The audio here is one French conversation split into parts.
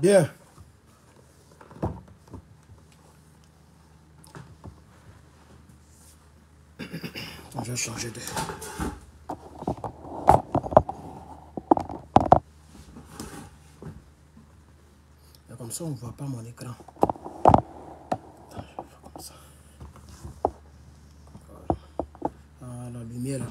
Bien. Je vais changer de... Comme ça, on ne voit pas mon écran. Attends, je vais faire comme ça. Voilà. Ah, la lumière là.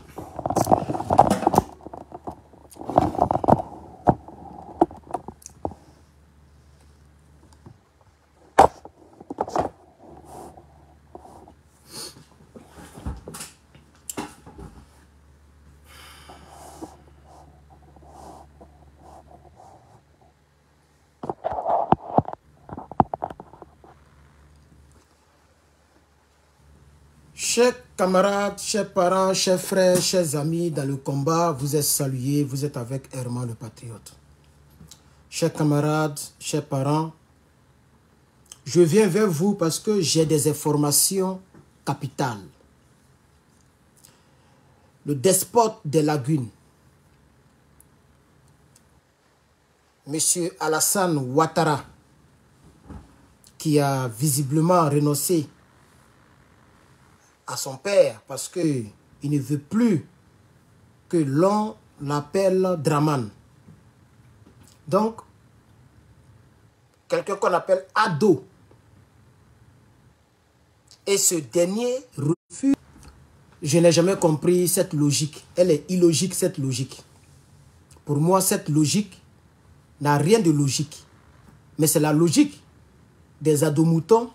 Chers camarades, chers parents, chers frères, chers amis, dans le combat, vous êtes salués, vous êtes avec Herman le Patriote. Chers camarades, chers parents, je viens vers vous parce que j'ai des informations capitales. Le despote des lagunes, M. Alassane Ouattara, qui a visiblement renoncé à son père parce qu'il ne veut plus que l'on l'appelle Draman. Donc, quelqu'un qu'on appelle Ado. Et ce dernier refuse. Je n'ai jamais compris cette logique. Elle est illogique, cette logique. Pour moi, cette logique n'a rien de logique. Mais c'est la logique des adomoutons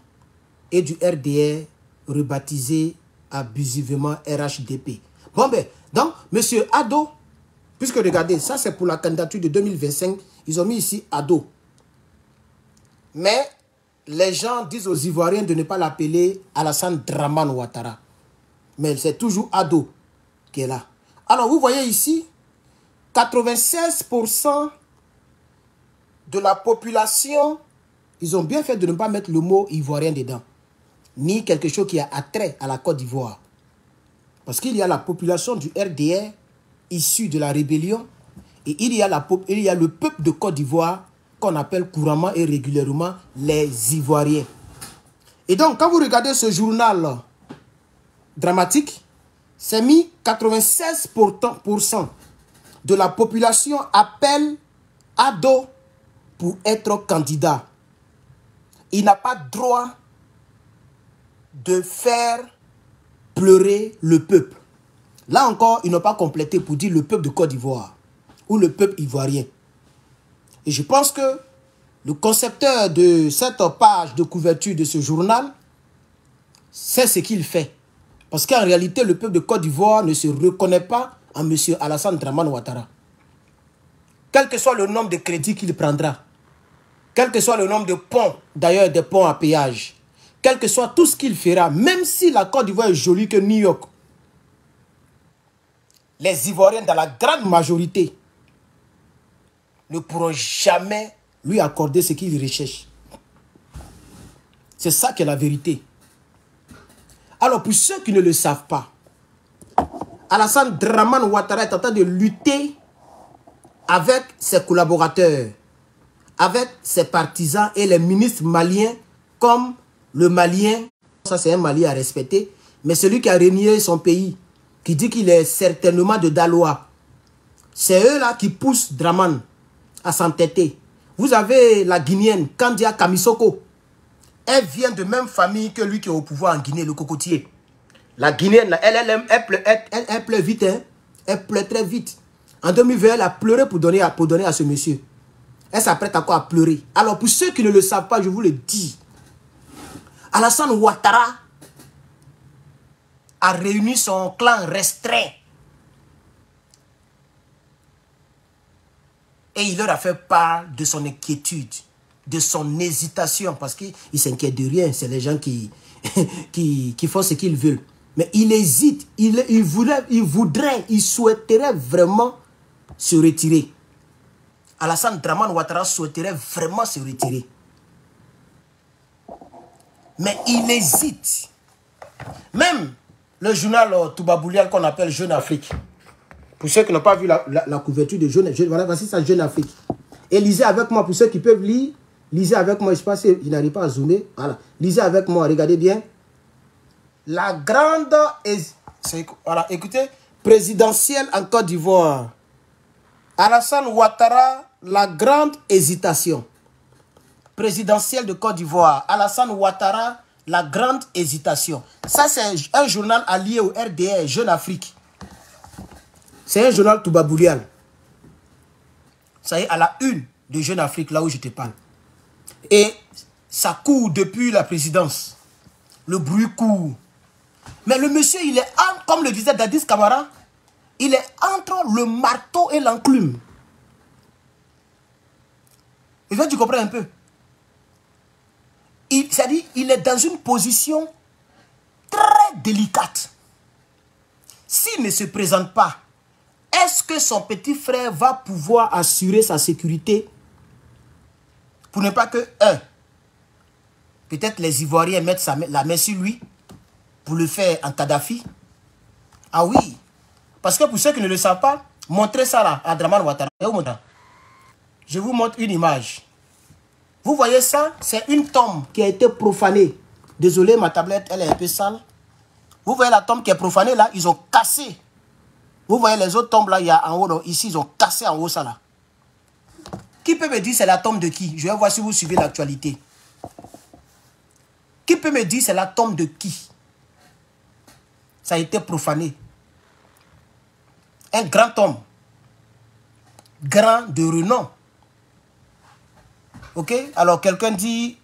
et du RDR rebaptisé abusivement RHDP. Bon ben, donc, monsieur Ado, puisque regardez, ça c'est pour la candidature de 2025, ils ont mis ici Ado. Mais les gens disent aux Ivoiriens de ne pas l'appeler Alassane Draman Ouattara. Mais c'est toujours Ado qui est là. Alors, vous voyez ici, 96% de la population, ils ont bien fait de ne pas mettre le mot Ivoirien dedans. Ni quelque chose qui a attrait à la Côte d'Ivoire. Parce qu'il y a la population du RDR issue de la rébellion et il y a le peuple de Côte d'Ivoire qu'on appelle couramment et régulièrement les Ivoiriens. Et donc, quand vous regardez ce journal dramatique, c'est mis 96% de la population appelle Ado pour être candidat. Il n'a pas droit de faire pleurer le peuple. Là encore, ils n'ont pas complété pour dire le peuple de Côte d'Ivoire ou le peuple ivoirien. Et je pense que le concepteur de cette page de couverture de ce journal sait ce qu'il fait. Parce qu'en réalité, le peuple de Côte d'Ivoire ne se reconnaît pas en M. Alassane Draman Ouattara. Quel que soit le nombre de crédits qu'il prendra, quel que soit le nombre de ponts, d'ailleurs des ponts à péage, quel que soit tout ce qu'il fera, même si la Côte d'Ivoire est jolie que New York, les Ivoiriens, dans la grande majorité, ne pourront jamais lui accorder ce qu'il recherche. C'est ça qui est la vérité. Alors, pour ceux qui ne le savent pas, Alassane Draman Ouattara est en train de lutter avec ses collaborateurs, avec ses partisans et les ministres maliens comme le Malien, ça c'est un Malien à respecter, mais celui qui a renié son pays, qui dit qu'il est certainement de Daloa. C'est eux là qui poussent Draman à s'entêter. Vous avez la Guinéenne, Kandia Kamisoko. Elle vient de même famille que lui qui est au pouvoir en Guinée, le cocotier. La Guinéenne, là, elle pleure vite, hein? Elle pleure très vite. En 2020, elle a pleuré pour donner à ce monsieur. Elle s'apprête encore à pleurer. Alors, pour ceux qui ne le savent pas, je vous le dis. Alassane Ouattara a réuni son clan restreint. Et il leur a fait part de son inquiétude, de son hésitation, parce qu'il ne s'inquiète de rien. C'est les gens qui font ce qu'ils veulent. Mais il hésite, il souhaiterait vraiment se retirer. Alassane Draman Ouattara souhaiterait vraiment se retirer. Mais il hésite. Même le journal Toubaboulial qu'on appelle Jeune Afrique. Pour ceux qui n'ont pas vu la couverture de Jeune Afrique, voilà, voici ça, Jeune Afrique. Et lisez avec moi, pour ceux qui peuvent lire, Lisez avec moi, je pense qu'il n'arrive pas à zoomer. Voilà. Lisez avec moi, regardez bien. La grande... Voilà, écoutez. Présidentielle en Côte d'Ivoire. Alassane Ouattara, la grande hésitation. Présidentielle de Côte d'Ivoire. Alassane Ouattara, la grande hésitation. Ça, c'est un journal allié au RDR, Jeune Afrique. C'est un journal toubaboulial. Ça y est, à la une de Jeune Afrique, là où je te parle. Et ça court depuis la présidence. Le bruit court. Mais le monsieur, il est, comme le disait Dadis Camara, il est entre le marteau et l'enclume. Et là, tu comprends un peu. C'est-à-dire, il est dans une position très délicate. S'il ne se présente pas, est-ce que son petit frère va pouvoir assurer sa sécurité pour ne pas que, peut-être les Ivoiriens mettent la main sur lui pour le faire en Kadhafi? Ah oui. Parce que pour ceux qui ne le savent pas, montrez ça là, à Dramane Ouattara. Je vous montre une image. Vous voyez ça? C'est une tombe qui a été profanée. Désolé, ma tablette, elle est un peu sale. Vous voyez la tombe qui est profanée là? Ils ont cassé. Vous voyez les autres tombes là, il y a en haut, donc ici, ils ont cassé en haut ça là. Qui peut me dire c'est la tombe de qui? Je vais voir si vous suivez l'actualité. Qui peut me dire c'est la tombe de qui? Ça a été profané. Un grand homme. Grand de renom. Ok? Alors quelqu'un dit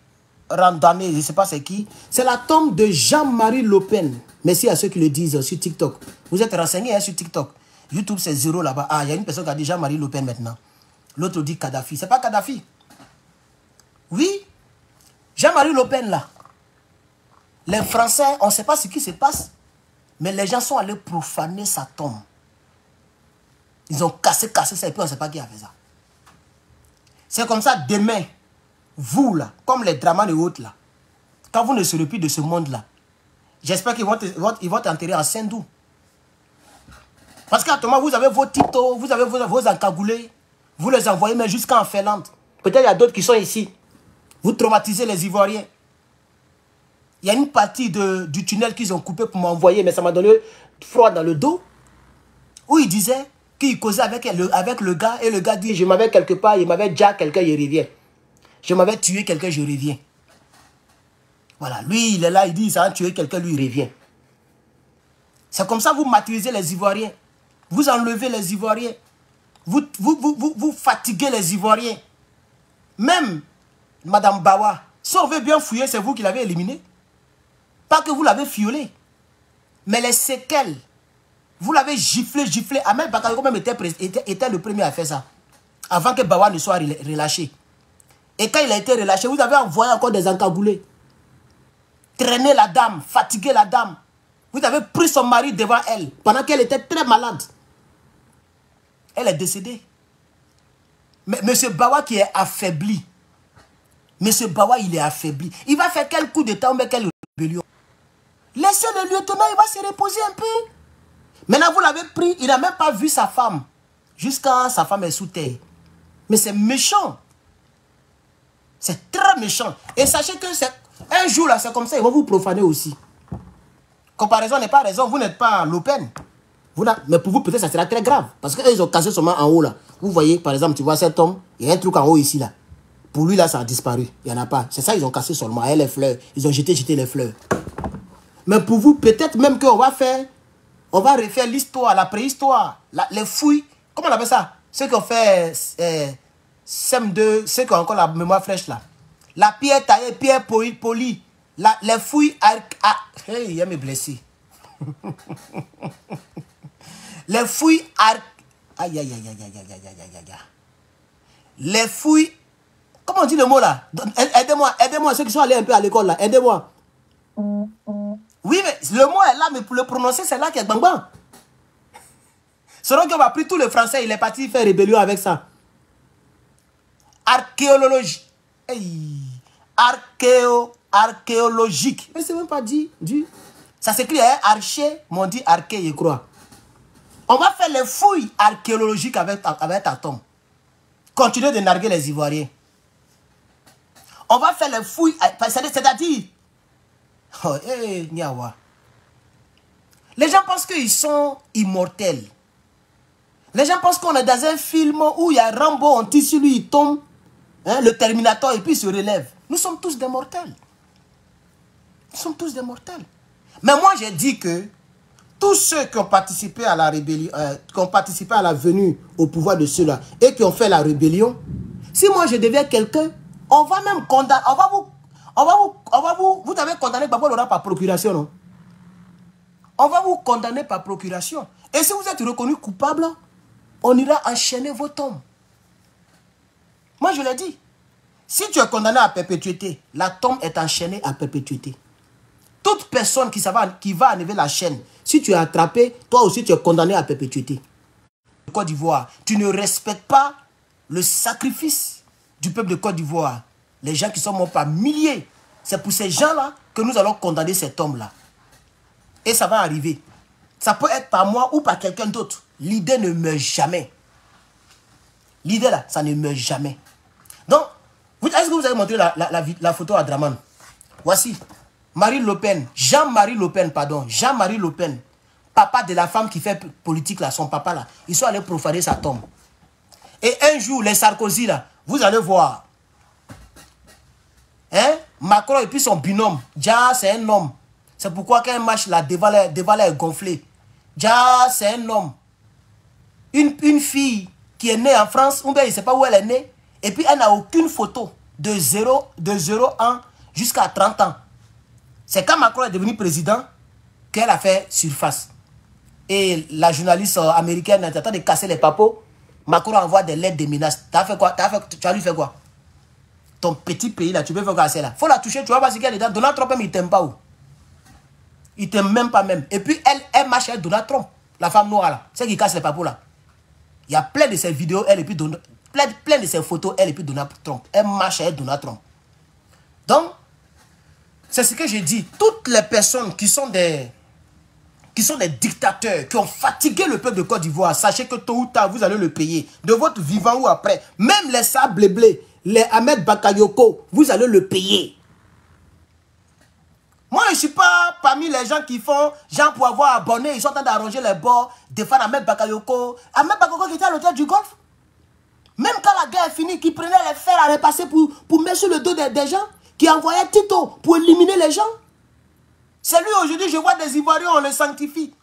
randonnée, je ne sais pas c'est qui. C'est la tombe de Jean-Marie Le Pen. Merci à ceux qui le disent sur TikTok. Vous êtes renseignés sur TikTok. YouTube c'est 0 là-bas. Ah, il y a une personne qui a dit Jean-Marie Le Pen maintenant. L'autre dit Kadhafi. C'est pas Kadhafi. Oui. Jean-Marie Le Pen là. Les Français, on ne sait pas ce qui se passe. Mais les gens sont allés profaner sa tombe. Ils ont cassé ça et puis on ne sait pas qui a fait ça. C'est comme ça demain, vous là, comme les Dramane et autres là, quand vous ne serez plus de ce monde là, j'espère qu'ils vont t'enterrer en Saint-Doux. Parce qu'à tout moment, vous avez vos titos, vous avez vos encagoulés, vous les envoyez même jusqu'en Finlande. Peut-être il y a d'autres qui sont ici. Vous traumatisez les Ivoiriens. Il y a une partie du tunnel qu'ils ont coupé pour m'envoyer, mais ça m'a donné froid dans le dos. Où il disait qu'il causait avec le gars, et le gars dit, je m'avais quelque part, il m'avait déjà quelqu'un, il revient. Je m'avais tué quelqu'un, je reviens. Voilà, lui, il est là, il dit, ça a tué quelqu'un, lui, il revient. C'est comme ça, vous martyrisez les Ivoiriens. Vous enlevez les Ivoiriens. Vous fatiguez les Ivoiriens. Même Madame Bawa, si on veut bien fouiller, c'est vous qui l'avez éliminé. Pas que vous l'avez fiolé. Mais les séquelles, vous l'avez giflé. Ahmed Bakayoko même était le premier à faire ça. Avant que Bawa ne soit relâché. Et quand il a été relâché, vous avez envoyé encore des encagoulés. Traîner la dame, fatiguer la dame. Vous avez pris son mari devant elle, pendant qu'elle était très malade. Elle est décédée. Mais M. Bawa qui est affaibli. M. Bawa, il est affaibli. Il va faire quel coup d'état ou quelle rébellion? Laissez le lieutenant, il va se reposer un peu. Maintenant, vous l'avez pris, il n'a même pas vu sa femme. Jusqu'à sa femme est sous terre. Mais c'est méchant. C'est très méchant. Et sachez que un jour, là, c'est comme ça, ils vont vous profaner aussi. Comparaison n'est pas raison, vous n'êtes pas l'open. Mais pour vous, peut-être, ça sera très grave. Parce qu'ils ont cassé seulement en haut, là. Vous voyez, par exemple, tu vois cet homme, il y a un truc en haut ici, là. Pour lui, là, ça a disparu. Il n'y en a pas. C'est ça, ils ont cassé seulement. Et les fleurs. Ils ont jeté les fleurs. Mais pour vous, peut-être même qu'on va faire... On va refaire l'histoire, la préhistoire. Les fouilles. Comment on appelle ça? Ceux qui ont fait... SEM2, ceux qui ont encore la mémoire fraîche, là. La pierre taillée, pierre polie. Les fouilles... Hey, il y a mes blessés. Les fouilles... Aïe, aïe, aïe, aïe, aïe, aïe, aïe, aïe, aïe. Les fouilles... Comment on dit le mot là? Aidez-moi, ceux qui sont allés un peu à l'école là, aidez-moi. Oui, mais le mot est là, mais pour le prononcer, c'est là qu'il y a bang bang. Selon qu'on va pris tous les Français, il est parti faire rébellion avec ça. Archéologie. Hey. Archéologique. Mais c'est même pas dit. Ça s'écrit, hein? Arché, m'ont dit arché, je crois. On va faire les fouilles archéologiques avec ta tombe. Continuez de narguer les Ivoiriens. On va faire les fouilles, c'est-à-dire... Oh, hey, Niawa. Les gens pensent qu'ils sont immortels. Les gens pensent qu'on est dans un film où il y a Rambo, on tire sur lui, il tombe, hein, le Terminator, et puis il se relève. Nous sommes tous des mortels. Nous sommes tous des mortels. Mais moi, j'ai dit que tous ceux qui ont participé à la rébellion, qui ont participé à la venue au pouvoir de ceux-là, et qui ont fait la rébellion, si moi je deviens quelqu'un, on va même condamner, vous avez condamné Gbagbo Laurent par procuration, non? On va vous condamner par procuration. Et si vous êtes reconnu coupable, on ira enchaîner vos tombes. Moi, je l'ai dit. Si tu es condamné à perpétuité, la tombe est enchaînée à perpétuité. Toute personne qui va enlever la chaîne, si tu es attrapé, toi aussi, tu es condamné à perpétuité. Côte d'Ivoire, tu ne respectes pas le sacrifice du peuple de Côte d'Ivoire. Les gens qui sont morts par milliers. C'est pour ces gens-là que nous allons condamner cet homme-là. Et ça va arriver. Ça peut être par moi ou par quelqu'un d'autre. L'idée ne meurt jamais. L'idée là, ça ne meurt jamais. Donc, est-ce que vous avez montré la photo à Draman? Voici. Marine Le Pen, Jean-Marie Le Pen, pardon. Jean-Marie Le Pen, papa de la femme qui fait politique là, son papa là. Ils sont allés profaner sa tombe. Et un jour, les Sarkozy là, vous allez voir. Hein? Macron et puis son binôme. Dia, c'est un homme. C'est pourquoi quand il marche là, devant est gonflé. Dia, c'est un homme. Une fille qui est née en France, ou bien il ne sait pas où elle est née, et puis elle n'a aucune photo de 0 ans jusqu'à 30 ans. C'est quand Macron est devenu président qu'elle a fait surface. Et la journaliste américaine, en train de casser les papos, Macron envoie des lettres de menaces. Tu as fait quoi? Tu as lui fait quoi? Ton petit pays là, tu peux faire quoi c'est là? Faut la toucher, tu vois pas ce qu'il y a dedans. Donald Trump, il t'aime pas où? Il t'aime même pas même. Et puis elle marche avec Donald Trump, la femme noire là, celle qui casse les papos là. Il y a plein de ses vidéos, elle et puis plein de ses photos, elle et puis Donald Trump. Elle marche avec Donald Trump. Donc, c'est ce que j'ai dit. Toutes les personnes qui sont des dictateurs, qui ont fatigué le peuple de Côte d'Ivoire, sachez que tôt ou tard, vous allez le payer. De votre vivant ou après. Même les Sables Blés, les Ahmed Bakayoko, vous allez le payer. Moi, je ne suis pas parmi les gens qui font, genre pour avoir abonné, ils sont en train d'arranger les bords, défendre Ahmed Bakayoko. Ahmed Bakayoko qui était à l'hôtel du Golfe. Même quand la guerre est finie, qui prenait les fers à repasser pour mettre sur le dos des gens, qui envoyait Tito pour éliminer les gens. C'est lui aujourd'hui, je vois des Ivoiriens, on le sanctifie.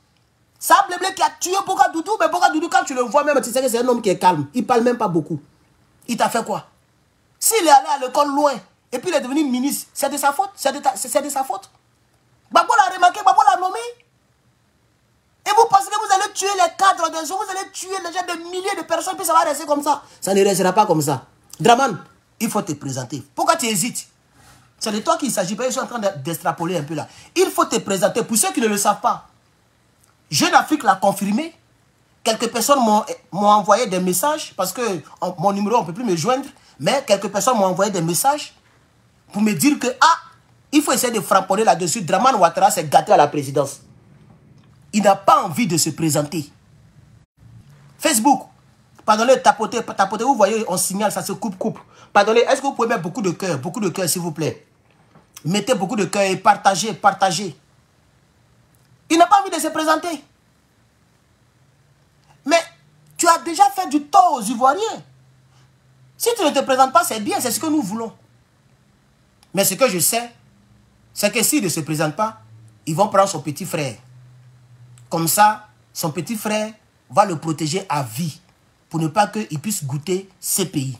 Sable Blé qui a tué Boka Doudou, mais Boka Doudou, quand tu le vois même, tu sais que c'est un homme qui est calme. Il ne parle même pas beaucoup. Il t'a fait quoi? S'il est allé à l'école loin, et puis il est devenu ministre, c'est de sa faute. C'est de sa faute. Gbagbo l'a remarqué, Gbagbo l'a nommé. Et vous pensez que vous allez tuer les cadres des gens, vous allez tuer les gens, des milliers de personnes, puis ça va rester comme ça. Ça ne restera pas comme ça. Draman, il faut te présenter. Pourquoi tu hésites? C'est de toi qu'il s'agit pas, je suis en train d'extrapoler un peu là. Il faut te présenter. Pour ceux qui ne le savent pas, Jeune Afrique l'a confirmé. Quelques personnes m'ont envoyé des messages, parce que mon numéro, on ne peut plus me joindre, mais quelques personnes m'ont envoyé des messages pour me dire que, il faut essayer de frapponner là-dessus. Draman Ouattara s'est gâté à la présidence. Il n'a pas envie de se présenter. Facebook, pardonnez, tapotez, vous voyez, on signale, ça se coupe. Pardonnez, est-ce que vous pouvez mettre beaucoup de cœur, s'il vous plaît? Mettez beaucoup de cœur et partagez. Il n'a pas envie de se présenter. Mais tu as déjà fait du tort aux Ivoiriens. Si tu ne te présentes pas, c'est bien, c'est ce que nous voulons. Mais ce que je sais, c'est que s'il ne se présente pas, ils vont prendre son petit frère. Comme ça, son petit frère va le protéger à vie pour ne pas qu'il puisse goûter ces pays.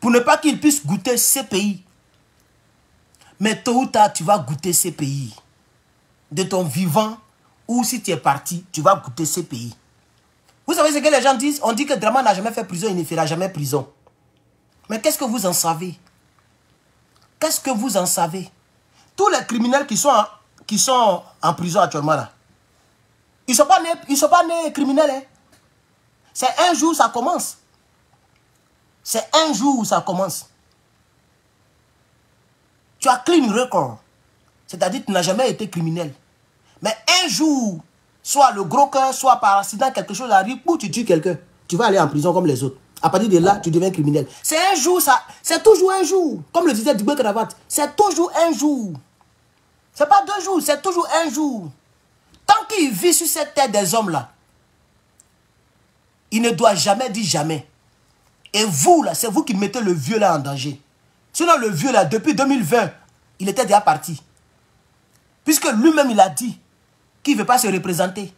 Pour ne pas qu'il puisse goûter ces pays. Mais tôt ou tard, tu vas goûter ces pays. De ton vivant, ou si tu es parti, tu vas goûter ces pays. Vous savez ce que les gens disent? On dit que Draman n'a jamais fait prison, il ne fera jamais prison. Mais qu'est-ce que vous en savez? Qu'est-ce que vous en savez? Tous les criminels qui sont en prison actuellement là, ils ne sont pas nés criminels. Hein? C'est un jour ça commence. C'est un jour où ça commence. Tu as clean record. C'est-à-dire que tu n'as jamais été criminel. Mais un jour, soit le gros cœur, soit par accident, quelque chose arrive, ou tu tues quelqu'un. Tu vas aller en prison comme les autres. À partir de là, tu deviens criminel. C'est un jour, ça. C'est toujours un jour. Comme le disait Dubé Cravate, c'est toujours un jour. C'est pas 2 jours, c'est toujours un jour. Tant qu'il vit sur cette terre des hommes là, il ne doit jamais dire jamais. Et vous là, c'est vous qui mettez le vieux là en danger. Sinon le vieux là, depuis 2020, il était déjà parti. Puisque lui-même il a dit qu'il ne veut pas se représenter.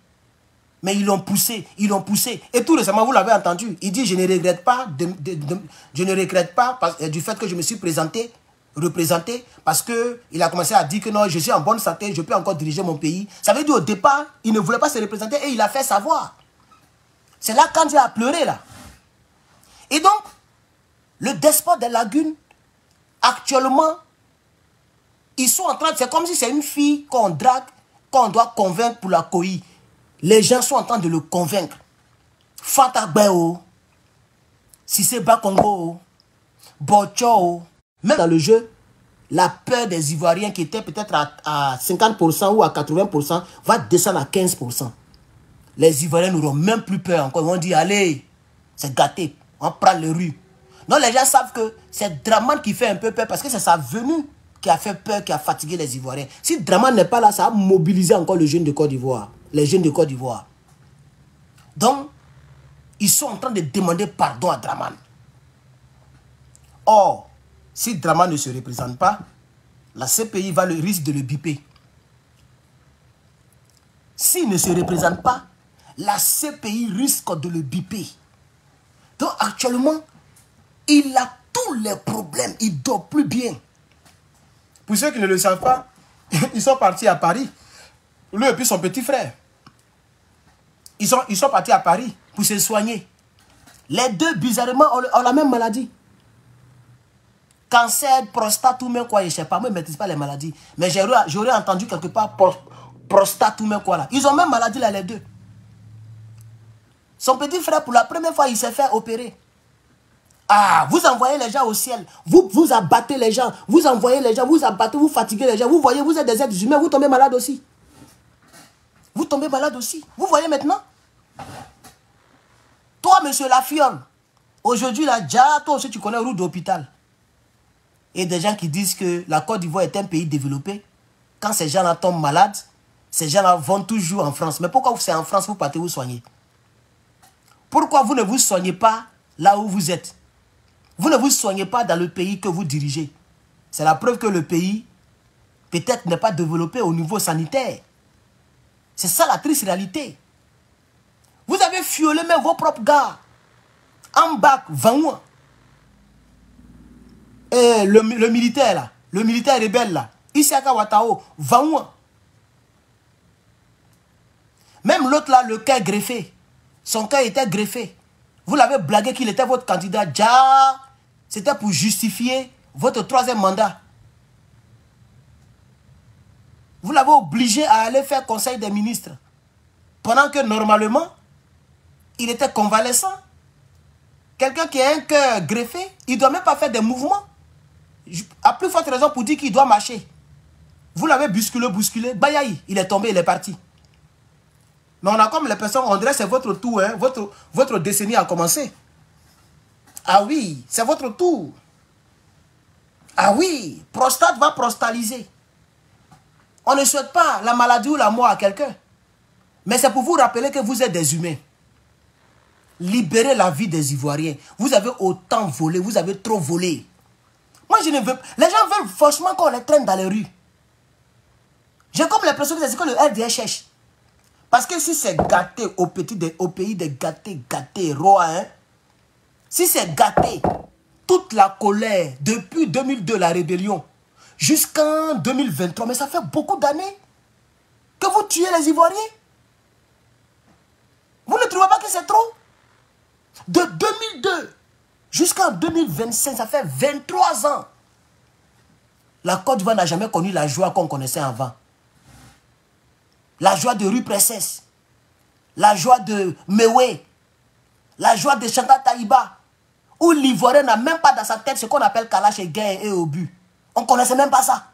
Mais ils l'ont poussé, ils l'ont poussé. Et tout récemment, vous l'avez entendu, il dit je ne regrette pas, du fait que je me suis représenté, parce qu'il a commencé à dire que non, je suis en bonne santé, je peux encore diriger mon pays. Ça veut dire au départ, il ne voulait pas se représenter et il a fait savoir. C'est là quand il a pleuré là. Et donc, le despote des lagunes, actuellement, ils sont en train de... C'est comme si c'est une fille qu'on drague, qu'on doit convaincre pour la coï. Les gens sont en train de le convaincre. Fanta Gbeo, Sissé Bakongo, Bocho. Même dans le jeu, la peur des Ivoiriens qui était peut-être à 50% ou à 80% va descendre à 15%. Les Ivoiriens n'auront même plus peur encore. Ils vont dire, allez, c'est gâté, on prend les rues. Non, les gens savent que c'est Dramane qui fait un peu peur parce que c'est sa venue qui a fait peur, qui a fatigué les Ivoiriens. Si Dramane n'est pas là, ça a mobilisé encore les jeunes de Côte d'Ivoire. Les jeunes de Côte d'Ivoire. Donc, ils sont en train de demander pardon à Dramane. Or, si Dramane ne se représente pas, la CPI va le risque de le biper. S'il ne se représente pas, la CPI risque de le biper. Donc, actuellement, il a tous les problèmes. Il ne dort plus bien. Pour ceux qui ne le savent pas, ils sont partis à Paris. Lui et puis son petit frère. Ils sont partis à Paris pour se soigner. Les deux, bizarrement, ont la même maladie. Cancer, prostate ou même quoi, je ne sais pas. Moi, je ne maîtrise pas les maladies. Mais j'aurais entendu quelque part prostate ou même quoi là. Ils ont même maladie là, les deux. Son petit frère, pour la première fois, il s'est fait opérer. Ah, vous envoyez les gens au ciel. Vous abattez les gens. Vous envoyez les gens. Vous abattez, vous fatiguez les gens. Vous voyez, vous êtes des êtres humains. Vous tombez malade aussi. Vous tombez malade aussi. Vous voyez maintenant? Toi, monsieur Lafiole, aujourd'hui, là, déjà, toi aussi, tu connais route d'hôpital. Et des gens qui disent que la Côte d'Ivoire est un pays développé. Quand ces gens-là tombent malades, ces gens-là vont toujours en France. Mais pourquoi c'est en France vous partez vous soigner? Pourquoi vous ne vous soignez pas là où vous êtes? Vous ne vous soignez pas dans le pays que vous dirigez. C'est la preuve que le pays, peut-être, n'est pas développé au niveau sanitaire. C'est ça la triste réalité. Vous avez fiolé même vos propres gars. En bas, 20 mois. Et le militaire là, le militaire rebelle là, Isiaka Ouattara, 20 mois. Même l'autre là, le cœur greffé. Son cœur était greffé. Vous l'avez blagué qu'il était votre candidat. Déjà, c'était pour justifier votre 3e mandat. Vous l'avez obligé à aller faire conseil des ministres. Pendant que normalement, il était convalescent. Quelqu'un qui a un cœur greffé, il ne doit même pas faire des mouvements. À plus forte raison pour dire qu'il doit marcher. Vous l'avez bousculé, bayaï, il est tombé, il est parti. Mais on a comme les personnes, on dirait que c'est votre tour, hein, votre décennie a commencé. Ah oui, c'est votre tour. Ah oui, prostate va prostaliser. On ne souhaite pas la maladie ou la mort à quelqu'un. Mais c'est pour vous rappeler que vous êtes des humains. Libérez la vie des Ivoiriens. Vous avez autant volé, vous avez trop volé. Moi, je ne veux pas. Les gens veulent forcément qu'on les traîne dans les rues. J'ai comme l'impression que c'est ce que le RDS cherche. Parce que si c'est gâté au pays des gâtés, rois, hein, si c'est gâté, toute la colère, depuis 2002, la rébellion, jusqu'en 2023, mais ça fait beaucoup d'années que vous tuez les Ivoiriens. Vous ne trouvez pas que c'est trop? De 2002 jusqu'en 2025, ça fait 23 ans. La Côte d'Ivoire n'a jamais connu la joie qu'on connaissait avant. La joie de Rue Princesse, la joie de Mewé, la joie de Chantal Taïba, où l'Ivoirien n'a même pas dans sa tête ce qu'on appelle Kalash et guerre et obus. On ne connaissait même pas ça.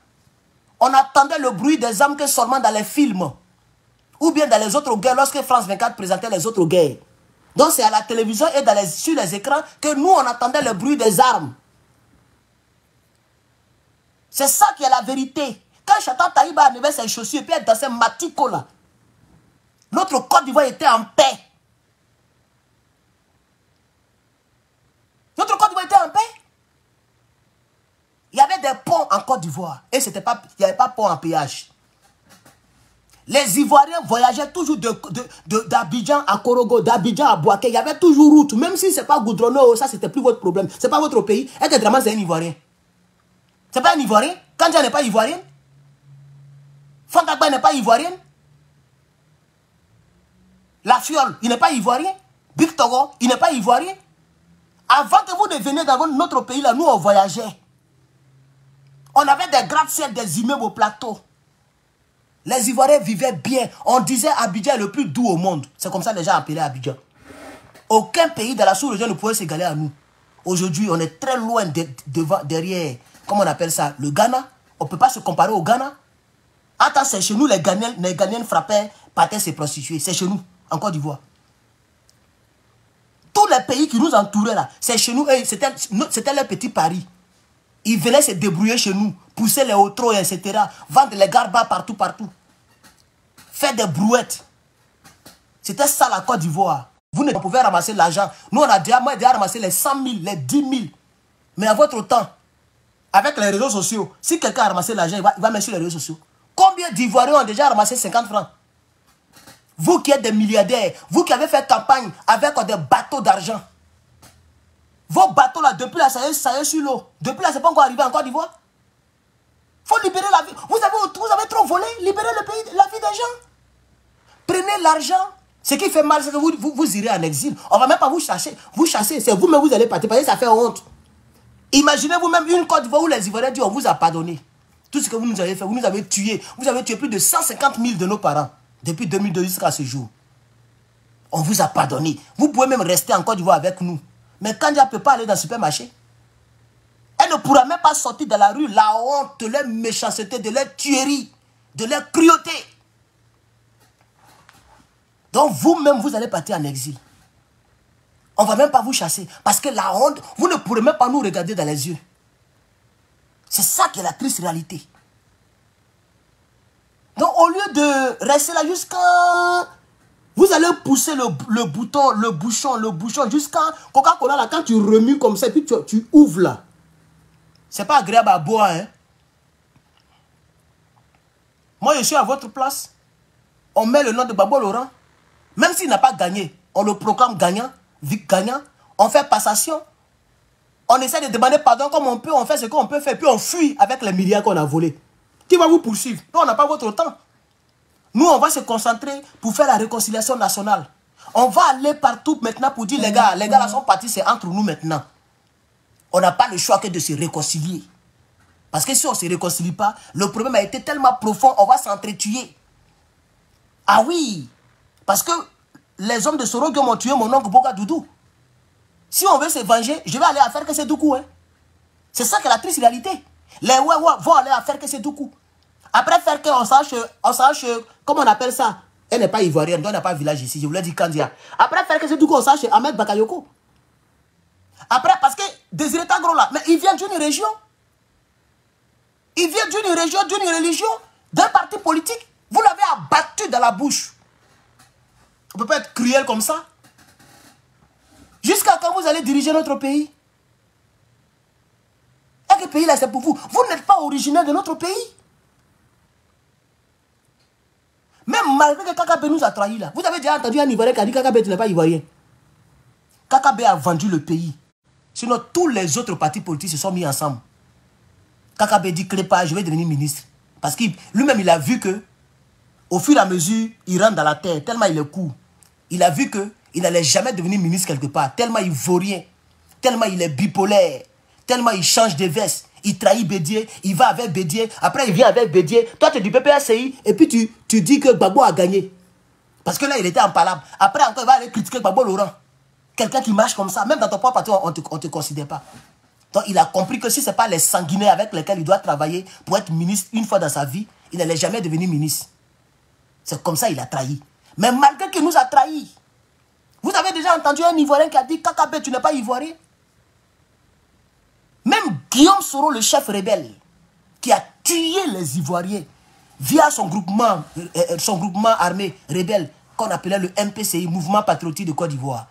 On attendait le bruit des armes que seulement dans les films, ou bien dans les autres guerres, lorsque France 24 présentait les autres guerres. Donc c'est à la télévision et sur les écrans que nous, on entendait le bruit des armes. C'est ça qui est la vérité. Quand Chatan Taïba enlevait ses chaussures et puis elle dansait Matiko là, notre Côte d'Ivoire était en paix. Notre Côte d'Ivoire était en paix. Il y avait des ponts en Côte d'Ivoire et il n'y avait pas pont en péage. Les Ivoiriens voyageaient toujours d'Abidjan à Korogo, d'Abidjan à Boaké. Il y avait toujours route. Même si ce n'est pas goudronné, ça, c'était plus votre problème. Ce n'est pas votre pays. Et que vraiment, c'est un Ivoirien. Ce n'est pas un Ivoirien. Kandja n'est pas Ivoirien. Fantagba n'est pas Ivoirien. La Fiole, il n'est pas Ivoirien. Big Togo, il n'est pas Ivoirien. Avant que vous ne veniez dans notre pays, là, nous, on voyageait. On avait des gratte-ciel, des immeubles au plateau. Les Ivoiriens vivaient bien. On disait Abidjan est le plus doux au monde. C'est comme ça que les gens appelaient Abidjan. Aucun pays de la sous-région ne pouvait s'égaler à nous. Aujourd'hui, on est très loin derrière, comment on appelle ça, le Ghana. On ne peut pas se comparer au Ghana. Attends, c'est chez nous, les Ghanéens frappaient, partaient se prostituer. C'est chez nous, en Côte d'Ivoire. Tous les pays qui nous entouraient là, c'est chez nous. C'était leur petit Paris. Ils venaient se débrouiller chez nous, pousser les autos, etc. Vendre les garbas partout. Faire des brouettes. C'était ça la Côte d'Ivoire. Vous ne pouvez ramasser l'argent. Nous, on a déjà ramassé les 100 000, les 10 000. Mais à votre temps, avec les réseaux sociaux, si quelqu'un a ramassé l'argent, il va mettre sur les réseaux sociaux. Combien d'Ivoiriens ont déjà ramassé 50 francs? Vous qui êtes des milliardaires, vous qui avez fait campagne avec des bateaux d'argent. Vos bateaux là, depuis là, ça y est sur l'eau. Depuis là, c'est pas encore arrivé en Côte d'Ivoire. Il faut libérer la vie. Vous avez trop volé. Libérez le pays, la vie des gens. Prenez l'argent. Ce qui fait mal, c'est que vous irez en exil. On ne va même pas vous chasser. Vous chasser, c'est vous-même vous allez partir. Parce que ça fait honte. Imaginez vous-même une Côte d'Ivoire où les Ivoiriens disent on vous a pardonné. Tout ce que vous nous avez fait, vous nous avez tués. Vous avez tué plus de 150 000 de nos parents. Depuis 2002 jusqu'à ce jour. On vous a pardonné. Vous pouvez même rester en Côte d'Ivoire avec nous. Mais Kandja ne peut pas aller dans le supermarché. Elle ne pourra même pas sortir dans la rue. La honte de leur méchanceté, de leur tuerie, de leur cruauté. Donc vous-même, vous allez partir en exil. On ne va même pas vous chasser. Parce que la honte, vous ne pourrez même pas nous regarder dans les yeux. C'est ça qui est la triste réalité. Donc au lieu de rester là jusqu'à... Vous allez pousser le bouchon jusqu'à Coca-Cola là, quand tu remues comme ça, et puis tu ouvres là. C'est pas agréable à boire, hein. Moi, je suis à votre place. On met le nom de Gbagbo Laurent. Même s'il n'a pas gagné, on le proclame gagnant, gagnant. On fait passation. On essaie de demander pardon comme on peut, on fait ce qu'on peut faire, puis on fuit avec les milliards qu'on a volés. Qui va vous poursuivre? Nous, on n'a pas votre temps. Nous, on va se concentrer pour faire la réconciliation nationale. On va aller partout maintenant pour dire, les gars là sont partis, c'est entre nous maintenant. On n'a pas le choix que de se réconcilier. Parce que si on ne se réconcilie pas, le problème a été tellement profond, on va s'entretuer. Ah oui, parce que les hommes de Sorogho m'ont tué mon oncle Boga Doudou. Si on veut se venger, je vais aller à faire que c'est Doukou. Hein. C'est ça qui est la triste réalité. Les Wewa vont aller à faire que c'est Doukou. Après faire qu'on sache, comment on appelle ça? Elle n'est pas ivoirienne, donc elle n'a pas village ici. Je voulais dire Kandia. Après faire que c'est Doukou, on sache Ahmed Bakayoko. Après, parce que Désiré Tagro là, mais il vient d'une région. Il vient d'une région, d'une religion, d'un parti politique. Vous l'avez abattu dans la bouche. On ne peut pas être cruel comme ça. Jusqu'à quand vous allez diriger notre pays? Et quel pays là c'est pour vous? Vous n'êtes pas originaire de notre pays. Même malgré que Kakabe nous a trahis là. Vous avez déjà entendu un Ivoirien qui a dit Kakabe tu n'es pas Ivoirien. Kakabe a vendu le pays. Sinon tous les autres partis politiques se sont mis ensemble. Kakabe dit Crépa, je vais devenir ministre. Parce que lui-même il a vu que au fur et à mesure, il rentre dans la terre, tellement il est court. Il a vu qu'il n'allait jamais devenir ministre quelque part, tellement il vaut rien, tellement il est bipolaire, tellement il change de veste, il trahit Bédié, il va avec Bédié, après il vient avec Bédié, toi tu es du PPACI, et puis tu dis que Gbagbo a gagné. Parce que là il était en palabre. Après encore il va aller critiquer Gbagbo Laurent. Quelqu'un qui marche comme ça, même dans ton propre parti, on ne te considère pas. Donc il a compris que si ce n'est pas les sanguinaires avec lesquels il doit travailler pour être ministre une fois dans sa vie, il n'allait jamais devenir ministre. C'est comme ça qu'il a trahi. Mais malgré qu'il nous a trahis, Vous avez déjà entendu un Ivoirien qui a dit Kakabe, tu n'es pas Ivoirien? Même Guillaume Soro, le chef rebelle, qui a tué les Ivoiriens via son groupement armé rebelle qu'on appelait le MPCI, Mouvement Patriotique de Côte d'Ivoire.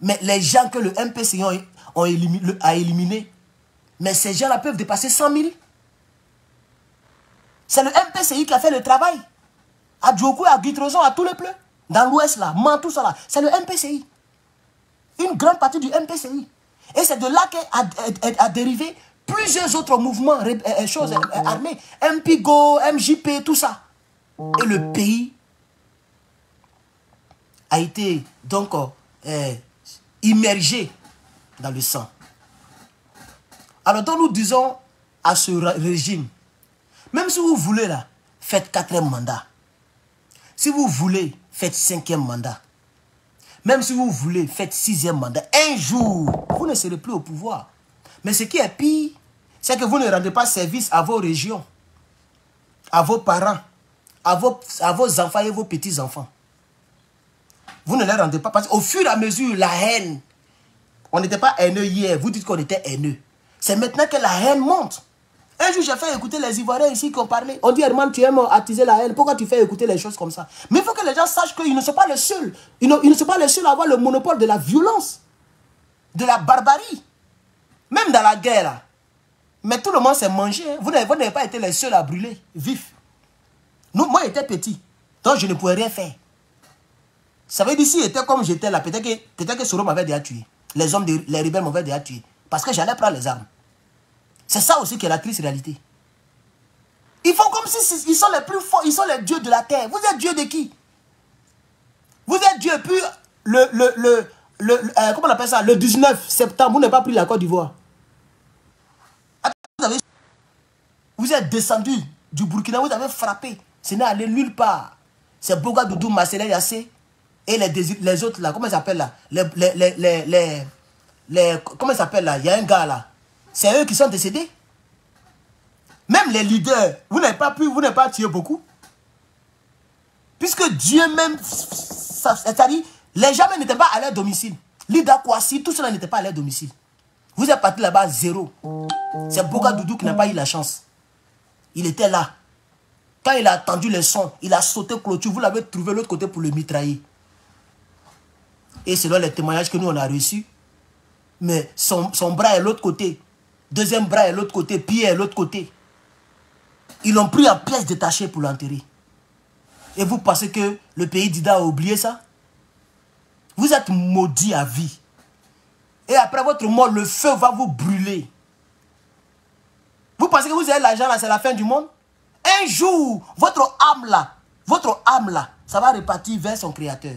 Mais les gens que le MPCI a éliminés, mais ces gens-là peuvent dépasser 100 000. C'est le MPCI qui a fait le travail. À Djokou, à Guitrozon, à tous les pleurs. Dans l'ouest là, tout ça là. C'est le MPCI. Une grande partie du MPCI. Et c'est de là qu'a dérivé plusieurs autres mouvements, armés. MPGO, MJP, tout ça. Et le pays a été donc immergé dans le sang. Alors donc nous disons à ce régime, même si vous voulez là, faites 4e mandat. Si vous voulez, faites 5e mandat. Même si vous voulez, faites 6e mandat. Un jour, vous ne serez plus au pouvoir. Mais ce qui est pire, c'est que vous ne rendez pas service à vos régions, à vos parents, à vos enfants et vos petits-enfants. Vous ne les rendez pas parce qu'au fur et à mesure, la haine, on n'était pas haineux hier, vous dites qu'on était haineux. C'est maintenant que la haine monte. Un jour, j'ai fait écouter les Ivoiriens ici qui ont parlé. On dit, Herman, tu aimes attiser la haine. Pourquoi tu fais écouter les choses comme ça? Mais il faut que les gens sachent qu'ils ne sont pas les seuls. Ils ne sont pas les seuls à avoir le monopole de la violence, de la barbarie. Même dans la guerre, là. Mais tout le monde s'est mangé. Hein. Vous n'avez pas été les seuls à brûler, vifs. Moi, j'étais petit. Donc, je ne pouvais rien faire. Ça veut dire, si j'étais comme j'étais là, peut-être que Soro m'avait déjà tué. Les rebelles m'avaient déjà tué. Parce que j'allais prendre les armes. C'est ça aussi qui est la triste réalité. Ils font comme si ils sont les plus forts, ils sont les dieux de la terre. Vous êtes dieu de qui? Vous êtes dieu, puis comment on appelle ça? Le 19 septembre, vous n'avez pas pris la Côte d'Ivoire. Vous êtes descendu du Burkina, vous avez frappé. Ce n'est allé nulle part. C'est Boga Doudou, Marcelin Yassé et les autres là, comment ils s'appellent là? Comment ils s'appellent là? Il y a un gars là. C'est eux qui sont décédés. Même les leaders, vous n'avez pas tué beaucoup. Puisque Dieu même, c'est-à-dire, les gens n'étaient pas à leur domicile. Lida Kouassi, tout cela n'était pas à leur domicile. Vous êtes parti là-bas zéro. C'est Boga Doudou qui n'a pas eu la chance. Il était là. Quand il a entendu les sons, il a sauté clôture. Vous l'avez trouvé de l'autre côté pour le mitrailler. Et selon les témoignages que nous on a reçus, mais son bras est l'autre côté. Deuxième bras est l'autre côté, pied est l'autre côté. Ils l'ont pris en pièces détachées pour l'enterrer. Et vous pensez que le pays d'Ida a oublié ça? Vous êtes maudits à vie. Et après votre mort, le feu va vous brûler. Vous pensez que vous avez l'argent là, c'est la fin du monde? Un jour, votre âme là, ça va repartir vers son créateur.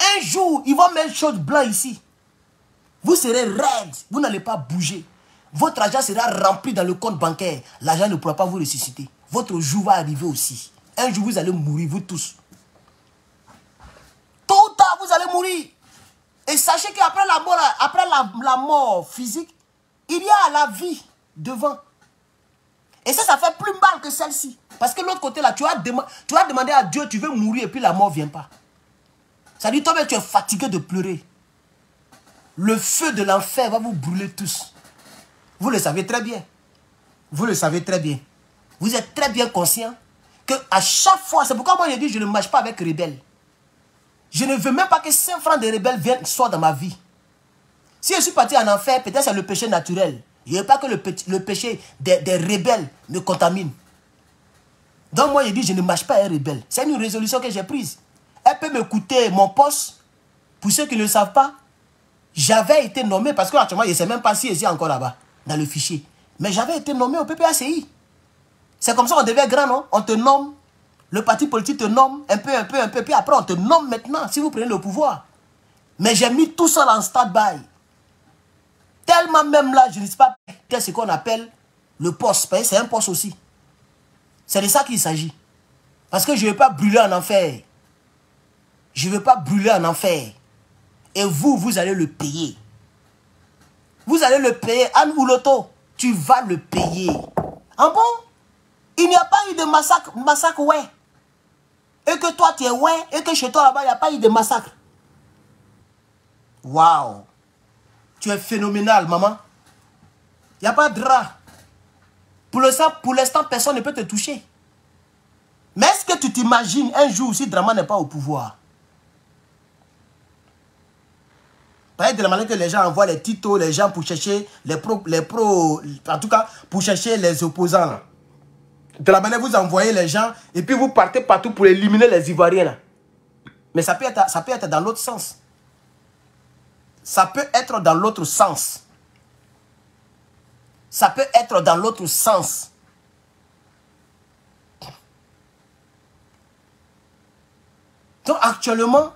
Un jour, ils vont mettre chose blanche ici. Vous serez raide, vous n'allez pas bouger. Votre argent sera rempli dans le compte bancaire. L'argent ne pourra pas vous ressusciter. Votre jour va arriver aussi. Un jour, vous allez mourir, vous tous. Tôt ou tard, vous allez mourir. Et sachez qu'après la mort, la mort physique, il y a la vie devant. Et ça fait plus mal que celle-ci. Parce que l'autre côté là, tu as demandé à Dieu, tu veux mourir et puis la mort ne vient pas. Ça dit, toi-même, tu es fatigué de pleurer. Le feu de l'enfer va vous brûler tous. Vous le savez très bien. Vous le savez très bien. Vous êtes très bien conscient qu'à chaque fois, c'est pourquoi moi je dis, je ne marche pas avec rebelles. Je ne veux même pas que 5 francs de rebelles soient dans ma vie. Si je suis parti en enfer, peut-être c'est le péché naturel. Je ne veux pas que le péché des rebelles me contamine. Donc moi je dis, je ne marche pas avec un rebelle. C'est une résolution que j'ai prise. Elle peut me coûter mon poste. Pour ceux qui ne le savent pas, j'avais été nommé, parce que actuellement, je ne sais même pas si je suis encore là-bas, dans le fichier. Mais j'avais été nommé au PPACI. C'est comme ça qu'on devient grand, non? On te nomme, le parti politique te nomme, un peu, puis après on te nomme maintenant, si vous prenez le pouvoir. Mais j'ai mis tout ça en stand-by. Tellement même là, je ne sais pas qu'est-ce qu'on appelle le poste. C'est un poste aussi. C'est de ça qu'il s'agit. Parce que je ne veux pas brûler en enfer. Je ne veux pas brûler en enfer. Et vous allez le payer. Vous allez le payer. Anne Ouloto, tu vas le payer. Ah bon? Il n'y a pas eu de massacre, ouais. Et que toi, tu es ouais, et que chez toi, là-bas, il n'y a pas eu de massacre. Waouh. Tu es phénoménal, maman. Il n'y a pas de drap. Pour l'instant, personne ne peut te toucher. Mais est-ce que tu t'imagines un jour si Draman n'est pas au pouvoir? Pareil de la manière que les gens envoient les titres, les gens pour chercher les pros, en tout cas, pour chercher les opposants. Là. De la manière vous envoyez les gens et puis vous partez partout pour éliminer les Ivoiriens. Là. Mais ça peut être dans l'autre sens. Ça peut être dans l'autre sens. Ça peut être dans l'autre sens. Donc actuellement,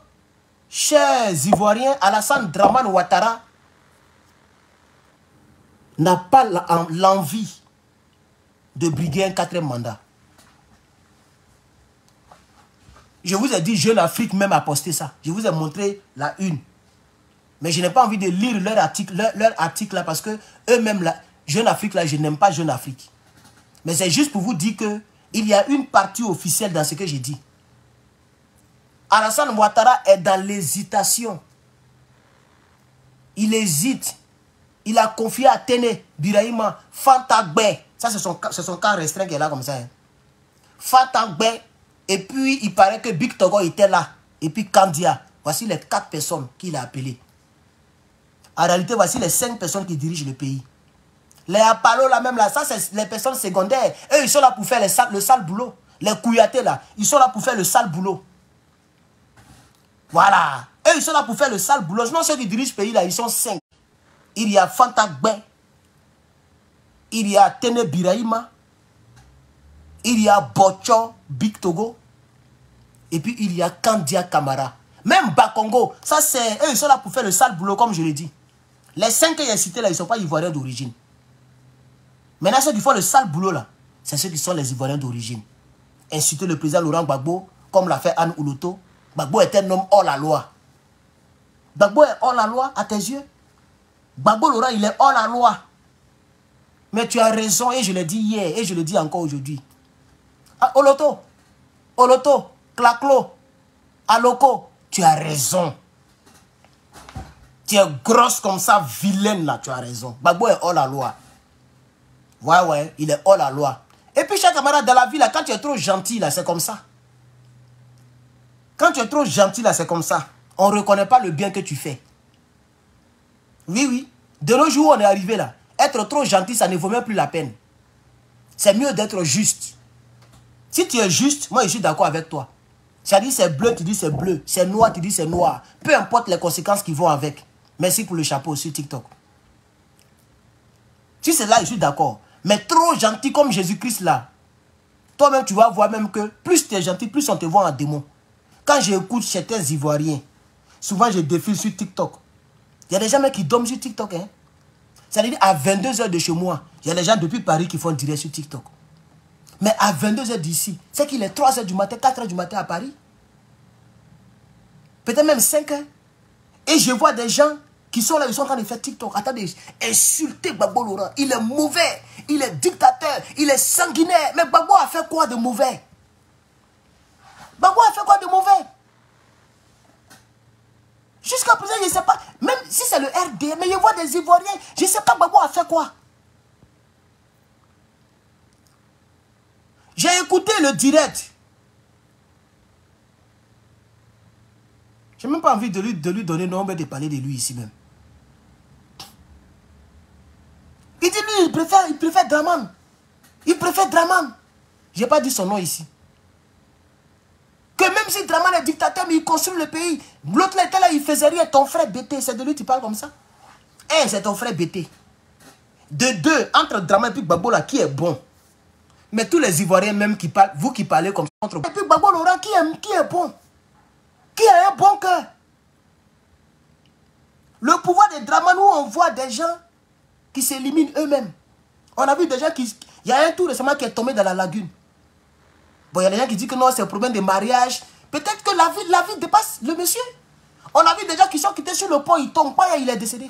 chers Ivoiriens, Alassane Dramane Ouattara n'a pas l'envie de briguer un 4e mandat. Je vous ai dit, Jeune Afrique même a posté ça. Je vous ai montré la une. Mais je n'ai pas envie de lire leur article là parce que eux-mêmes, là, Jeune Afrique là, je n'aime pas Jeune Afrique. Mais c'est juste pour vous dire que il y a une partie officielle dans ce que j'ai dit. Alassane Ouattara est dans l'hésitation. Il hésite. Il a confié à Téné, Birahima, Fantagbe. Ça, c'est son cas restreint qui est là comme ça. Hein. Fantagbe. Et puis, il paraît que Big Togo était là. Et puis, Kandia. Voici les 4 personnes qu'il a appelées. En réalité, voici les 5 personnes qui dirigent le pays. Les Apalo, là même, là, ça, c'est les personnes secondaires. Eux, ils sont là pour faire le sale boulot. Les Kouyaté, là, ils sont là pour faire le sale boulot. Voilà. Eux, ils sont là pour faire le sale boulot. Sinon, ceux qui dirigent le pays, là, ils sont 5. Il y a Fantagbe. Il y a Téné Birahima. Il y a Bocho, Big Togo. Et puis, il y a Kandia Kamara. Même Bakongo. Ça, c'est... Eux, ils sont là pour faire le sale boulot, comme je l'ai dit. Les 5 que j'ai cités, là, ils ne sont pas Ivoiriens d'origine. Maintenant, ceux qui font le sale boulot, là, c'est ceux qui sont les Ivoiriens d'origine. Insulter le président Laurent Gbagbo, comme l'a fait Anne Ouloto. Gbagbo est un homme hors la loi. Gbagbo est hors la loi, à tes yeux. Gbagbo Laurent, il est hors la loi. Mais tu as raison, et je l'ai dit hier, et je le dis encore aujourd'hui. Ah, Oloto, Claclo, Aloko, tu as raison. Tu es grosse comme ça, vilaine là, tu as raison. Gbagbo est hors la loi. Ouais, il est hors la loi. Et puis, chers camarades, dans la vie, là, quand tu es trop gentil, là, c'est comme ça. Quand tu es trop gentil, là, c'est comme ça. On ne reconnaît pas le bien que tu fais. Oui. De nos jours, on est arrivé là. Être trop gentil, ça ne vaut même plus la peine. C'est mieux d'être juste. Si tu es juste, moi, je suis d'accord avec toi. C'est-à-dire, c'est bleu, tu dis c'est bleu. C'est noir, tu dis c'est noir. Peu importe les conséquences qui vont avec. Merci pour le chapeau sur TikTok. Si c'est là, je suis d'accord. Mais trop gentil comme Jésus-Christ là, toi-même, tu vas voir même que plus tu es gentil, plus on te voit en démon. Quand j'écoute certains Ivoiriens, souvent je défile sur TikTok. Il y a des gens qui dorment sur TikTok. Hein? C'est-à-dire à 22 h de chez moi, il y a des gens depuis Paris qui font direct sur TikTok. Mais à 22 h d'ici, c'est qu'il est 3 h du matin, 4 h du matin à Paris. Peut-être même 5 h. Et je vois des gens qui sont là, ils sont en train de faire TikTok. Attendez, insulter Gbagbo Laurent. Il est mauvais, il est dictateur, il est sanguinaire. Mais Gbagbo a fait quoi de mauvais? Gbagbo a fait quoi de mauvais? Jusqu'à présent, je ne sais pas. Même si c'est le RD, mais je vois des Ivoiriens. Je ne sais pas Gbagbo a fait quoi. J'ai écouté le direct. Je n'ai même pas envie de lui donner le nom, mais de parler de lui ici même. Il dit lui, il préfère Dramane. Il préfère Dramane. Je n'ai pas dit son nom ici. Que même si Dramane est dictateur, mais il consomme le pays. L'autre là était là, il faisait rien. Ton frère BT, c'est de lui tu parles comme ça? Eh, c'est ton frère BT. De deux, entre Dramane et Gbagbo là, qui est bon? Mais tous les Ivoiriens même qui parlent, vous qui parlez comme ça, et puis Gbagbo Laurent, qui est bon? Qui a un bon cœur? Le pouvoir de Dramane où on voit des gens qui s'éliminent eux-mêmes. On a vu des gens qui... Il y a un tout récemment qui est tombé dans la lagune. Bon, il y a des gens qui disent que non, c'est un problème de mariage. Peut-être que la vie dépasse le monsieur. On a vu des gens qui sont quittés sur le pont, ils tombent pas et il est décédé.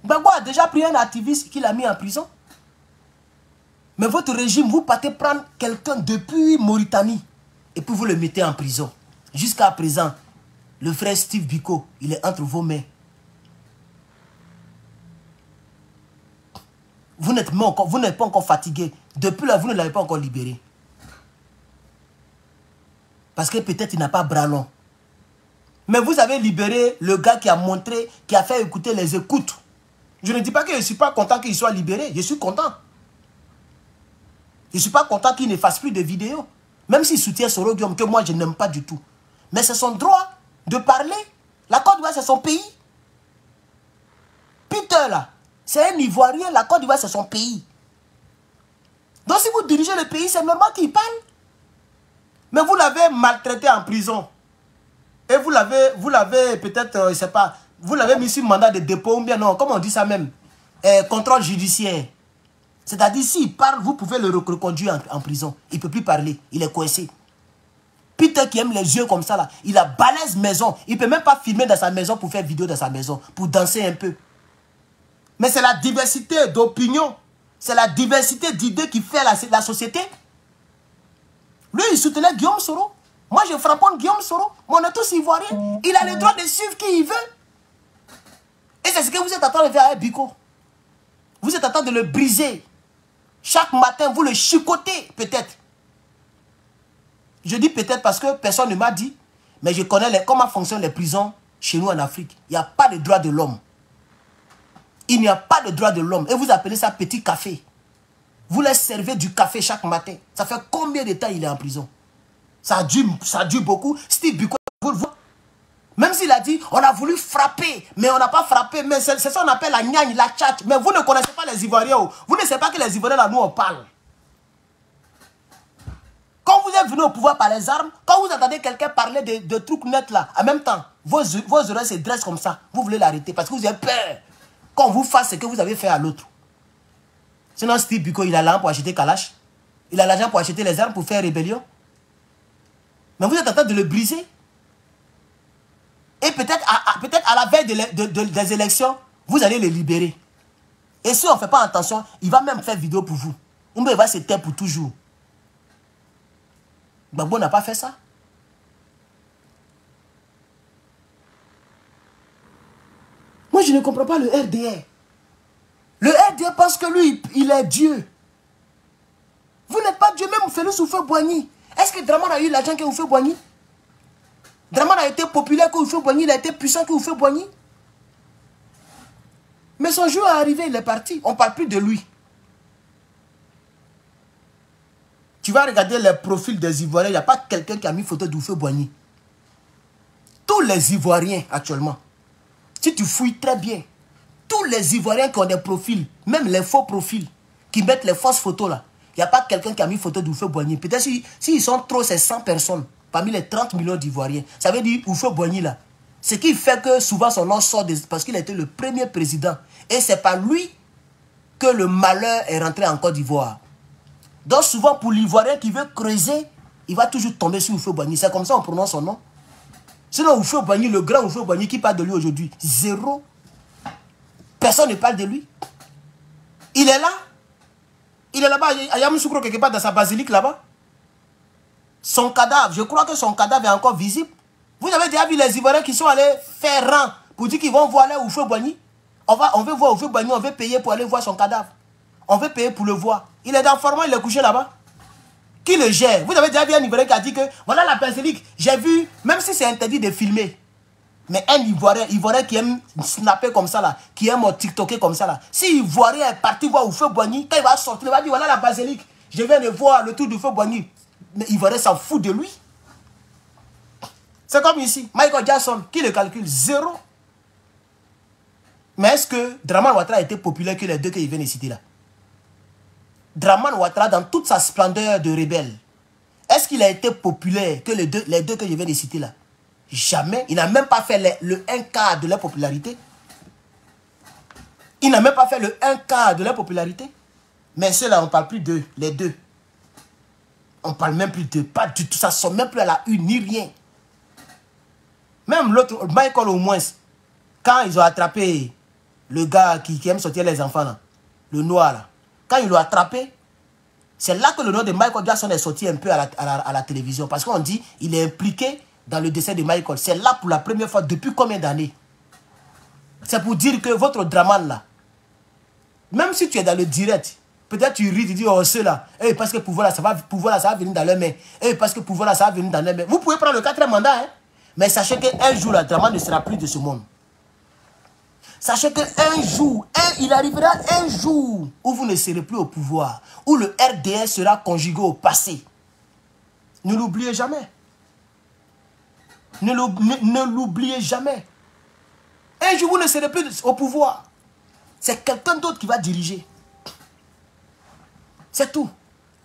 Gbagbo a déjà pris un activiste qu'il a mis en prison. Mais votre régime, vous partez prendre quelqu'un depuis Mauritanie et puis vous le mettez en prison. Jusqu'à présent, le frère Steve Biko, il est entre vos mains. Vous n'êtes pas encore fatigué. Depuis là, vous ne l'avez pas encore libéré. Parce que peut-être il n'a pas bras long. Mais vous avez libéré le gars qui a montré, qui a fait écouter les écoutes. Je ne dis pas que je ne suis pas content qu'il soit libéré. Je suis content. Je ne suis pas content qu'il ne fasse plus de vidéos. Même s'il soutient Soro Guillaume, que moi je n'aime pas du tout. Mais c'est son droit de parler. La Côte d'Ivoire, c'est son pays. Peter, là, c'est un Ivoirien. La Côte d'Ivoire, c'est son pays. Donc si vous dirigez le pays, c'est normal qu'il parle. Mais vous l'avez maltraité en prison. Et vous l'avez peut-être, je ne sais pas, vous l'avez mis sur mandat de dépôt ou bien non, comment on dit ça même, contrôle judiciaire. C'est-à-dire, s'il parle, vous pouvez le reconduire en prison. Il ne peut plus parler, il est coincé. Peter qui aime les yeux comme ça, là, il a balèze maison. Il ne peut même pas filmer dans sa maison pour faire vidéo dans sa maison, pour danser un peu. Mais c'est la diversité d'opinion, c'est la diversité d'idées qui fait la société. Lui, il soutenait Guillaume Soro. Moi, je frappe Guillaume Soro. On est tous Ivoiriens. Il a le droit de suivre qui il veut. Et c'est ce que vous êtes en train de faire avec Biko. Vous êtes en train de le briser. Chaque matin, vous le chicotez, peut-être. Je dis peut-être parce que personne ne m'a dit. Mais je connais comment fonctionnent les prisons chez nous en Afrique. Il n'y a pas de droit de l'homme. Il n'y a pas de droit de l'homme. Et vous appelez ça petit café. Vous leur servez du café chaque matin. Ça fait combien de temps il est en prison? Ça dure beaucoup. Steve Biko, même s'il a dit, on a voulu frapper, mais on n'a pas frappé. Mais c'est ça qu'on appelle la gnagne, la tchatch. Mais vous ne connaissez pas les Ivoiriens. Vous ne savez pas que les Ivoiriens, là, nous, on parle. Quand vous êtes venu au pouvoir par les armes, quand vous entendez quelqu'un parler de trucs nets, là, en même temps, vos oreilles se dressent comme ça. Vous voulez l'arrêter parce que vous avez peur qu'on vous fasse ce que vous avez fait à l'autre. Sinon, Steve Biko, il a l'argent pour acheter Kalash. Il a l'argent pour acheter les armes pour faire rébellion. Mais vous êtes en train de le briser. Et peut-être à la veille des élections, vous allez le libérer. Et si on ne fait pas attention, il va même faire vidéo pour vous. Ou bien il va se taire pour toujours. Gbagbo n'a pas fait ça. Moi, je ne comprends pas le RDR. Le RDR pense que lui, il est Dieu. Vous n'êtes pas Dieu, même Félix Houphouët-Boigny. Est-ce que Dramane a eu l'argent que Houphouët-Boigny? Dramane a été populaire que Houphouët-Boigny, il a été puissant que Houphouët-Boigny. Mais son jour est arrivé, il est parti. On ne parle plus de lui. Tu vas regarder les profils des Ivoiriens, il n'y a pas quelqu'un qui a mis photo d'Houphouët-Boigny. Tous les Ivoiriens actuellement, si tu fouilles très bien, tous les Ivoiriens qui ont des profils, même les faux profils, qui mettent les fausses photos là, il n'y a pas quelqu'un qui a mis photo d'Houphouët-Boigny. Peut-être s'ils sont trop, c'est 100 personnes parmi les 30 millions d'Ivoiriens. Ça veut dire Houphouët-Boigny là. Ce qui fait que souvent son nom sort parce qu'il a été le premier président. Et c'est par lui que le malheur est rentré en Côte d'Ivoire. Donc souvent pour l'Ivoirien qui veut creuser, il va toujours tomber sur Houphouët-Boigny. C'est comme ça qu'on prononce son nom. Sinon Houphouët-Boigny, le grand Houphouët-Boigny, qui parle de lui aujourd'hui? Zéro. Personne ne parle de lui. Il est là. Il est là-bas, à Yamoussoukro, quelque part dans sa basilique là-bas. Son cadavre, je crois que son cadavre est encore visible. Vous avez déjà vu les Ivoiriens qui sont allés faire rang pour dire qu'ils vont voir là Houphouët-Boigny. On veut voir Houphouët-Boigny, on veut payer pour aller voir son cadavre. On veut payer pour le voir. Il est dans Formant, il est couché là-bas. Qui le gère? Vous avez déjà vu un Ivoirien qui a dit que voilà la basilique, j'ai vu, même si c'est interdit de filmer. Mais un Ivoirien qui aime snapper comme ça là, qui aime TikToker comme ça là. Si Ivoirien est parti voir Houphouët-Boigny, quand il va sortir, il va dire voilà la basilique. Je viens de voir le tour d'Houphouët-Boigny. Mais Ivoirien s'en fout de lui. C'est comme ici, Michael Jackson, qui le calcule? Zéro. Mais est-ce que Dramane Ouattara a été populaire que les deux que je viens de citer là? Dramane Ouattara dans toute sa splendeur de rebelle, est-ce qu'il a été populaire que les deux que je viens de citer là? Jamais. Il n'a même pas fait le 1 quart de leur popularité. Il n'a même pas fait le 1 quart de leur popularité. Mais ceux-là, on ne parle plus d'eux, les deux. On ne parle même plus d'eux, pas du tout. Ça ne sort même plus à la une, ni rien. Même l'autre, Michael au moins, quand ils ont attrapé le gars qui aime sortir les enfants, là, le noir, là, quand il l'a attrapé, c'est là que le nom de Michael Jackson est sorti un peu à la télévision. Parce qu'on dit il est impliqué dans le décès de Michael. C'est là pour la première fois, depuis combien d'années? C'est pour dire que votre draman, là, même si tu es dans le direct, peut-être tu ris, tu dis, oh, ceux-là, hey, parce que pouvoir là, ça va venir dans leurs mains. Hey, parce que pouvoir là, ça va venir dans leurs mains. Vous pouvez prendre le 4e mandat, hein, mais sachez qu'un jour, la draman ne sera plus de ce monde. Sachez qu'un jour, il arrivera un jour où vous ne serez plus au pouvoir, où le RDS sera conjugué au passé. Ne l'oubliez jamais. Ne l'oubliez jamais. Un jour, vous ne serez plus au pouvoir. C'est quelqu'un d'autre qui va diriger. C'est tout.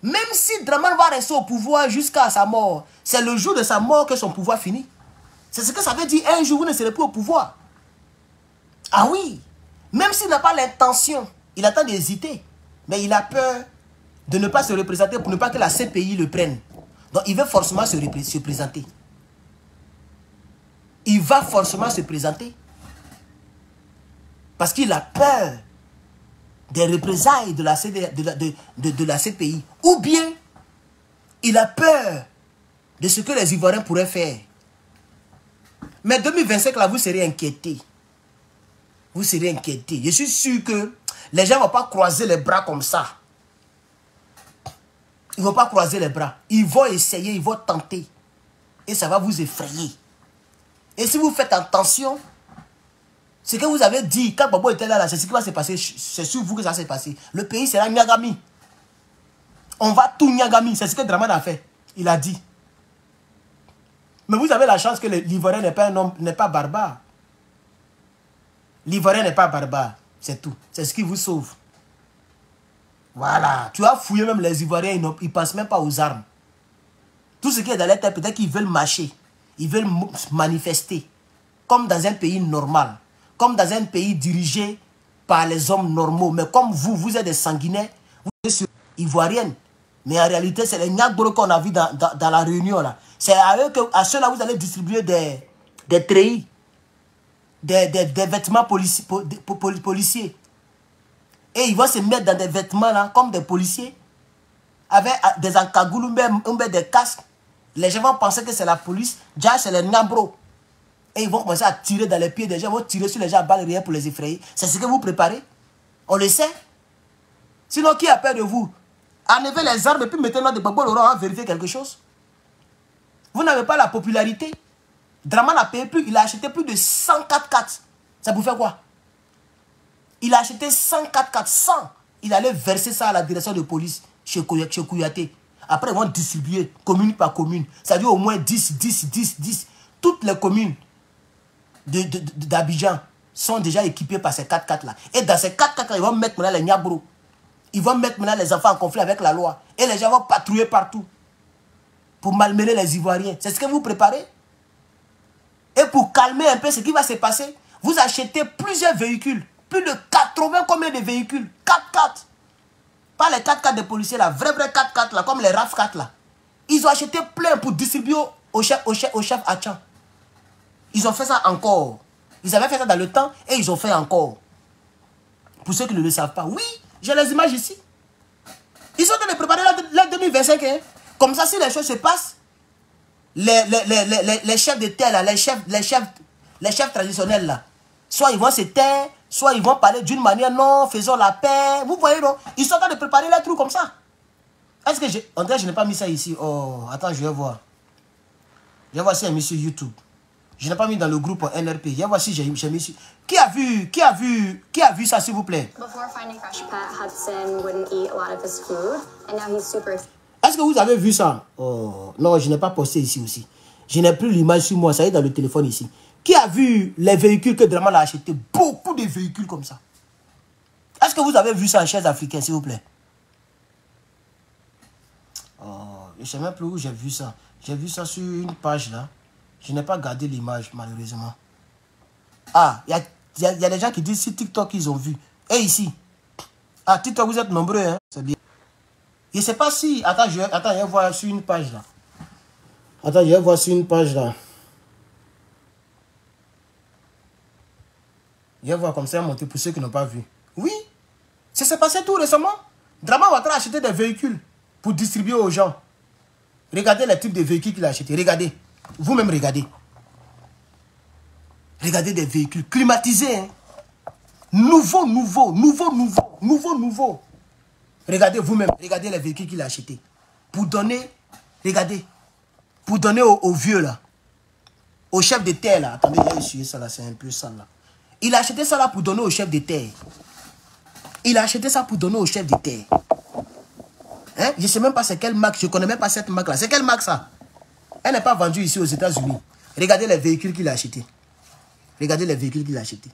Même si Draman va rester au pouvoir jusqu'à sa mort, c'est le jour de sa mort que son pouvoir finit. C'est ce que ça veut dire. Un jour, vous ne serez plus au pouvoir. Ah oui. Même s'il n'a pas l'intention, il attend d'hésiter. Mais il a peur de ne pas se représenter pour ne pas que la CPI le prenne. Donc, il veut forcément se présenter. Il va forcément se présenter. Parce qu'il a peur des représailles de la CPI. Ou bien, il a peur de ce que les Ivoiriens pourraient faire. Mais 2025, là, vous serez inquiétés. Vous serez inquiétés. Je suis sûr que les gens ne vont pas croiser les bras comme ça. Ils ne vont pas croiser les bras. Ils vont essayer, ils vont tenter. Et ça va vous effrayer. Et si vous faites attention, ce que vous avez dit, quand Bobo était là, c'est ce qui va se passer. C'est sur vous que ça s'est passé. Le pays sera Nyagami. On va tout Nyagami. C'est ce que Draman a fait. Il a dit. Mais vous avez la chance que l'Ivoirien n'est pas un homme, n'est pas barbare. L'Ivoirien n'est pas barbare. C'est tout. C'est ce qui vous sauve. Voilà. Tu as fouillé même les Ivoiriens, ils ne pensent même pas aux armes. Tout ce qui est dans les têtes, peut-être qu'ils veulent marcher. Ils veulent manifester. Comme dans un pays normal. Comme dans un pays dirigé par les hommes normaux. Mais comme vous êtes des sanguinaires, vous êtes sur Ivoirienne. Mais en réalité, c'est les Niagboro qu'on a vu dans la réunion là. C'est à ceux-là vous allez distribuer des treillis. Des vêtements policiers. Et ils vont se mettre dans des vêtements là, comme des policiers. Avec des encagoulous, même des casques. Les gens vont penser que c'est la police. Déjà, c'est les Niambro. Et ils vont commencer à tirer dans les pieds des gens. Ils vont tirer sur les gens à balles réelles pour les effrayer. C'est ce que vous préparez. On le sait. Sinon, qui a peur de vous? Enlevez les armes et puis mettez-nous de Bobo Laurent à vérifier quelque chose. Vous n'avez pas la popularité. Draman a payé plus. Il a acheté plus de 104 4. Ça vous fait quoi? Il a acheté 104 4. 100. Il allait verser ça à la direction de police chez Kouyaté. Après, ils vont distribuer commune par commune. Ça veut dire au moins 10. Toutes les communes d'Abidjan sont déjà équipées par ces 4x4 là. Et dans ces 4x4 là, ils vont mettre maintenant les Niabro. Ils vont mettre maintenant les enfants en conflit avec la loi. Et les gens vont patrouiller partout. Pour malmener les Ivoiriens. C'est ce que vous préparez. Et pour calmer un peu ce qui va se passer, vous achetez plusieurs véhicules. Plus de 80 combien de véhicules? 4x4. Pas les 4x4 des policiers là. Vrai 4x4 là. Comme les RAF4 là. Ils ont acheté plein pour distribuer au chef Hachan. Ils ont fait ça encore. Ils avaient fait ça dans le temps et ils ont fait encore. Pour ceux qui ne le savent pas. Oui, j'ai les images ici. Ils sont en train de préparer la 2025. Hein. Comme ça, si les choses se passent, les chefs de terre, là, les chefs traditionnels, là, soit ils vont se taire, soit ils vont parler d'une manière, non, faisons la paix. Vous voyez, non? Ils sont en train de préparer les trucs comme ça. Est-ce que André, je n'ai pas mis ça ici. Oh, attends, je vais voir. Je vais voir si j'ai mis sur YouTube. Je n'ai pas mis dans le groupe NRP. Je vais voir si j'ai mis sur... Qui a vu ça, s'il vous plaît? Est-ce que vous avez vu ça? Oh, non, je n'ai pas posté ici aussi. Je n'ai plus l'image sur moi, ça y est dans le téléphone ici. Qui a vu les véhicules que Draman a acheté? Beaucoup de véhicules comme ça. Est-ce que vous avez vu ça en chaise africaine, s'il vous plaît? Oh, je ne sais même plus où j'ai vu ça. J'ai vu ça sur une page là. Je n'ai pas gardé l'image, malheureusement. Ah, il y a des gens qui disent si TikTok, ils ont vu. Et ici. Ah, TikTok, vous êtes nombreux, hein. C'est bien. Je ne sais pas si... Attends, je vais voir sur une page là. Attends, je vais voir sur une page là. Je vais voir comme ça monter pour ceux qui n'ont pas vu. Oui, ça s'est passé tout récemment. Draman Ouattara a acheté des véhicules pour distribuer aux gens. Regardez les types de véhicules qu'il a achetés. Regardez. Vous-même regardez. Regardez des véhicules climatisés. Hein. Nouveau. Regardez vous-même. Regardez les véhicules qu'il a achetés. Pour donner, regardez. Pour donner aux vieux là. Au chef de terre là. Attendez, il a essuyé ça là. C'est un peu sale là. Il a acheté ça là pour donner au chef de terre. Il a acheté ça pour donner au chef de terre. Hein? Je ne sais même pas c'est quelle marque. Je ne connais même pas cette marque là. C'est quelle marque ça? Elle n'est pas vendue ici aux États-Unis. Regardez les véhicules qu'il a achetés. Regardez les véhicules qu'il a achetés.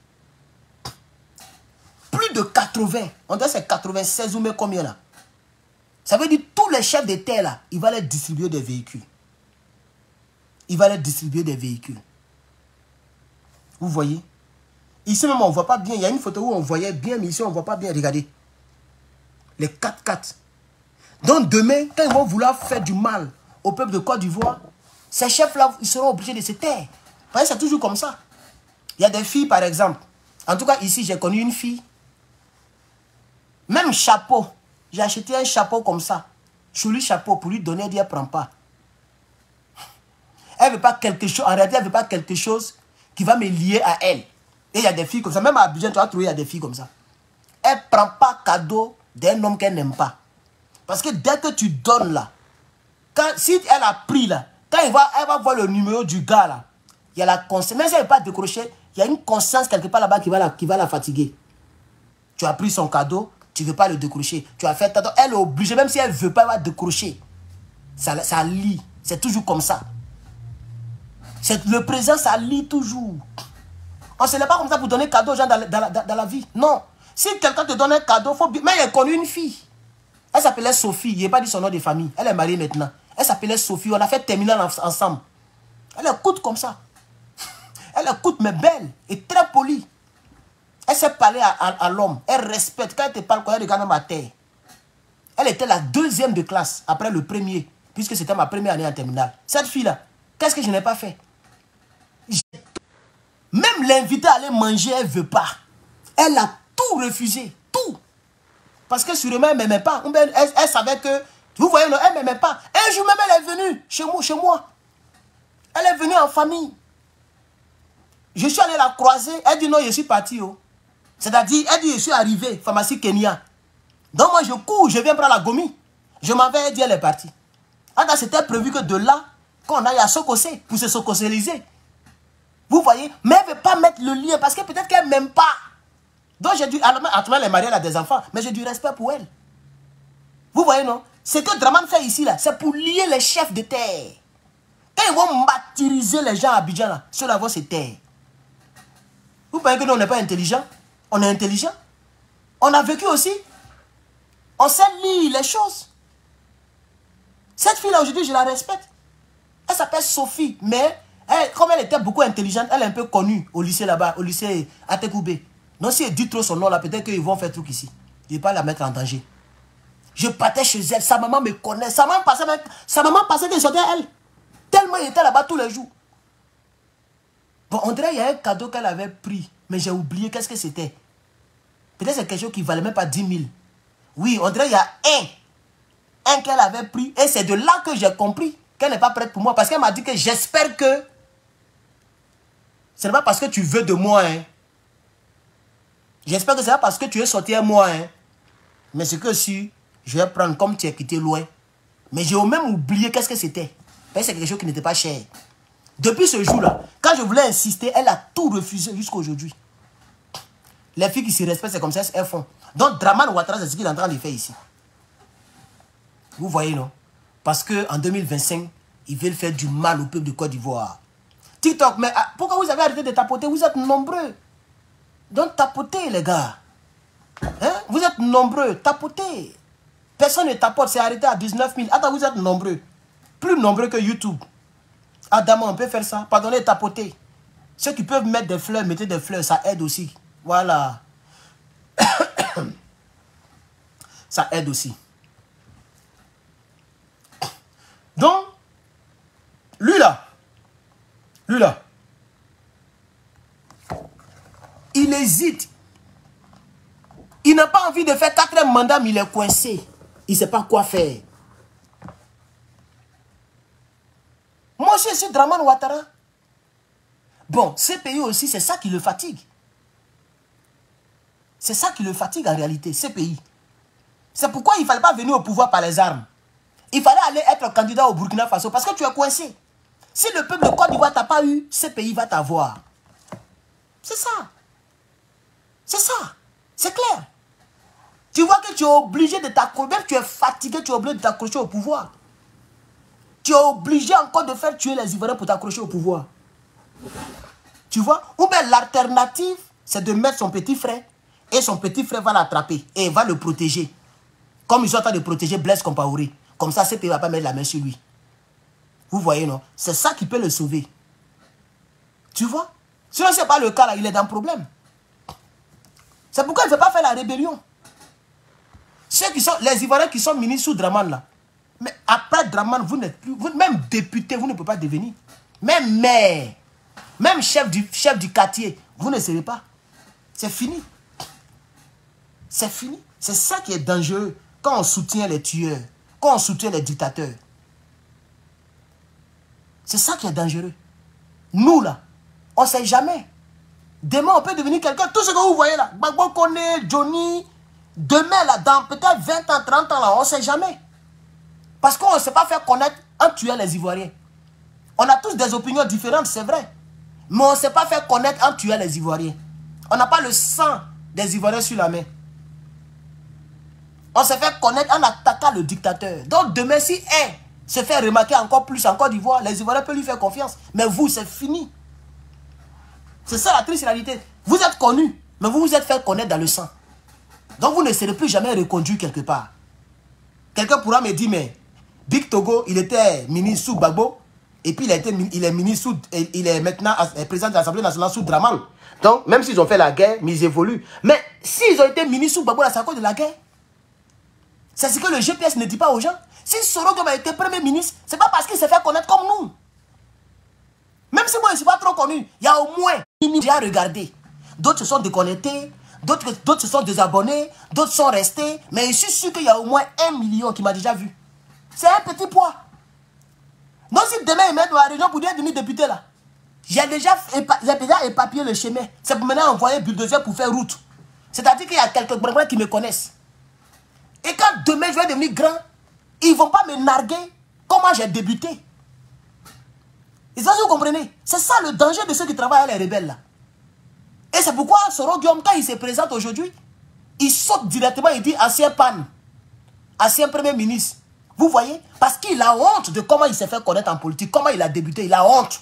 Plus de 80. On dirait c'est 96 ou mais combien là? Ça veut dire tous les chefs de terre là, il va les distribuer des véhicules. Il va les distribuer des véhicules. Vous voyez? Ici même on ne voit pas bien. Il y a une photo où on voyait bien, mais ici on ne voit pas bien. Regardez. Les 4x4. Donc demain, quand ils vont vouloir faire du mal au peuple de Côte d'Ivoire, ces chefs-là, ils seront obligés de se taire. Parce que c'est toujours comme ça. Il y a des filles, par exemple. En tout cas, ici, j'ai connu une fille. Même chapeau. J'ai acheté un chapeau comme ça. Joli chapeau pour lui donner, elle dit, elle ne prend pas. Elle ne veut pas quelque chose. En réalité, elle ne veut pas quelque chose qui va me lier à elle. Et il y a des filles comme ça. Même à Abidjan, tu vas trouver, il y a des filles comme ça. Elle ne prend pas cadeau d'un homme qu'elle n'aime pas. Parce que dès que tu donnes là, si elle a pris là, quand elle va voir le numéro du gars là, il y a la conscience. Même si elle ne veut pas décrocher, il y a une conscience quelque part là-bas qui va la fatiguer. Tu as pris son cadeau, tu ne veux pas le décrocher. Tu as fait cadeau, elle est obligée, même si elle ne veut pas, elle va décrocher. Ça lie. C'est toujours comme ça. Le présent, ça lie toujours. On ne se lève pas comme ça pour donner cadeau aux gens dans la vie. Non. Si quelqu'un te donne un cadeau, faut bien. Mais il a connu une fille. Elle s'appelait Sophie. Je n'ai pas dit son nom de famille. Elle est mariée maintenant. Elle s'appelait Sophie. On a fait terminale ensemble. Elle écoute comme ça. Elle écoute, mais belle et très polie. Elle sait parler à l'homme. Elle respecte. Quand elle te parle, quand elle regarde ma terre. Elle était la deuxième de classe après le premier. Puisque c'était ma première année en terminale. Cette fille-là, qu'est-ce que je n'ai pas fait? Même l'inviter à aller manger, elle ne veut pas. Elle a tout refusé. Tout. Parce que sûrement, elle ne m'aimait pas. Elle savait que, vous voyez, elle ne m'aimait pas. Un jour même, elle est venue chez moi. Elle est venue en famille. Je suis allé la croiser. Elle dit non, je suis parti. Oh. C'est-à-dire, elle dit je suis arrivé, pharmacie Kenya. Donc moi, je cours, je viens prendre la gommie. Je m'en vais, elle dit elle est partie. Alors, c'était prévu que de là, qu'on aille à Sokosé pour se sokoseliser. Vous voyez, mais elle ne veut pas mettre le lien parce que peut-être qu'elle ne m'aime pas. Donc j'ai dû, alors elle est mariée, elle a des enfants, mais j'ai du respect pour elle. Vous voyez, non? Ce que Draman fait ici, là, c'est pour lier les chefs de terre. Quand ils vont martyriser les gens à Abidjan, là, ceux-là vont se taire. Vous pensez que nous, on n'est pas intelligent? On est intelligent. On a vécu aussi. On sait lire les choses. Cette fille-là, aujourd'hui, je la respecte. Elle s'appelle Sophie, mais comme elle était beaucoup intelligente, elle est un peu connue au lycée là-bas, au lycée Atekoubé. Donc si elle dit trop son nom là, peut-être qu'ils vont faire truc ici. Je ne vais pas la mettre en danger. Je partais chez elle, sa maman me connaît. Sa maman passait des sorties à elle. Tellement elle était là-bas tous les jours. Bon, on dirait qu'il y a un cadeau qu'elle avait pris, mais j'ai oublié qu'est-ce que c'était. Peut-être c'est quelque chose qui ne valait même pas 10 000. Oui, on dirait qu'il y a un qu'elle avait pris. Et c'est de là que j'ai compris qu'elle n'est pas prête pour moi. Parce qu'elle m'a dit que j'espère que ce n'est pas parce que tu veux de moi. Hein. J'espère que c'est pas parce que tu es sorti à moi. Hein. Mais c'est que si je vais prendre comme tu es quitté loin. Mais j'ai même oublié qu'est-ce que c'était. Parce que c'est quelque chose qui n'était pas cher. Depuis ce jour-là, quand je voulais insister, elle a tout refusé jusqu'à aujourd'hui. Les filles qui se respectent, c'est comme ça elles font. Donc Draman Ouattara, c'est ce qu'il est en train de faire ici. Vous voyez, non? Parce qu'en 2025, ils veulent faire du mal au peuple de Côte d'Ivoire. TikTok, mais pourquoi vous avez arrêté de tapoter? Vous êtes nombreux. Donc tapotez, les gars. Hein? Vous êtes nombreux, tapotez. Personne ne tapote, c'est arrêté à 19 000. Attends, vous êtes nombreux. Plus nombreux que YouTube. Adam, on peut faire ça. Pardonnez, tapoter. Ceux qui peuvent mettre des fleurs, mettez des fleurs, ça aide aussi. Voilà. Ça aide aussi. Donc, lui là, il hésite. Il n'a pas envie de faire 4e mandat, mais il est coincé. Il ne sait pas quoi faire. Moi, je suis Dramane Ouattara. Bon, ces pays aussi, c'est ça qui le fatigue. C'est ça qui le fatigue en réalité, ces pays. C'est pourquoi il ne fallait pas venir au pouvoir par les armes. Il fallait aller être candidat au Burkina Faso parce que tu es coincé. Si le peuple de Côte d'Ivoire t'a pas eu, ce pays va t'avoir. C'est ça. C'est ça. C'est clair. Tu vois que tu es obligé de t'accrocher, même tu es fatigué, tu es obligé de t'accrocher au pouvoir. Tu es obligé encore de faire tuer les Ivoiriens pour t'accrocher au pouvoir. Tu vois? Ou bien l'alternative, c'est de mettre son petit frère et son petit frère va l'attraper et va le protéger. Comme ils sont en train de protéger Blaise Compaoré. Comme ça, ce pays ne va pas mettre la main sur lui. Vous voyez, non? C'est ça qui peut le sauver. Tu vois? Sinon, ce n'est pas le cas, là, il est dans le problème. C'est pourquoi il ne veut pas faire la rébellion. Ceux qui sont, les Ivoiriens qui sont ministres sous Dramane, là. Mais après Dramane, vous n'êtes plus... même député, vous ne pouvez pas devenir. Même maire, même chef du quartier, vous ne serez pas. C'est fini. C'est fini. C'est ça qui est dangereux quand on soutient les tueurs, quand on soutient les dictateurs. C'est ça qui est dangereux. Nous, là, on ne sait jamais. Demain, on peut devenir quelqu'un. Tout ce que vous voyez là, Gbagbo connaît, Johnny. Demain, là, dans peut-être 20 ans, 30 ans, là, on ne sait jamais. Parce qu'on ne sait pas faire connaître en tuant les Ivoiriens. On a tous des opinions différentes, c'est vrai. Mais on ne sait pas faire connaître en tuant les Ivoiriens. On n'a pas le sang des Ivoiriens sur la main. On se fait connaître en attaquant le dictateur. Donc demain, si un se fait remarquer encore plus en Côte d'Ivoire, les Ivoiriens peuvent lui faire confiance. Mais vous, c'est fini. C'est ça la triste réalité. Vous êtes connus, mais vous vous êtes fait connaître dans le sang. Donc vous ne serez plus jamais reconduit quelque part. Quelqu'un pourra me dire, mais Big Togo, il était ministre sous Gbagbo, et puis il est ministre sous, il est maintenant président de l'Assemblée nationale sous Dramane. Donc même s'ils ont fait la guerre, mais ils évoluent. Mais s'ils ont été ministres sous Gbagbo, c'est à cause de la guerre. C'est ce que le GPS ne dit pas aux gens. Si Soro Diom a été Premier ministre, ce n'est pas parce qu'il s'est fait connaître comme nous. Même si moi je ne suis pas trop connu, il y a au moins une à regarder. D'autres se sont déconnectés, d'autres se sont désabonnés, d'autres sont restés. Mais je suis sûr qu'il y a au moins 1 million qui m'a déjà vu. C'est un petit poids. Donc si demain ils mettent dans la région pour devenir député là, j'ai déjà épapié le chemin. C'est pour maintenant envoyer bulldozer pour faire route. C'est-à-dire qu'il y a quelques bras qui me connaissent. Et quand demain je vais devenir grand, ils ne vont pas me narguer comment j'ai débuté. Et ça, vous comprenez? C'est ça le danger de ceux qui travaillent à les rebelles là. Et c'est pourquoi Soro Diom, quand il se présente aujourd'hui, il saute directement, il dit ancien PAN, ancien Premier ministre. Vous voyez? Parce qu'il a honte de comment il s'est fait connaître en politique, comment il a débuté, il a honte.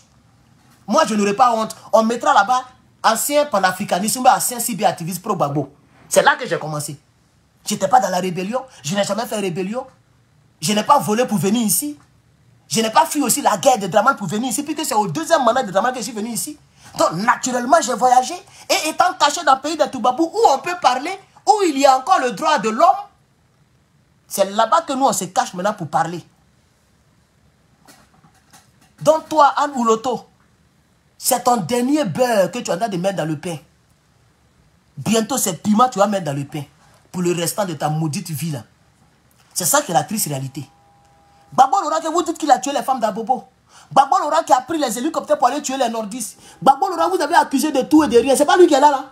Moi, je n'aurai pas honte. On mettra là-bas ancien panafricanisme, ancien cyberactiviste pro-Gbagbo. C'est là que j'ai commencé. Je n'étais pas dans la rébellion, je n'ai jamais fait rébellion. Je n'ai pas volé pour venir ici. Je n'ai pas fui aussi la guerre de Dramane pour venir ici, puisque c'est au 2e mandat de Dramane que je suis venu ici. Donc, naturellement, j'ai voyagé. Et étant caché dans le pays de Toubabou, où on peut parler, où il y a encore le droit de l'homme, c'est là-bas que nous, on se cache maintenant pour parler. Donc, toi, Anne Ouloto, c'est ton dernier beurre que tu es en train de mettre dans le pain. Bientôt, c'est piment que tu vas mettre dans le pain. Pour le restant de ta maudite vie, là. C'est ça qui est la triste réalité. Gbagbo Laurent, que vous dites qu'il a tué les femmes d'Abobo. Gbagbo Laurent qui a pris les hélicoptères pour aller tuer les nordistes. Gbagbo Laurent, vous avez accusé de tout et de rien. C'est pas lui qui est là, là.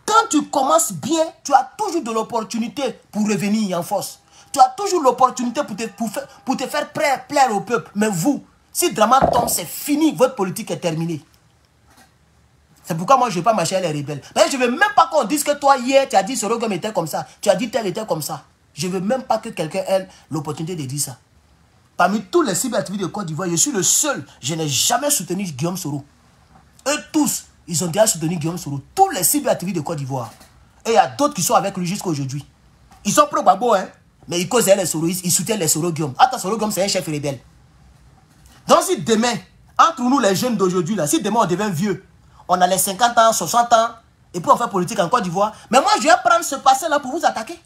Quand tu commences bien, tu as toujours de l'opportunité pour revenir en force. Tu as toujours l'opportunité pour te faire plaire au peuple. Mais vous, si Dramane tombe, c'est fini. Votre politique est terminée. C'est pourquoi moi, je ne vais pas marcher à les rebelles. Mais je ne veux même pas qu'on dise que toi, hier, tu as dit Soro Diom était comme ça. Tu as dit tel était comme ça. Je ne veux même pas que quelqu'un ait l'opportunité de dire ça. Parmi tous les cyberactivistes de Côte d'Ivoire, je suis le seul. Je n'ai jamais soutenu Guillaume Soro. Eux tous, ils ont déjà soutenu Guillaume Soro. Tous les cyberactivistes de Côte d'Ivoire. Et il y a d'autres qui sont avec lui jusqu'à aujourd'hui. Ils sont pro-Gbagbo, hein. Mais ils causaient les Soroistes, ils soutiennent les Soro Diom. Attends, Soro Diom, c'est un chef rebelle. Donc si demain, entre nous les jeunes d'aujourd'hui, là, si demain on devient vieux, on a les 50 ans, 60 ans, et puis on fait politique en Côte d'Ivoire, mais moi je vais prendre ce passé-là pour vous attaquer.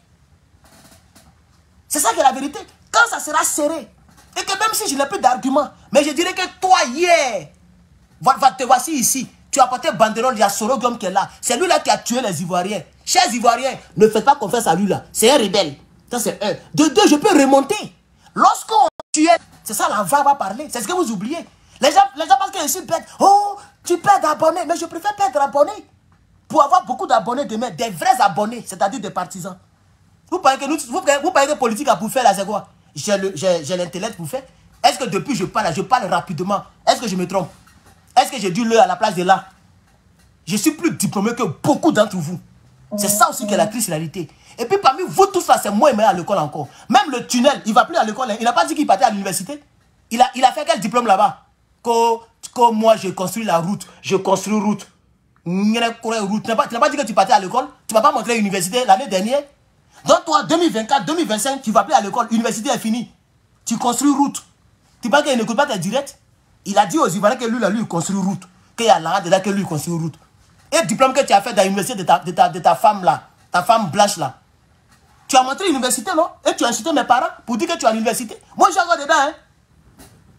C'est ça qui est la vérité. Quand ça sera serré, et que même si je n'ai plus d'arguments, mais je dirais que toi, hier, te voici ici, Tu as porté banderole, il y a Soro Guillaume qui est là. C'est lui là qui a tué les Ivoiriens. Chers Ivoiriens, ne faites pas confiance à lui là. C'est un rebelle. Ça c'est un. De deux, je peux remonter. Lorsqu'on tue, c'est ça la va parler. C'est ce que vous oubliez. Les gens pensent que je suis bête. Oh, tu perds d'abonnés. Mais je préfère perdre d'abonnés pour avoir beaucoup d'abonnés demain. Des vrais abonnés, c'est-à-dire des partisans. Vous parlez que politique à pour faire là, c'est quoi? J'ai l'intellect pour faire. Est-ce que depuis je parle rapidement? Est-ce que je me trompe? Est-ce que j'ai dû le à la place de là? Je suis plus diplômé que beaucoup d'entre vous. C'est ça aussi qui est la triste réalité. Et puis parmi vous tous là, c'est moi et moi à l'école encore. Même le tunnel, il ne va plus à l'école. Il n'a pas dit qu'il partait à l'université. Il a fait quel diplôme là-bas? Que moi j'ai construit la route. Je construis route. Tu n'as pas dit que tu partais à l'école. Tu ne m'as pas montré l'université l'année dernière. Donc toi, 2024, 2025, tu ne vas plus à l'école. L'université est finie. Tu construis route. Tu penses qu'il n'écoute pas tes directs? Il a dit aux Ivoiriens que lui, il construit route. Qu'il y a là dedans que lui, il construit route. Et le diplôme que tu as fait dans l'université de ta femme là, ta femme blanche là. Tu as montré l'université, non? Et tu as incité mes parents pour dire que tu es à l'université. Moi, je suis encore dedans, hein.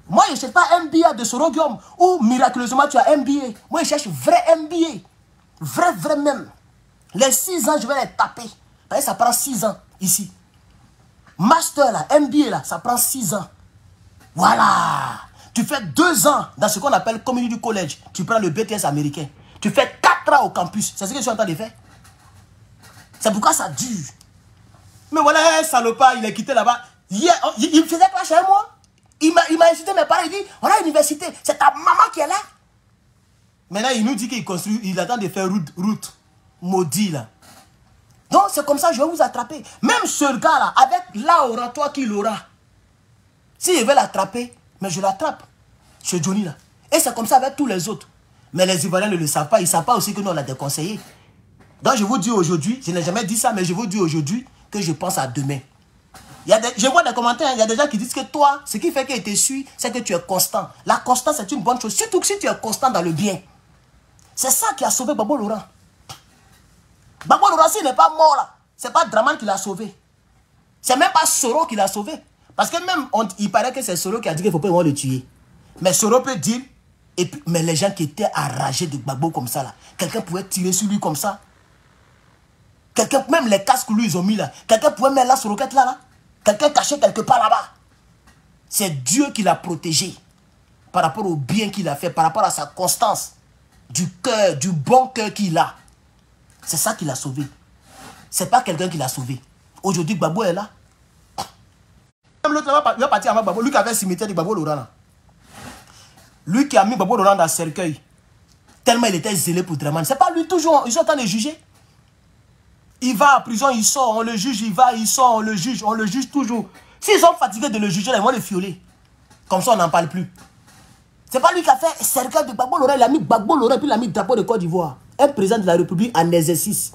Moi, je ne cherche pas MBA de Soro Guillaume ou miraculeusement tu as MBA. Moi, je cherche vrai MBA. Vrai même. Les 6 ans, je vais les taper. Parce que ça prend 6 ans ici. Master là, MBA là, ça prend 6 ans. Voilà. Tu fais 2 ans dans ce qu'on appelle Community College. Tu prends le BTS américain. Tu fais 4 ans au campus. C'est ce que je suis en train de faire. C'est pourquoi ça dure. Mais voilà, salopard, il est quitté là-bas. Il me faisait clash avec moi. Il m'a incité mes parents. Il dit, voilà l'université, c'est ta maman qui est là. Maintenant, il nous dit qu'il construit, il attend de faire route. Maudit là. Donc, c'est comme ça que je vais vous attraper. Même ce gars-là, avec l'oratoire qu'il aura. Si je veux l'attraper, mais je l'attrape. Ce Johnny là. Et c'est comme ça avec tous les autres. Mais les Ivoiriens ne le savent pas. Ils ne savent pas aussi que nous, on a des conseillers. Donc, je vous dis aujourd'hui, je n'ai jamais dit ça, mais je vous dis aujourd'hui que je pense à demain. Je vois des commentaires, il y a des gens qui disent que toi, ce qui fait qu'il te suit, c'est que tu es constant. La constance, c'est une bonne chose. Surtout que si tu es constant dans le bien. C'est ça qui a sauvé Gbagbo Laurent. Gbagbo Laurent, s'il n'est pas mort là, ce n'est pas Draman qui l'a sauvé. C'est même pas Soro qui l'a sauvé. Parce que même, il paraît que c'est Soro qui a dit qu'il ne faut pas le tuer. Mais Soro peut dire, et puis, mais les gens qui étaient enragés de Gbagbo comme ça là, quelqu'un pouvait tirer sur lui comme ça. Quelqu'un, même les casques que lui ils ont mis là, quelqu'un pouvait mettre là sur roquette là. Quelqu'un caché quelque part là-bas. C'est Dieu qui l'a protégé. Par rapport au bien qu'il a fait, par rapport à sa constance. Du cœur, du bon cœur qu'il a. C'est ça qui l'a sauvé. C'est pas quelqu'un qui l'a sauvé. Aujourd'hui, Gbagbo est là. Même l'autre il va partir avant Gbagbo. Lui qui avait le cimetière de Gbagbo Laurent là. Lui qui a mis Gbagbo Laurent dans le cercueil. Tellement il était zélé pour Draman. C'est pas lui toujours. Ils sont en train de juger. Il va en prison, il sort, on le juge, il va, il sort, on le juge toujours. S'ils sont fatigués de le juger, ils vont le violer. Comme ça, on n'en parle plus. C'est pas lui qui a fait cercle de Gbagbo Laurent, il a mis Gbagbo Laurent, puis il a mis le drapeau de Côte d'Ivoire. Un président de la République en exercice.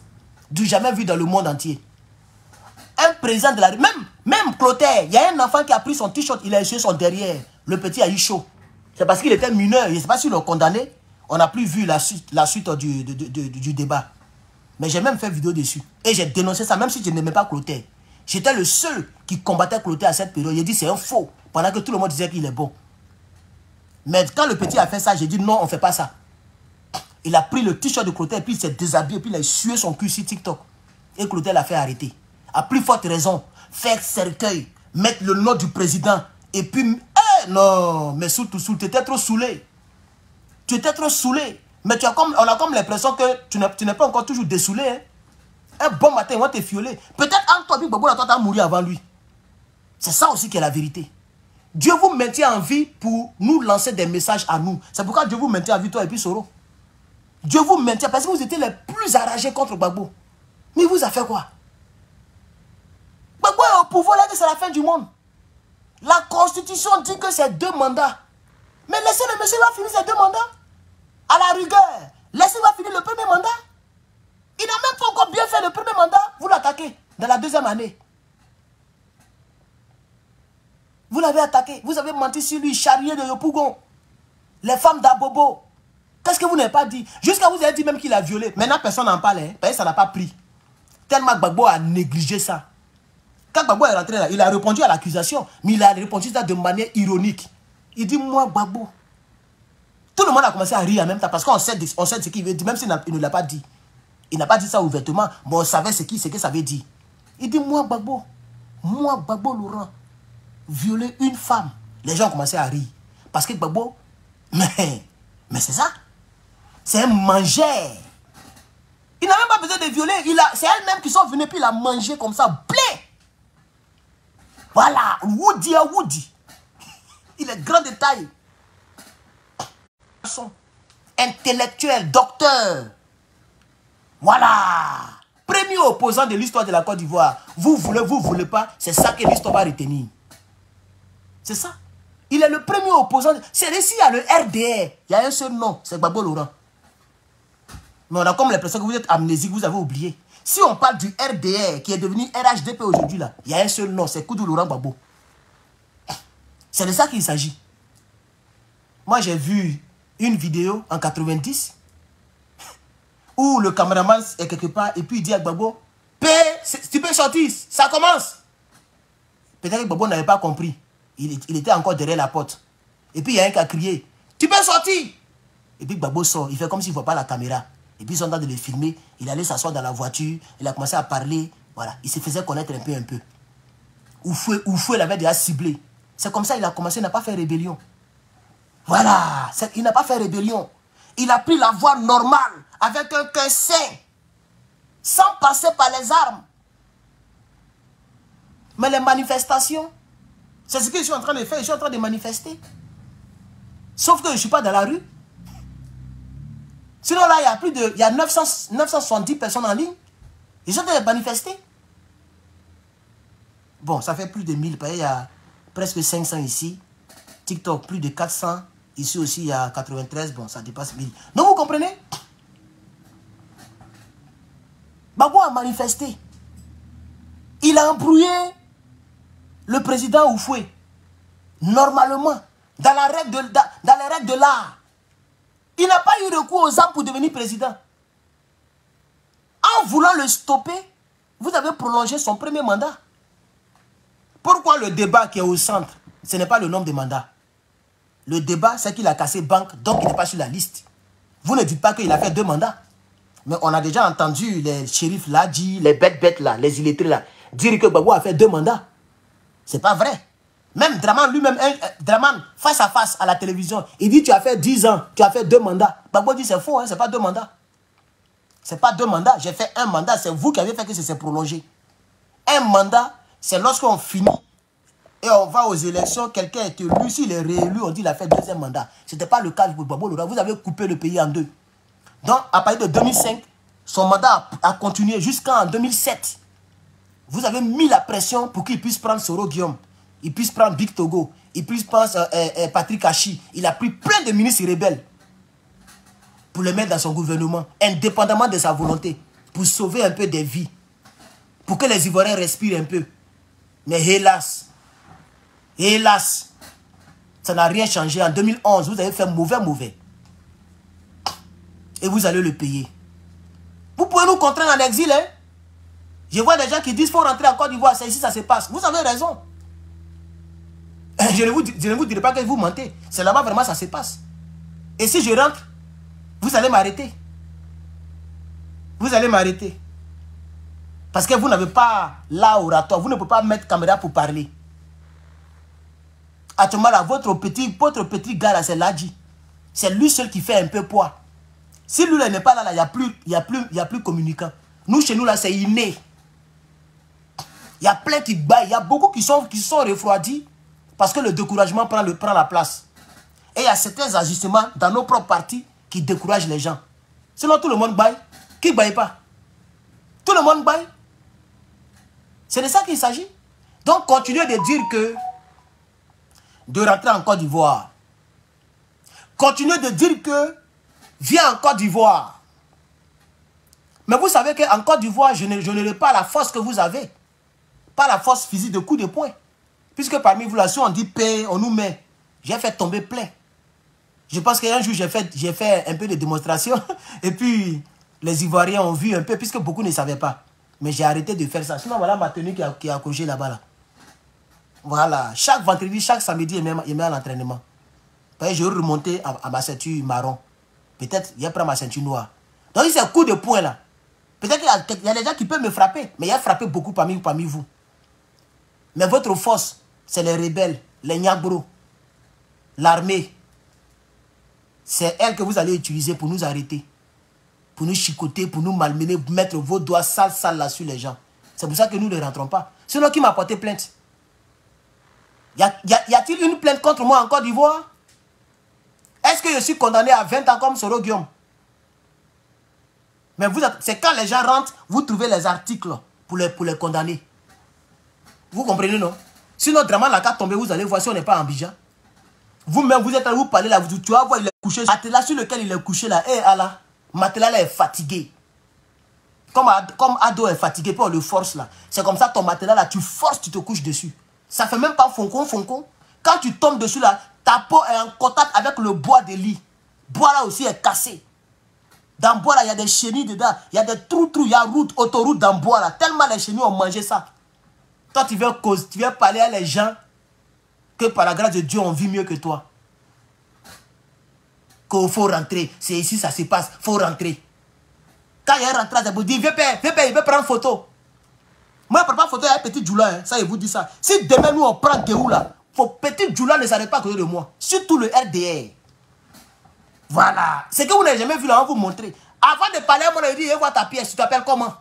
Du jamais vu dans le monde entier. Un président de la République. Même Clotaire, il y a un enfant qui a pris son t-shirt, il a essuyé son derrière. Le petit a eu chaud. C'est parce qu'il était mineur, je ne sais pas s'ils l'ont condamné. On n'a plus vu la suite du débat. Mais j'ai même fait vidéo dessus. Et j'ai dénoncé ça, même si je n'aimais pas Clotaire. J'étais le seul qui combattait Clotaire à cette période. J'ai dit c'est un faux. Pendant que tout le monde disait qu'il est bon. Mais quand le petit a fait ça, j'ai dit non, on ne fait pas ça. Il a pris le t-shirt de Clotaire, puis il s'est déshabillé, puis il a sué son cul sur TikTok. Et Clotaire l'a fait arrêter. À plus forte raison, faire cercueil, mettre le nom du président. Et puis, non, mais surtout, tu étais trop saoulé. Tu étais trop saoulé. Mais on a comme l'impression que tu n'es pas encore toujours dessoulé. Hein? Un bon matin, ils vont te violer. Peut-être en toi, Gbagbo Laurent, tu as mouru avant lui. C'est ça aussi qui est la vérité. Dieu vous maintient en vie pour nous lancer des messages à nous. C'est pourquoi Dieu vous maintient en vie, toi et puis Soro. Dieu vous maintient parce que vous étiez les plus enragés contre Gbagbo. Mais il vous a fait quoi? Gbagbo est au pouvoir là que c'est la fin du monde. La constitution dit que c'est 2 mandats. Mais laissez le monsieur va finir ses 2 mandats. À la rigueur, laissez-moi finir le premier mandat. Il n'a même pas encore bien fait le premier mandat. Vous l'attaquez dans la 2e année. Vous l'avez attaqué. Vous avez menti sur lui, charrier de Yopougon. Les femmes d'Abobo. Qu'est-ce que vous n'avez pas dit? Jusqu'à vous avez dit même qu'il a violé. Maintenant, personne n'en parle. Hein, parce que ça n'a pas pris. Tellement Gbagbo a négligé ça. Quand Gbagbo est rentré là, il a répondu à l'accusation. Mais il a répondu ça de manière ironique. Il dit, moi, Gbagbo, Tout le monde a commencé à rire en même temps parce qu'on sait, ce qu'il veut dire, même s'il ne l'a pas dit. Il n'a pas dit ça ouvertement, mais on savait ce que ça veut dire. Il dit, moi, Gbagbo Laurent, violer une femme. Les gens ont commencé à rire. Parce que Gbagbo, mais c'est ça. C'est un mangeur. Il n'a même pas besoin de violer. C'est elle-même qui sont venues puis il a mangé comme ça. Blé. Voilà. Woody. Il est grand de taille. Intellectuel, docteur. Voilà. Premier opposant de l'histoire de la Côte d'Ivoire. Vous voulez pas. C'est ça que l'histoire va retenir. C'est ça. Il est le premier opposant. C'est ici, il y a le RDR. Il y a un seul nom. C'est Gbagbo Laurent. Mais on a comme l'impression que vous êtes amnésique, vous avez oublié. Si on parle du RDR, qui est devenu RHDP aujourd'hui, là, il y a un seul nom, c'est Koudou Laurent Gbagbo. C'est de ça qu'il s'agit. Moi, j'ai vu une vidéo en 90 où le caméraman est quelque part et puis il dit à Gbagbo, tu peux sortir, ça commence. Peut-être que Gbagbo n'avait pas compris. Il était encore derrière la porte. Et puis il y a un qui a crié, tu peux sortir. Et puis Gbagbo sort, il fait comme s'il ne voit pas la caméra. Et puis ils sont en train de le filmer. Il allait s'asseoir dans la voiture. Il a commencé à parler. Voilà. Il se faisait connaître un peu. Oufoué l'avait déjà ciblé. C'est comme ça qu'il a commencé. Il n'a pas fait rébellion. Voilà. Il n'a pas fait rébellion. Il a pris la voie normale. Avec un cœur sain. Sans passer par les armes. Mais les manifestations, c'est ce que je suis en train de faire. Je suis en train de manifester. Sauf que je ne suis pas dans la rue. Sinon là, il y a 970 personnes en ligne. Ils sont en train de manifester. Bon, ça fait plus de 1000. Il y a presque 500 ici. TikTok, plus de 400. Ici aussi, il y a 93. Bon, ça dépasse 1000. Donc, vous comprenez? Gbagbo a manifesté. Il a embrouillé le président Oufoué. Normalement, dans les règles de l'art. Il n'a pas eu recours aux armes pour devenir président. En voulant le stopper, vous avez prolongé son premier mandat. Pourquoi le débat qui est au centre, ce n'est pas le nombre de mandats? Le débat, c'est qu'il a cassé banque, donc il n'est pas sur la liste. Vous ne dites pas qu'il a fait 2 mandats. Mais on a déjà entendu les shérifs là, les bêtes là, les illettrés là, dire que Gbagbo a fait 2 mandats. C'est pas vrai. Même Draman lui-même, Draman, face à face à la télévision, il dit tu as fait 10 ans, tu as fait 2 mandats. Gbagbo dit c'est faux, hein, c'est pas 2 mandats. C'est pas 2 mandats, j'ai fait 1 mandat, c'est vous qui avez fait que ça s'est prolongé. Un mandat, c'est lorsqu'on finit et on va aux élections, quelqu'un est élu, s'il est réélu, on dit qu'il a fait 2e mandat. Ce n'était pas le cas pour Gbagbo Laurent, vous avez coupé le pays en 2. Donc, à partir de 2005, son mandat a continué jusqu'en 2007. Vous avez mis la pression pour qu'il puisse prendre Soro Guillaume. Il puisse prendre Big Togo. Il puisse prendre Patrick Hachi. Il a pris plein de ministres rebelles pour le mettre dans son gouvernement, indépendamment de sa volonté, pour sauver un peu des vies, pour que les Ivoiriens respirent un peu. Mais hélas, ça n'a rien changé. En 2011, vous avez fait mauvais. Et vous allez le payer. Vous pouvez nous contraindre en exil, hein? Je vois des gens qui disent qu'il faut rentrer en Côte d'Ivoire, c'est ici ça se passe. Vous avez raison. Je ne vous dirai pas que vous mentez. C'est là-bas vraiment ça se passe. Et si je rentre, vous allez m'arrêter. Vous allez m'arrêter. Parce que vous n'avez pas l'oratoire. Vous ne pouvez pas mettre caméra pour parler. Actuellement, là, votre petit gars là, c'est Ladji. C'est lui seul qui fait un peu poids. Si lui n'est pas là, il n'y a plus communicant. Nous, chez nous, là, c'est inné. Il y a plein qui baillent. Il y a beaucoup qui sont refroidis parce que le découragement prend la place. Et il y a certains ajustements dans nos propres partis qui découragent les gens. Sinon, tout le monde baille. Qui ne baille pas? Tout le monde baille. C'est de ça qu'il s'agit. Donc, continuez de dire que de rentrer en Côte d'Ivoire. Continuez de dire que viens en Côte d'Ivoire. Mais vous savez qu'en Côte d'Ivoire, je n'ai pas la force que vous avez. Pas la force physique de coup de poing. Puisque parmi vous, là, si on dit paix, on nous met. J'ai fait tomber plein. Je pense qu'un jour, j'ai fait un peu de démonstration. Et puis, les Ivoiriens ont vu un peu, puisque beaucoup ne savaient pas. Mais j'ai arrêté de faire ça. Sinon, voilà ma tenue qui est accrochée là-bas. Là. Voilà. Chaque vendredi, chaque samedi, il met à l'entraînement. Je vais remonter à ma ceinture marron. Peut-être, il y a pris ma ceinture noire. Donc, c'est un coup de poing là. Peut-être qu'il y a des gens qui peuvent me frapper, mais il y a frappé beaucoup parmi vous. Mais votre force, c'est les rebelles, les Niagro, l'armée. C'est elle que vous allez utiliser pour nous arrêter, pour nous chicoter, pour nous malmener, pour mettre vos doigts sales là sur les gens. C'est pour ça que nous ne rentrons pas. Sinon, qui m'a porté plainte? Y a-t-il une plainte contre moi en Côte d'Ivoire? Est-ce que je suis condamné à 20 ans comme Soro Guillaume? Mais c'est quand les gens rentrent, vous trouvez les articles pour les condamner. Vous comprenez, non? Sinon, Draman la carte tombée, vous allez voir si on n'est pas en Abidjan. Vous-même, vous êtes là, vous parlez là, tu vas voir, il est couché. Matelas sur lequel il est couché là, Allah, Matelas là est fatigué. Comme Ado est fatigué, puis on le force là. C'est comme ça, ton matelas là, tu forces, tu te couches dessus. Ça fait même pas foncon. Quand tu tombes dessus là, ta peau est en contact avec le bois de lit. Le bois là aussi est cassé. Dans le bois là, il y a des chenilles dedans. Il y a des trous, il y a autoroute dans le bois là. Tellement les chenilles ont mangé ça. Toi, tu viens parler à les gens que par la grâce de Dieu, on vit mieux que toi. Qu'il faut rentrer. C'est ici, ça se passe. Il faut rentrer. Quand il y a un rentrage, vous dites, viens père, il veut prendre photo. Moi, je ne prends pas photo, il y a un petit Djoula. Hein. Ça, il vous dit ça. Si demain, nous, on prend Géou là, petit Djoula ne s'arrête pas à côté de moi. Surtout le RDR. Voilà. C'est que vous n'avez jamais vu là, on va vous montrer. Avant de parler, on a dit, vois ta pièce, tu t'appelles comment?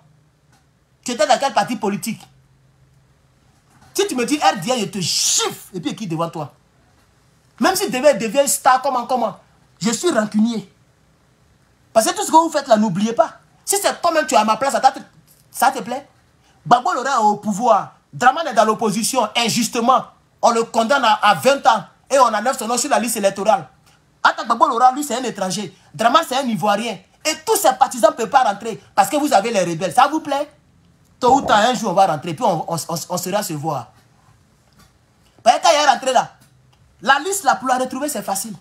Tu étais dans quel parti politique? Si tu me dis RDR, je te chiffre. Et puis, qui devant toi? Même si demain devient star, comment? Je suis rancunier. Parce que tout ce que vous faites là, n'oubliez pas. Si c'est toi-même, tu es à ma place, ça te plaît? Gbagbo Laurent est au pouvoir. Draman est dans l'opposition, injustement. On le condamne à 20 ans. Et on enlève son nom sur la liste électorale. Attends, Gbagbo Laurent, lui, c'est un étranger. Draman, c'est un Ivoirien. Et tous ses partisans ne peuvent pas rentrer. Parce que vous avez les rebelles. Ça vous plaît? Tôt ou tard, un jour, on va rentrer. Puis on sera se voir. Parce que quand il est rentré là, la liste là, pour la retrouver, c'est facile.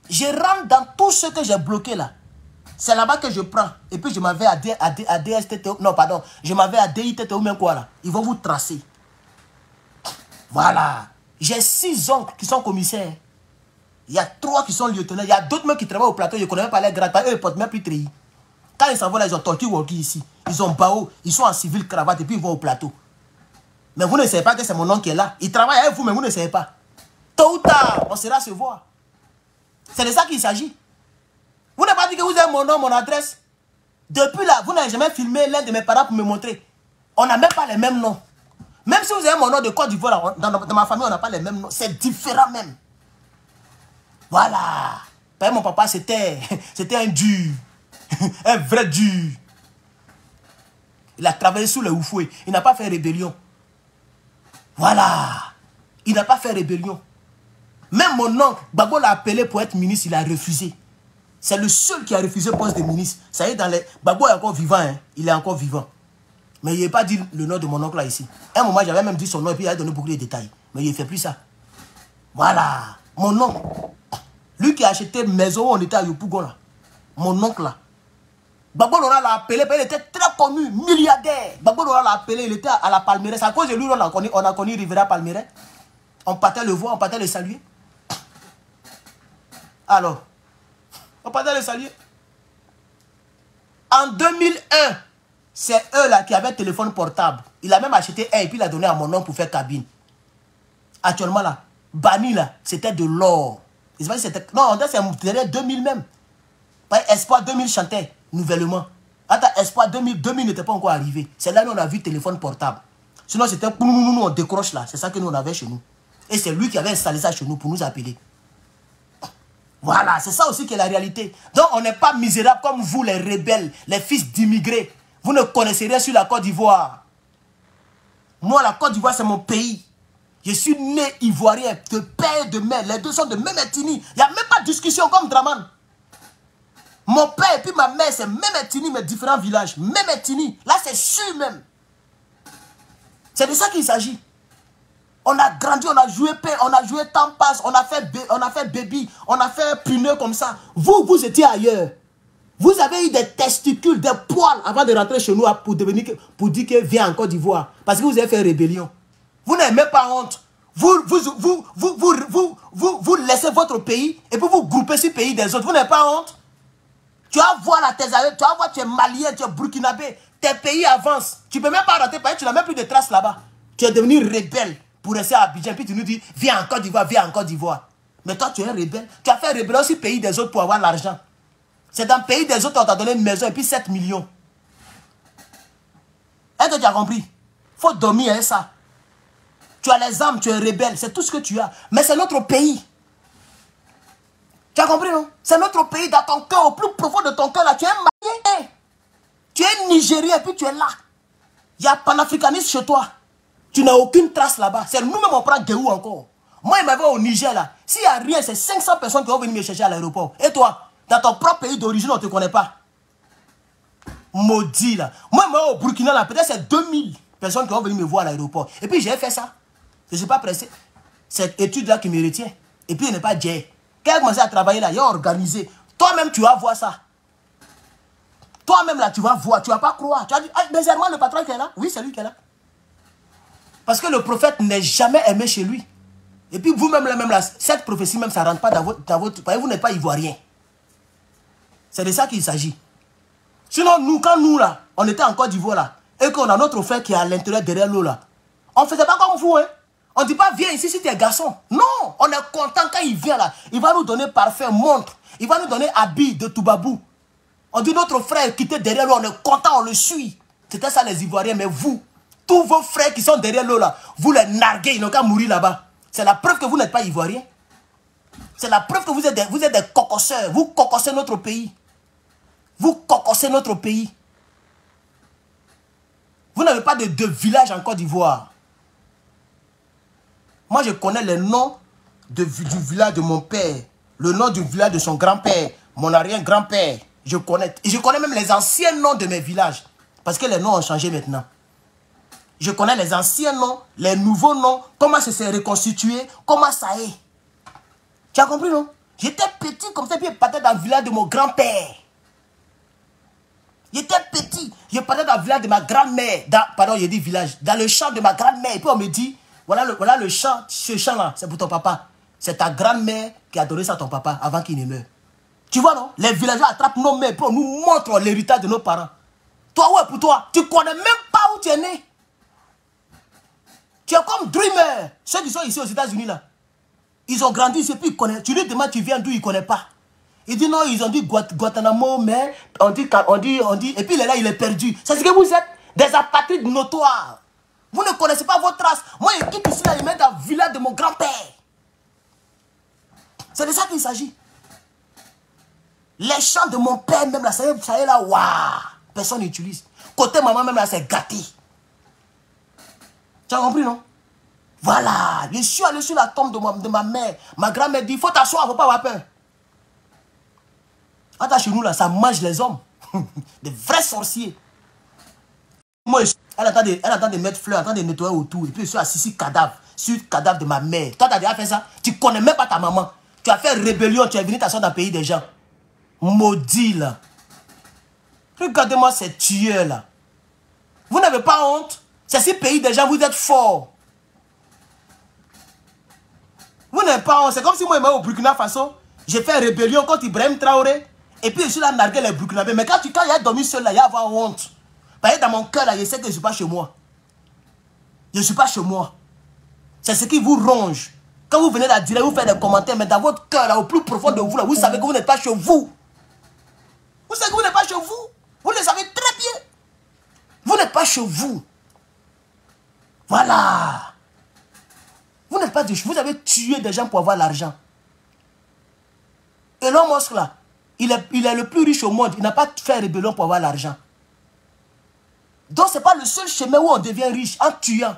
Je rentre dans tout ce que j'ai bloqué là. C'est là-bas que je prends. Et puis je m'en vais à DSTTO. Non, pardon. Je m'en vais à DITTO ou même quoi là. Ils vont vous tracer. Voilà. J'ai 6 oncles qui sont commissaires. Il y a 3 qui sont lieutenants. Il y a d'autres mecs qui travaillent au plateau. Je ne connais même pas les grades. Eux, ils ne portent même plus treillis. Quand ils s'en vont là, ils ont talkie-walkie ici. Ils ont bao. Ils sont en civil cravate et puis ils vont au plateau. Mais vous ne savez pas que c'est mon oncle qui est là. Il travaille avec vous, mais vous ne savez pas. Tôt ou tard, on sera se voir. C'est de ça qu'il s'agit. Vous n'avez pas dit que vous avez mon nom, mon adresse. Depuis là, vous n'avez jamais filmé l'un de mes parents pour me montrer. On n'a même pas les mêmes noms. Même si vous avez mon nom de Côte d'Ivoire, dans ma famille, on n'a pas les mêmes noms. C'est différent même. Voilà. Mon papa, c'était un dur. Un vrai dur. Il a travaillé sous le Oufoué. Il n'a pas fait rébellion. Voilà. Il n'a pas fait rébellion. Même mon oncle, Gbagbo l'a appelé pour être ministre, il a refusé. C'est le seul qui a refusé le poste de ministre. Ça y est, Gbagbo est encore vivant, hein. Il est encore vivant. Mais il n'a pas dit le nom de mon oncle là ici. À un moment, j'avais même dit son nom et puis il a donné beaucoup de détails. Mais il ne fait plus ça. Voilà. Mon oncle. Lui qui a acheté une maison où on était à Yopougon là. Mon oncle là. Gbagbo Laurent l'a appelé, il était très connu, milliardaire. Gbagbo Laurent l'a appelé, il était à la Palmeraie. C'est à cause de lui on a connu Rivera Palmeraie. On partait le voir, on partait le saluer. Alors, on partait le saluer. En 2001, c'est eux là qui avaient un téléphone portable. Il a même acheté un et puis il a donné à mon nom pour faire cabine. Actuellement là, Bani là, c'était de l'or. Non, c'était 2000 même. Espoir 2000 chantait nouvellement. Attends, Espoir 2000 n'était pas encore arrivé. C'est là où on a vu téléphone portable. Sinon, c'était pour nous, on décroche là. C'est ça que nous, on avait chez nous. Et c'est lui qui avait installé ça chez nous pour nous appeler. Voilà, c'est ça aussi qui est la réalité. Donc, on n'est pas misérable comme vous, les rebelles, les fils d'immigrés. Vous ne connaissez rien sur la Côte d'Ivoire. Moi, la Côte d'Ivoire, c'est mon pays. Je suis né ivoirien, de père et de mère. Les deux sont de même ethnie. Il n'y a même pas de discussion comme Draman. Mon père et puis ma mère, c'est même ethnie, mais différents villages. Même ethnie. Là, c'est sûr même. C'est de ça qu'il s'agit. On a grandi, on a joué paix, on a joué temps passe, on a fait baby, on a fait puneux comme ça. Vous étiez ailleurs. Vous avez eu des testicules, des poils avant de rentrer chez nous pour dire que viens en Côte d'Ivoire. Parce que vous avez fait rébellion. Vous n'avez même pas honte. Vous laissez votre pays et puis vous groupez sur le pays des autres. Vous n'avez pas honte? Tu vas voir la Thésarée, tu vas voir, tu es malien, tu es burkinabé. Tes pays avancent. Tu ne peux même pas rentrer parce que tu n'as même plus de traces là-bas. Tu es devenu rebelle pour rester à Abidjan. Puis tu nous dis, viens en Côte d'Ivoire, viens en Côte d'Ivoire. Mais toi, tu es un rebelle. Tu as fait rébellion sur le pays des autres pour avoir l'argent. C'est dans le pays des autres qu'on t'a donné une maison et puis 7 millions. Est-ce que tu as compris? Il faut dormir avec ça. Tu as les armes, tu es rebelle, c'est tout ce que tu as. Mais c'est notre pays. Tu as compris, non? C'est notre pays, dans ton cœur, au plus profond de ton cœur, là. Tu es marié. Tu es Nigérien, et puis tu es là. Il y a panafricanisme chez toi. Tu n'as aucune trace là-bas. C'est nous-mêmes, on prend Guéhou encore. Moi, il m'avait au Niger, là. S'il n'y a rien, c'est 500 personnes qui vont venir me chercher à l'aéroport. Et toi, dans ton propre pays d'origine, on ne te connaît pas. Maudit, là. Moi, au Burkina, là, peut-être c'est 2000 personnes qui vont venir me voir à l'aéroport. Et puis, j'ai fait ça. Je ne suis pas pressé. Cette étude-là qui me retient. Et puis, il n'est pas Dieu. Quand il a commencé à travailler là, il a organisé. Toi-même, tu vas voir ça. Toi-même, là, tu vas voir. Tu ne vas pas croire. Tu vas dire, ah, mais c'est vraiment le patron qui est là. Oui, c'est lui qui est là. Parce que le prophète n'est jamais aimé chez lui. Et puis, vous-même, là, cette prophétie, même, ça ne rentre pas dans votre... Vous n'êtes pas ivoirien. C'est de ça qu'il s'agit. Sinon, nous, quand nous, là, on était en Côte d'Ivoire, là, et qu'on a notre frère qui est à l'intérieur derrière l'eau, là, on ne faisait pas comme vous, hein. On ne dit pas, viens ici si tu es garçon. Non, on est content quand il vient là. Il va nous donner parfum, montre. Il va nous donner habit de Toubabou. On dit notre frère qui était derrière l'eau, on est content, on le suit. C'était ça les Ivoiriens, mais vous, tous vos frères qui sont derrière l'eau là, vous les narguez, ils n'ont qu'à mourir là-bas. C'est la preuve que vous n'êtes pas Ivoiriens. C'est la preuve que vous êtes des cocosseurs. Vous cocossez notre pays. Vous cocossez notre pays. Vous n'avez pas de village en Côte d'Ivoire. Moi, je connais les noms du village de mon père, le nom du village de son grand-père, mon arrière-grand-père. Je connais même les anciens noms de mes villages. Parce que les noms ont changé maintenant. Je connais les anciens noms, les nouveaux noms, comment ça s'est reconstitué, comment ça est. Tu as compris, non? J'étais petit comme ça, puis je partais dans le village de mon grand-père. J'étais petit, je partais dans le village de ma grand-mère. Pardon, j'ai dit village. Dans le champ de ma grand-mère. Et puis on me dit, voilà le champ, ce champ-là, c'est pour ton papa. C'est ta grand-mère qui a donné ça à ton papa avant qu'il ne meure. Tu vois, non? Les villageois attrapent nos mères pour nous montrer l'héritage de nos parents. Toi, ouais, pour toi, tu ne connais même pas où tu es né. Tu es comme Dreamer. Ceux qui sont ici aux États-Unis, là. Ils ont grandi ici, puis ils connaissent. Tu lui demandes, tu viens d'où, ils ne connaissent pas. Il dit non, ils ont dit Guantanamo, mais on dit. Et puis il est là, il est perdu. C'est ce que vous êtes, des apatrides notoires. Vous ne connaissez pas vos traces. Moi, je quitte ici, là, je mets dans le village de mon grand-père. C'est de ça qu'il s'agit. Les champs de mon père, même là, ça y est là, waouh. Personne n'utilise. Côté maman, même là, c'est gâté. Tu as compris, non? Voilà. Je suis allé sur la tombe de ma mère. Ma grand-mère dit, il faut t'asseoir, il ne faut pas avoir peur. Attends, chez nous, là, ça mange les hommes. Des vrais sorciers. Moi, elle attend de mettre fleurs, elle attend de nettoyer autour. Et puis, je suis assis sur le cadavre de ma mère. Toi, tu as déjà fait ça? Tu ne connais même pas ta maman. Tu as fait rébellion, tu es venu t'asseoir dans le pays des gens. Maudit, là. Regardez-moi ces tueurs, là. Vous n'avez pas honte? C'est ce pays des gens, vous êtes forts. Vous n'avez pas honte. C'est comme si moi, au Burkina Faso, j'ai fait rébellion contre Ibrahim Traoré. Et puis, je suis là, nargué les Burkinabés. Mais quand il y a dormi seul, là, il y a avoir honte. Parce que dans mon cœur, là, je sais que je ne suis pas chez moi. Je ne suis pas chez moi. C'est ce qui vous ronge. Quand vous venez là, dire, vous faites des commentaires, mais dans votre cœur, là, au plus profond de vous, là, vous savez que vous n'êtes pas chez vous. Vous savez que vous n'êtes pas chez vous. Vous le savez très bien. Vous n'êtes pas chez vous. Voilà. Vous n'êtes pas de chez vous. Vous avez tué des gens pour avoir l'argent. Elon Musk, là, il est le plus riche au monde. Il n'a pas fait rébellion pour avoir l'argent. Donc, ce n'est pas le seul chemin où on devient riche en tuant.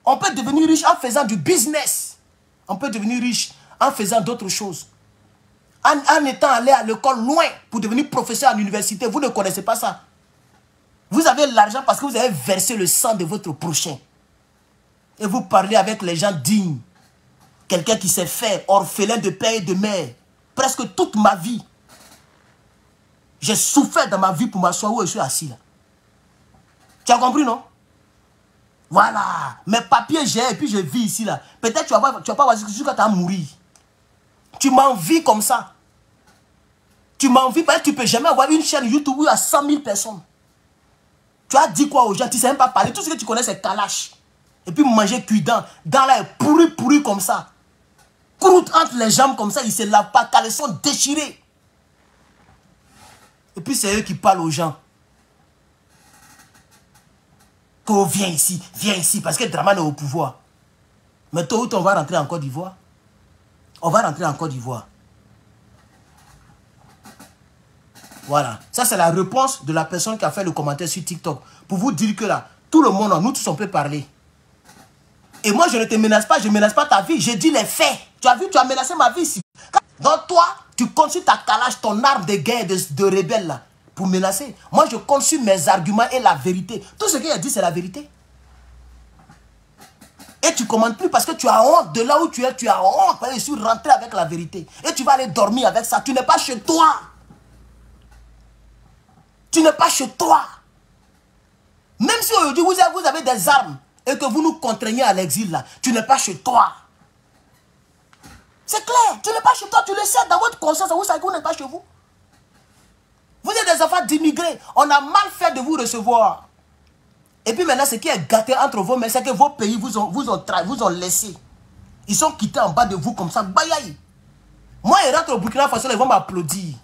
On peut devenir riche en faisant du business. On peut devenir riche en faisant d'autres choses. En étant allé à l'école loin pour devenir professeur à l'université. Vous ne connaissez pas ça. Vous avez l'argent parce que vous avez versé le sang de votre prochain. Et vous parlez avec les gens dignes. Quelqu'un qui s'est fait orphelin de père et de mère. Presque toute ma vie. J'ai souffert dans ma vie pour m'asseoir où je suis assis là. Tu as compris, non? Voilà. Mes papiers, j'ai, et puis je vis ici, là. Peut-être tu vas pas voir jusqu'à t'en mourir. Tu m'envies comme ça. Tu m'envies parce que tu ne peux jamais avoir une chaîne YouTube où il y a 100 000 personnes. Tu as dit quoi aux gens? Tu ne sais même pas parler. Tout ce que tu connais, c'est Kalash. Et puis manger cuidant. Dans là, pourri comme ça. Croûte entre les jambes comme ça, ils ne se lavent pas. Caleçon déchirés. Et puis c'est eux qui parlent aux gens. Qu'on viens ici, parce que Dramane est au pouvoir. Mais tôt ou tard, on va rentrer en Côte d'Ivoire. On va rentrer en Côte d'Ivoire. Voilà. Ça, c'est la réponse de la personne qui a fait le commentaire sur TikTok. Pour vous dire que là, tout le monde, nous tous, on peut parler. Et moi, je ne te menace pas, je ne menace pas ta vie. Je dis les faits. Tu as vu, tu as menacé ma vie ici. Donc toi, tu comptes sur ta calage, ton arme de guerre de rebelle là, pour menacer. Moi, je compte sur mes arguments et la vérité. Tout ce qu'il a dit, c'est la vérité. Et tu ne commandes plus parce que tu as honte de là où tu es. Tu as honte parce que je suis rentré avec la vérité. Et tu vas aller dormir avec ça. Tu n'es pas chez toi. Tu n'es pas chez toi. Même si aujourd'hui vous avez des armes et que vous nous contraignez à l'exil là, tu n'es pas chez toi. C'est clair, tu n'es pas chez toi, tu le sais dans votre conscience, vous savez que vous n'êtes pas chez vous. Vous êtes des enfants d'immigrés, on a mal fait de vous recevoir. Et puis maintenant, ce qui est gâté entre vos mains, c'est que vos pays vous ont laissé. Ils sont quittés en bas de vous comme ça, bayaï. Moi, je rentre au Burkina Faso, ils vont m'applaudir.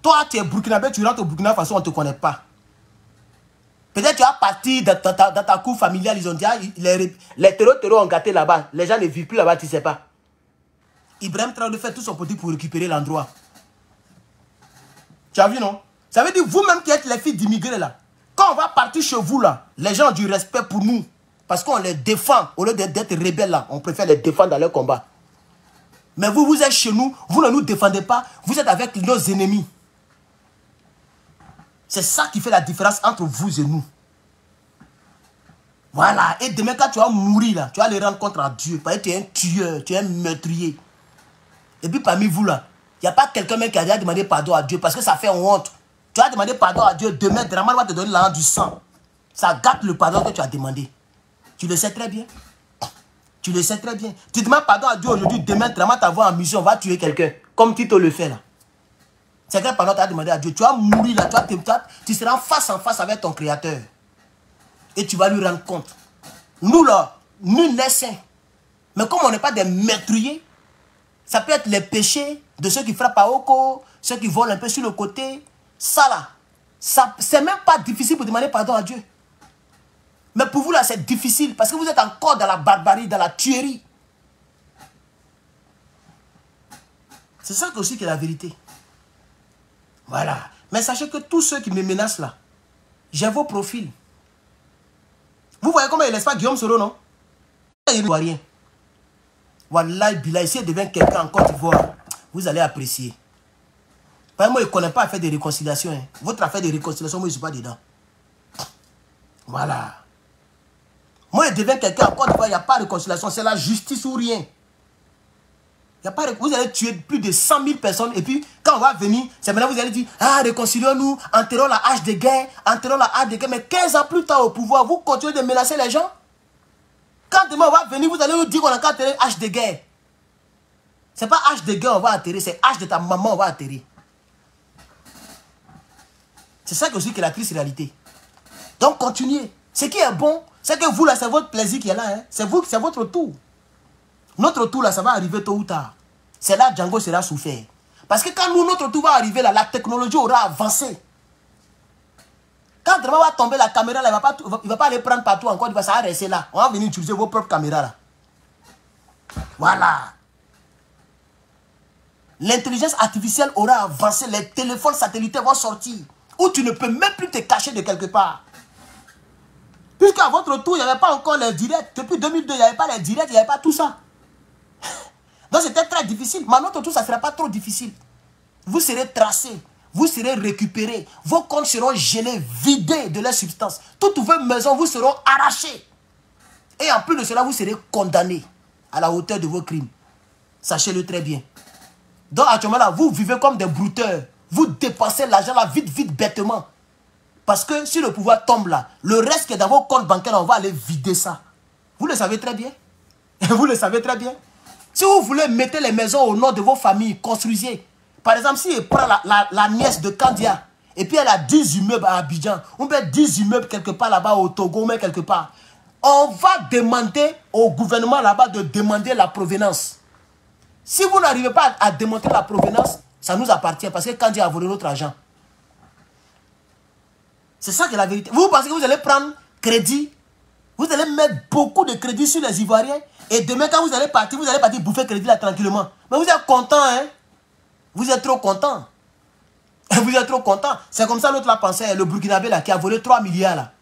Toi, tu es burkinabé, tu rentres au Burkina Faso, on ne te connaît pas. Peut-être tu as parti dans ta cour familiale, ils ont dit, ah, les terreaux ont gâté là-bas. Les gens ne vivent plus là-bas, tu ne sais pas. Ibrahim Traoré fait tout son petit pour récupérer l'endroit. Tu as vu, non? Ça veut dire, vous-même qui êtes les filles d'immigrés là, quand on va partir chez vous là, les gens ont du respect pour nous. Parce qu'on les défend. Au lieu d'être rebelles là, on préfère les défendre dans leur combat. Mais vous, vous êtes chez nous, vous ne nous défendez pas, vous êtes avec nos ennemis. C'est ça qui fait la différence entre vous et nous. Voilà. Et demain, quand tu vas mourir là, tu vas aller rendre compte à Dieu. Parce que tu es un tueur, tu es un meurtrier. Et puis parmi vous là, il n'y a pas quelqu'un qui a déjà demandé pardon à Dieu parce que ça fait honte. Tu as demandé pardon à Dieu, demain, Dramane va te donner l'argent du sang. Ça gâte le pardon que tu as demandé. Tu le sais très bien. Tu le sais très bien. Tu demandes pardon à Dieu aujourd'hui, demain, Dramane t'envoie en mission, on va tuer quelqu'un. Comme Tito le fait là. C'est quel pardon tu as demandé à Dieu. Tu vas mourir là, tu seras face en face avec ton Créateur. Et tu vas lui rendre compte. Nous là, nul n'est saint. Mais comme on n'est pas des meurtriers, ça peut être les péchés de ceux qui frappent à Oko, ceux qui volent un peu sur le côté. Ça là, c'est même pas difficile pour demander pardon à Dieu. Mais pour vous là, c'est difficile parce que vous êtes encore dans la barbarie, dans la tuerie. C'est ça aussi qui est la vérité. Voilà. Mais sachez que tous ceux qui me menacent là, j'ai vos profils. Vous voyez comment il ne laisse pas Guillaume Soro, non? Il ne voit rien. Wallahi Billah, si il devient quelqu'un en Côte d'Ivoire, vous allez apprécier. Parce que moi, je ne connais pas affaire de réconciliation. Hein. Votre affaire de réconciliation, moi, je ne suis pas dedans. Voilà. Moi, je deviens quelqu'un en Côte d'Ivoire, il n'y a pas de réconciliation. C'est la justice ou rien. Y a pas, vous allez tuer plus de 100 000 personnes et puis quand on va venir, c'est maintenant vous allez dire, ah, réconcilions-nous, enterrons la hache de guerre, enterrons la hache de guerre. Mais 15 ans plus tard au pouvoir, vous continuez de menacer les gens. Quand demain on va venir, vous allez nous dire qu'on a qu'à enterrer hache de guerre. C'est pas hache de guerre on va enterrer, c'est hache de ta maman on va enterrer. C'est ça aussi qui est la triste réalité. Donc continuez. Ce qui est bon, c'est que vous là, c'est votre plaisir qui est là. Hein. C'est vous, c'est votre tour. Notre tour là, ça va arriver tôt ou tard. C'est là que Django sera souffert. Parce que quand nous, notre tour va arriver là, la technologie aura avancé. Quand Dramane va tomber, la caméra là, il ne va pas aller prendre partout encore, ça va rester là. On va venir utiliser vos propres caméras là. Voilà. L'intelligence artificielle aura avancé, les téléphones satellitaires vont sortir. Où tu ne peux même plus te cacher de quelque part. Puisqu'à votre tour, il n'y avait pas encore les directs. Depuis 2002, il n'y avait pas les directs, il n'y avait pas tout ça. Donc c'était très difficile. Mais à notre tour, ça ne sera pas trop difficile. Vous serez tracés, vous serez récupérés. Vos comptes seront gelés, vidés de leur substance. Toutes vos maisons vous seront arrachées. Et en plus de cela, vous serez condamnés à la hauteur de vos crimes. Sachez-le très bien. Donc actuellement là, vous vivez comme des brouteurs. Vous dépensez l'argent là vite, bêtement. Parce que si le pouvoir tombe là, le reste qui est dans vos comptes bancaires, on va aller vider ça. Vous le savez très bien. Vous le savez très bien. Si vous voulez mettre les maisons au nom de vos familles, construisez. Par exemple, si elle prend la nièce de Kandia, et puis elle a 10 immeubles à Abidjan, ou bien 10 immeubles quelque part là-bas au Togo, mais quelque part, on va demander au gouvernement là-bas de demander la provenance. Si vous n'arrivez pas à démontrer la provenance, ça nous appartient parce que Kandia a volé notre argent. C'est ça qui est la vérité. Vous pensez que vous allez prendre crédit, vous allez mettre beaucoup de crédit sur les Ivoiriens, et demain quand vous allez partir bouffer crédit là tranquillement. Mais vous êtes content, hein? Vous êtes trop content. Vous êtes trop content. C'est comme ça l'autre l'a pensé, le Burkinabé là, qui a volé 3 milliards là.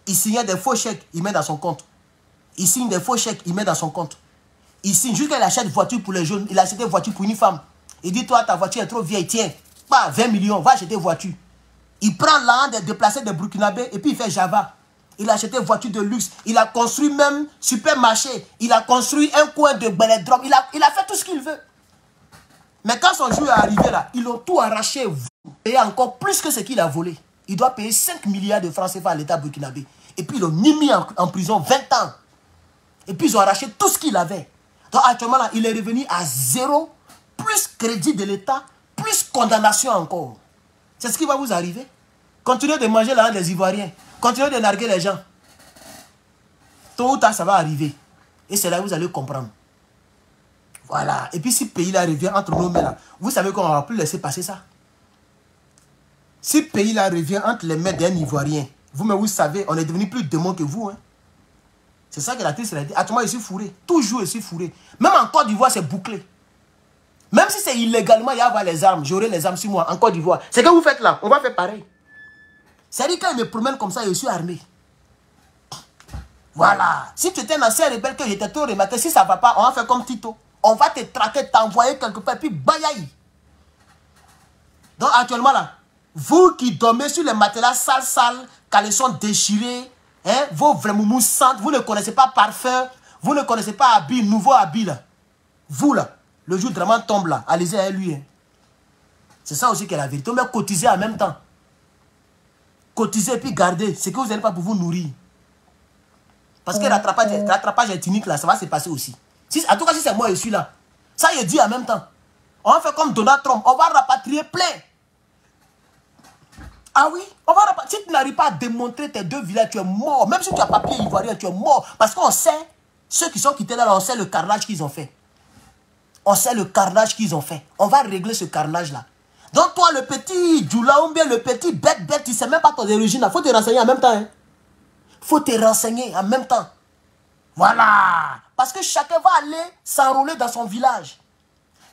Il signait des faux chèques, il met dans son compte. Il signe des faux chèques, il met dans son compte. Il signe, jusqu'à il achète une voiture pour les jeunes, il a acheté une voiture pour une femme. Il dit, toi, ta voiture est trop vieille, tiens, pas 20 millions, va acheter une voiture. Il prend l'argent des déplacés de Burkinabé et puis il fait Java. Il a acheté une voiture de luxe. Il a construit même supermarché. Il a construit un coin de Beledrom. Il a fait tout ce qu'il veut. Mais quand son jour est arrivé là, ils ont tout arraché. Et encore plus que ce qu'il a volé. Il doit payer 5 milliards de francs CFA à l'État burkinabé. Et puis ils l'ont mis en prison 20 ans. Et puis ils ont arraché tout ce qu'il avait. Donc actuellement là, il est revenu à zéro, plus crédit de l'État, plus condamnation encore. C'est ce qui va vous arriver. Continuez de manger l'argent des Ivoiriens. Continuez de narguer les gens. Tôt ou tard, ça va arriver. Et c'est là que vous allez comprendre. Voilà. Et puis si le pays là revient entre nos mains là, vous savez qu'on ne va plus laisser passer ça. Si le pays là revient entre les mains d'un Ivoirien, vous savez, on est devenu plus démon que vous. Hein. C'est ça que la triste a dit. Actuellement, je suis fourré. Toujours, je suis fourré. Même en Côte d'Ivoire, c'est bouclé. Même si c'est illégalement, il y a les armes. J'aurai les armes sur moi en Côte d'Ivoire. C'est ce que vous faites là. On va faire pareil. C'est-à-dire quand je me promène comme ça, je suis armé. Voilà. Si tu étais un ancien rebelle que j'étais trop remarqué, si ça ne va pas, on va faire comme Tito. On va te traquer, t'envoyer quelque part, puis bayaï. Donc actuellement là, vous qui dormez sur les matelas sales, caleçons déchirés, hein, vos vrais moumous sentent, vous ne connaissez pas parfum, vous ne connaissez pas habit, nouveau habit là. Vous là, le jour vraiment tombe là, allez-y à lui. Hein. C'est ça aussi qui est la vérité. Mais cotisez en même temps. Cotisez et puis gardez ce que vous n'avez pas pour vous nourrir. Parce que rattrapage ethnique là, ça va se passer aussi. En tout cas, si c'est moi, je suis là. Ça, je dis en même temps. On va faire comme Donald Trump. On va rapatrier plein. Ah oui, on va rapatrier. Si tu n'arrives pas à démontrer tes 2 villages, tu es mort. Même si tu as papier ivoirien, tu es mort. Parce qu'on sait, ceux qui sont quittés là, on sait le carnage qu'ils ont fait. On sait le carnage qu'ils ont fait. On va régler ce carnage là. Donc toi, le petit Djoula ou bien le petit bête, tu ne sais même pas ton origine. Il faut te renseigner en même temps. Il faut te renseigner en même temps. Voilà. Parce que chacun va aller s'enrôler dans son village.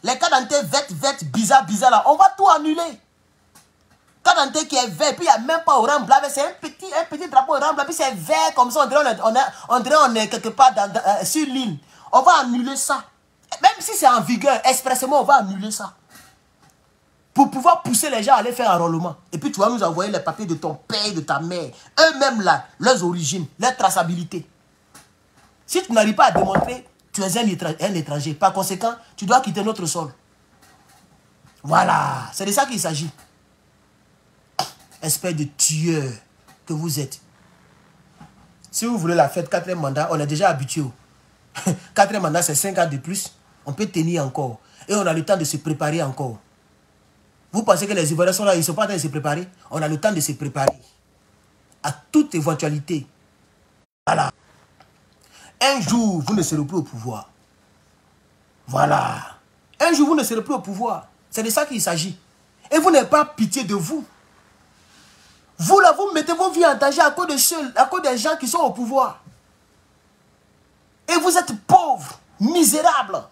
Les Kadante vêtent, bizarre là, on va tout annuler. Kadante qui est vert, puis il n'y a même pas orange blanc, c'est un petit drapeau orange blanc, puis c'est vert comme ça, on dirait on est quelque part sur l'île. On va annuler ça. Même si c'est en vigueur, expressément, on va annuler ça. Pour pouvoir pousser les gens à aller faire un enrôlement. Et puis tu vas nous envoyer les papiers de ton père, de ta mère. Eux-mêmes là, leurs origines, leur traçabilité. Si tu n'arrives pas à démontrer, tu es un étranger. Par conséquent, tu dois quitter notre sol. Voilà, c'est de ça qu'il s'agit. Espèce de tueur que vous êtes. Si vous voulez la fête, 4e mandat, on est déjà habitué. 4e mandat, c'est 5 ans de plus. On peut tenir encore. Et on a le temps de se préparer encore. Vous pensez que les Ivoiriens sont là, ils ne sont pas en train de se préparer? On a le temps de se préparer. À toute éventualité. Voilà. Un jour, vous ne serez plus au pouvoir. Voilà. Un jour, vous ne serez plus au pouvoir. C'est de ça qu'il s'agit. Et vous n'avez pas pitié de vous. Vous, là, vous mettez vos vies en danger à cause des gens qui sont au pouvoir. Et vous êtes pauvres, misérables.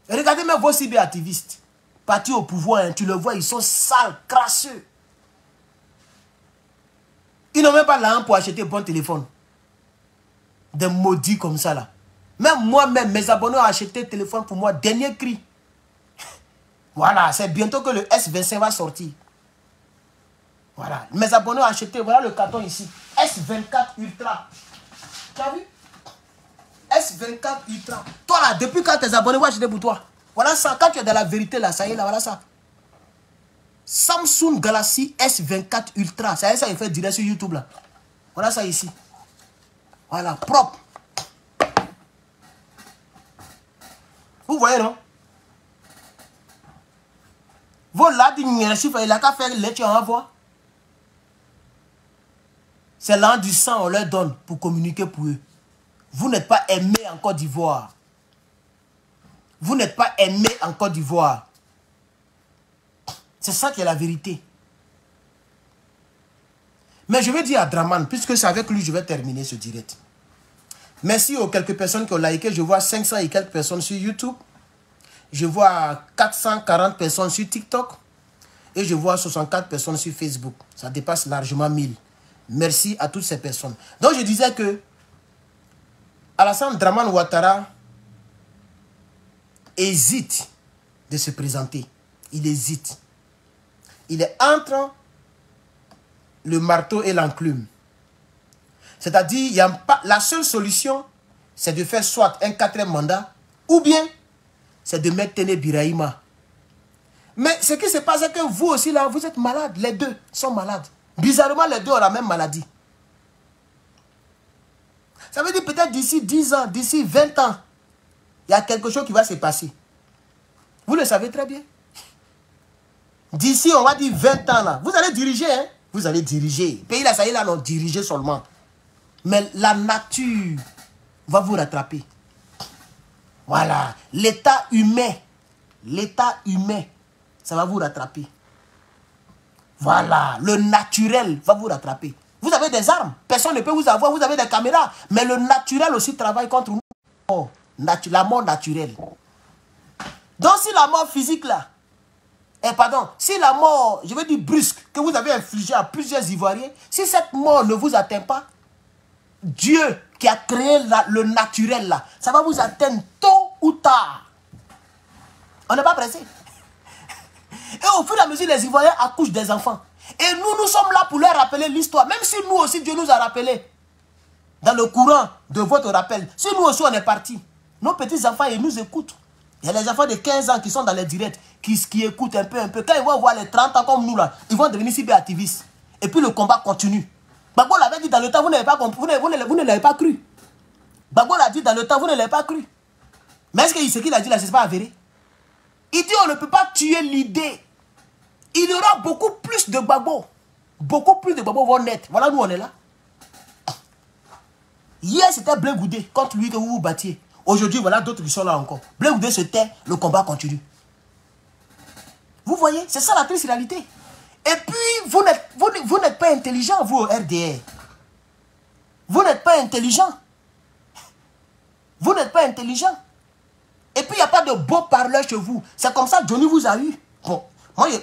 Et regardez même vos cyberactivistes. Partis au pouvoir, hein, tu le vois, ils sont sales, crasseux. Ils n'ont même pas l'argent pour acheter un bon téléphone. Des maudits comme ça là. Même moi-même, mes abonnés ont acheté un téléphone pour moi. Dernier cri. Voilà, c'est bientôt que le S25 va sortir. Voilà, mes abonnés ont acheté, voilà le carton ici. S24 Ultra. Tu as vu? S24 Ultra. Toi là, depuis quand tes abonnés vont acheter pour toi? Voilà ça, quand tu es dans la vérité là, ça y est là, voilà ça. Samsung Galaxy S24 Ultra. Ça il fait direct sur YouTube là. Voilà ça ici. Voilà, propre. Vous voyez, non? Vous là, il a qu'à faire les tu envoies. C'est l'an du sang, on leur donne pour communiquer pour eux. Vous n'êtes pas aimé en Côte d'Ivoire. Vous n'êtes pas aimé en Côte d'Ivoire. C'est ça qui est la vérité. Mais je vais dire à Draman, puisque c'est avec lui que je vais terminer ce direct. Merci aux quelques personnes qui ont liké. Je vois 500 et quelques personnes sur YouTube. Je vois 440 personnes sur TikTok. Et je vois 64 personnes sur Facebook. Ça dépasse largement 1000. Merci à toutes ces personnes. Donc je disais que Alassane Dramane Ouattara hésite de se présenter. Il hésite. Il est entre le marteau et l'enclume. C'est-à-dire, la seule solution, c'est de faire soit un 4e mandat, ou bien, c'est de mettre Téné Birahima. Mais ce qui se passe, c'est que vous aussi, là, vous êtes malades. Les deux sont malades. Bizarrement, les deux ont la même maladie. Ça veut dire peut-être d'ici 10 ans, d'ici 20 ans, il y a quelque chose qui va se passer. Vous le savez très bien. D'ici, on va dire 20 ans, là, vous allez diriger, hein? Vous allez diriger. Le pays, là, ça y est, là, non, diriger seulement. Mais la nature va vous rattraper. Voilà. L'état humain, ça va vous rattraper. Voilà. Le naturel va vous rattraper. Vous avez des armes. Personne ne peut vous avoir. Vous avez des caméras. Mais le naturel aussi travaille contre nous. Oh, la mort naturelle. Donc si la mort physique là, si la mort, je veux dire brusque, que vous avez infligée à plusieurs Ivoiriens, si cette mort ne vous atteint pas, Dieu qui a créé le naturel là, ça va vous atteindre tôt ou tard. On n'est pas pressé. Et au fur et à mesure, les Ivoiriens accouchent des enfants. Et nous sommes là pour leur rappeler l'histoire. Même si nous aussi, Dieu nous a rappelé. Dans le courant de votre rappel. Si nous aussi, on est partis. Nos petits-enfants, ils nous écoutent. Il y a les enfants de 15 ans qui sont dans les directs, qui écoutent un peu. Quand ils vont voir les 30 ans comme nous, là, ils vont devenir cyberactivistes. Et puis le combat continue. Gbagbo l'avait dit dans le temps, vous n'avez pas compris, vous ne l'avez pas cru. Gbagbo l'a dit dans le temps, vous ne l'avez pas cru. Mais est-ce que ce qu'il a dit là, c'est pas avéré? Il dit on ne peut pas tuer l'idée. Il y aura beaucoup plus de Gbagbo. Beaucoup plus de Gbagbo vont naître. Voilà, nous on est là. Hier c'était Blé Goudé contre lui que vous vous battiez. Aujourd'hui, voilà d'autres qui sont là encore. Blé Goudé se tait, le combat continue. Vous voyez, c'est ça la triste réalité. Et puis, vous n'êtes pas intelligent, vous, au RDR. Vous n'êtes pas intelligent. Vous n'êtes pas intelligent. Et puis, il n'y a pas de beaux parleurs chez vous. C'est comme ça que Johnny vous a eu. Bon,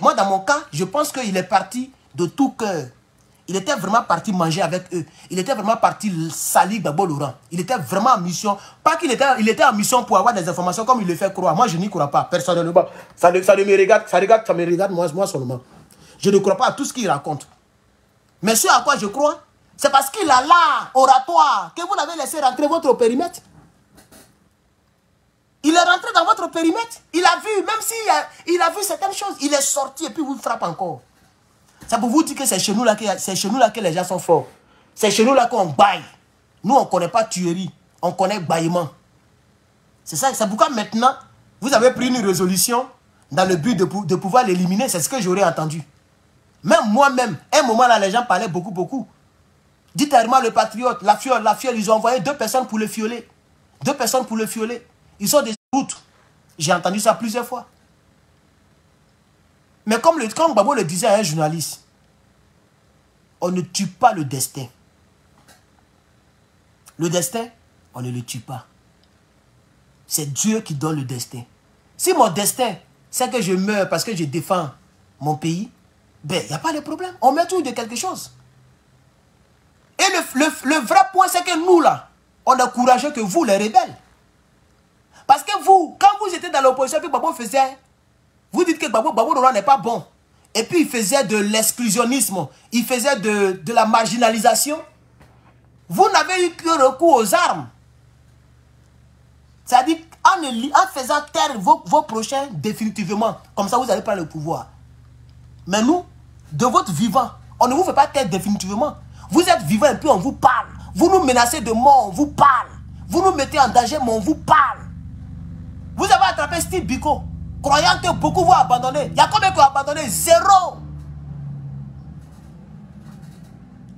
moi, dans mon cas, je pense qu'il est parti de tout cœur. Il était vraiment parti manger avec eux. Il était vraiment parti salir Gbagbo Laurent. Il était vraiment en mission. Pas qu'il était, il était en mission pour avoir des informations comme il le fait croire. Moi, je n'y crois pas, personnellement. Ça me regarde moi seulement. Je ne crois pas à tout ce qu'il raconte. Mais ce à quoi je crois, c'est parce qu'il a l'art oratoire que vous l'avez laissé rentrer votre périmètre. Il est rentré dans votre périmètre. Il a vu, même s'il a vu certaines choses, il est sorti et puis vous frappe encore. C'est pour vous dire que c'est chez nous là que les gens sont forts. C'est chez nous là qu'on baille. Nous, on ne connaît pas tuerie. On connaît baillement. C'est ça. C'est pourquoi maintenant, vous avez pris une résolution dans le but de pouvoir l'éliminer. C'est ce que j'aurais entendu. Même moi-même, un moment là, les gens parlaient beaucoup. Dites à Herman le patriote, la fiole, ils ont envoyé 2 personnes pour le fioler. 2 personnes pour le fioler. Ils sont des routes. J'ai entendu ça plusieurs fois. Mais comme Gbagbo le disait à un journaliste, on ne tue pas le destin. Le destin, on ne le tue pas. C'est Dieu qui donne le destin. Si mon destin, c'est que je meurs parce que je défends mon pays, ben, il n'y a pas de problème. On met toujours de quelque chose. Et le vrai point, c'est que nous, là, on est courageux que vous, les rebelles. Parce que vous, quand vous étiez dans l'opposition, puis Gbagbo faisait... Vous dites que Gbagbo Laurent n'est pas bon. Et puis il faisait de l'exclusionnisme. Il faisait de la marginalisation. Vous n'avez eu que recours aux armes. C'est-à-dire en faisant taire vos prochains définitivement. Comme ça, vous allez prendre le pouvoir. Mais nous, de votre vivant, on ne vous fait pas taire définitivement. Vous êtes vivant et puis on vous parle. Vous nous menacez de mort, on vous parle. Vous nous mettez en danger, mais on vous parle. Vous avez attrapé Steve Biko, croyant que beaucoup vont abandonner. Il y a combien qui ont abandonné? 0.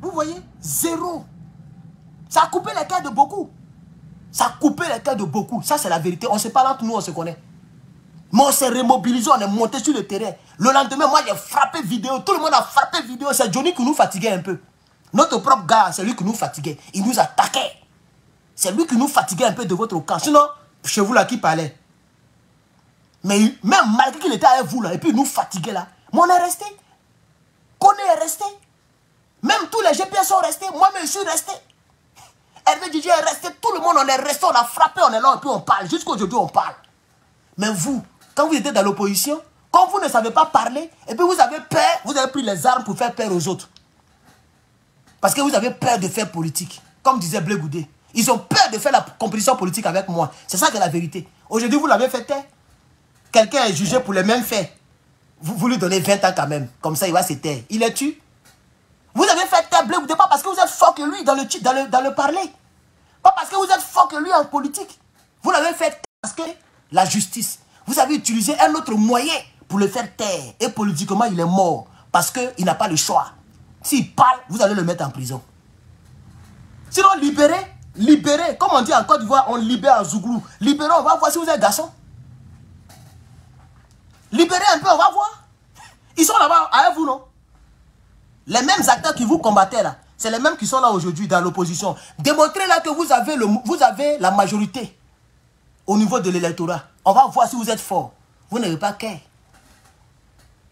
Vous voyez? 0. Ça a coupé les cœurs de beaucoup. Ça a coupé les cœurs de beaucoup. Ça, c'est la vérité. On se parle entre nous, on se connaît. Mais on s'est remobilisé, on est monté sur le terrain. Le lendemain, moi, j'ai frappé vidéo. Tout le monde a frappé vidéo. C'est Johnny qui nous fatiguait un peu. Notre propre gars, c'est lui qui nous fatiguait. Il nous attaquait. C'est lui qui nous fatiguait un peu de votre camp. Sinon, chez vous là, qui parlait. Mais même malgré qu'il était avec vous là, et puis il nous fatiguait là, mais on est resté. Kone est resté. Même tous les GPS sont restés. Moi-même, je suis resté. Hervé DJ est resté. Tout le monde, on est resté. On a frappé, on est là, et puis on parle. Jusqu'aujourd'hui, on parle. Mais vous, quand vous étiez dans l'opposition, quand vous ne savez pas parler, et puis vous avez peur, vous avez pris les armes pour faire peur aux autres. Parce que vous avez peur de faire politique. Comme disait Blé Goudé. Ils ont peur de faire la compétition politique avec moi. C'est ça qui est la vérité. Aujourd'hui, vous l'avez fait taire. Quelqu'un est jugé pour les mêmes faits. Vous lui donnez 20 ans quand même. Comme ça, il va se taire. Il est tué. Vous avez fait taire Blé Goudé pas parce que vous êtes fort que lui dans le parler. Pas parce que vous êtes fort que lui en politique. Vous l'avez fait taire parce que la justice. Vous avez utilisé un autre moyen pour le faire taire. Et politiquement, il est mort. Parce qu'il n'a pas le choix. S'il parle, vous allez le mettre en prison. Sinon, libérez. Comme on dit en Côte d'Ivoire, on libère en Zouglou. Libérez, on va voir si vous êtes garçon. Libérez un peu, on va voir. Ils sont là-bas avec vous, non? Les mêmes acteurs qui vous combattaient là, c'est les mêmes qui sont là aujourd'hui dans l'opposition. Démontrez là que vous avez la majorité au niveau de l'électorat. On va voir si vous êtes fort. Vous n'avez pas qu'un.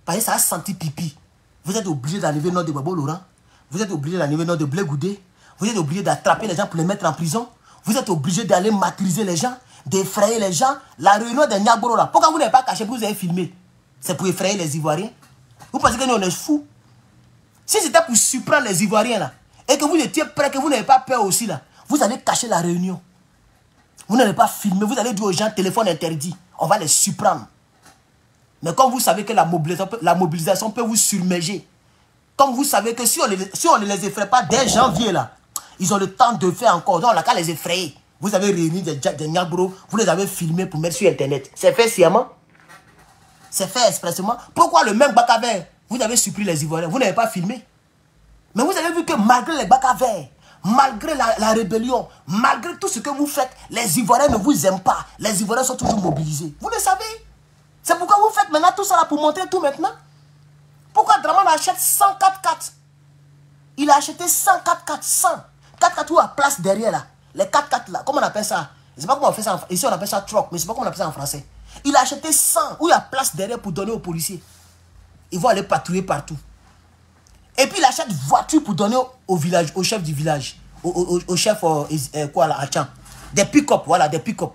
Parce que ça a senti pipi. Vous êtes obligé d'enlever le nom de Babo Laurent. Vous êtes obligé d'enlever le nom de Blé Goudé. Vous êtes obligé d'attraper les gens pour les mettre en prison. Vous êtes obligé d'aller maîtriser les gens, d'effrayer les gens. La réunion des Niagboro là, pourquoi vous n'avez pas caché, vous avez filmé? C'est pour effrayer les Ivoiriens. Vous pensez que nous on est fous? Si c'était pour surprendre les Ivoiriens là, et que vous étiez prêts, que vous n'avez pas peur aussi là, vous allez cacher la réunion. Vous n'allez pas filmer, vous allez dire aux gens, téléphone interdit. On va les surprendre. Mais comme vous savez que la mobilisation peut vous submerger, comme vous savez que si on ne les effraie pas dès janvier là, ils ont le temps de faire encore. Donc on n'a qu'à les effrayer. Vous avez réuni des Niagboro, vous les avez filmés pour mettre sur internet. C'est fait sciemment. C'est fait expressément. Pourquoi le même Bakaver, vous avez surpris les Ivoiriens, vous n'avez pas filmé? Mais vous avez vu que malgré les Bakaver, malgré la rébellion, malgré tout ce que vous faites, les Ivoiriens ne vous aiment pas. Les Ivoiriens sont toujours mobilisés. Vous le savez. C'est pourquoi vous faites maintenant tout ça là pour montrer tout maintenant. Pourquoi Draman achète 104-4? Il a acheté 104-4, 100. 4-4 où à place derrière là. Les 4-4 là, comment on appelle ça? Je ne sais pas comment on fait ça. Ici on appelle ça truck, mais je ne sais pas comment on appelle ça en français. Il a acheté 100 où il y a place derrière pour donner aux policiers. Ils vont aller patrouiller partout. Et puis il achète voiture pour donner au village, au chef du village. Au chef, quoi là, à Tchan. Des pick-up, voilà, des pick-up.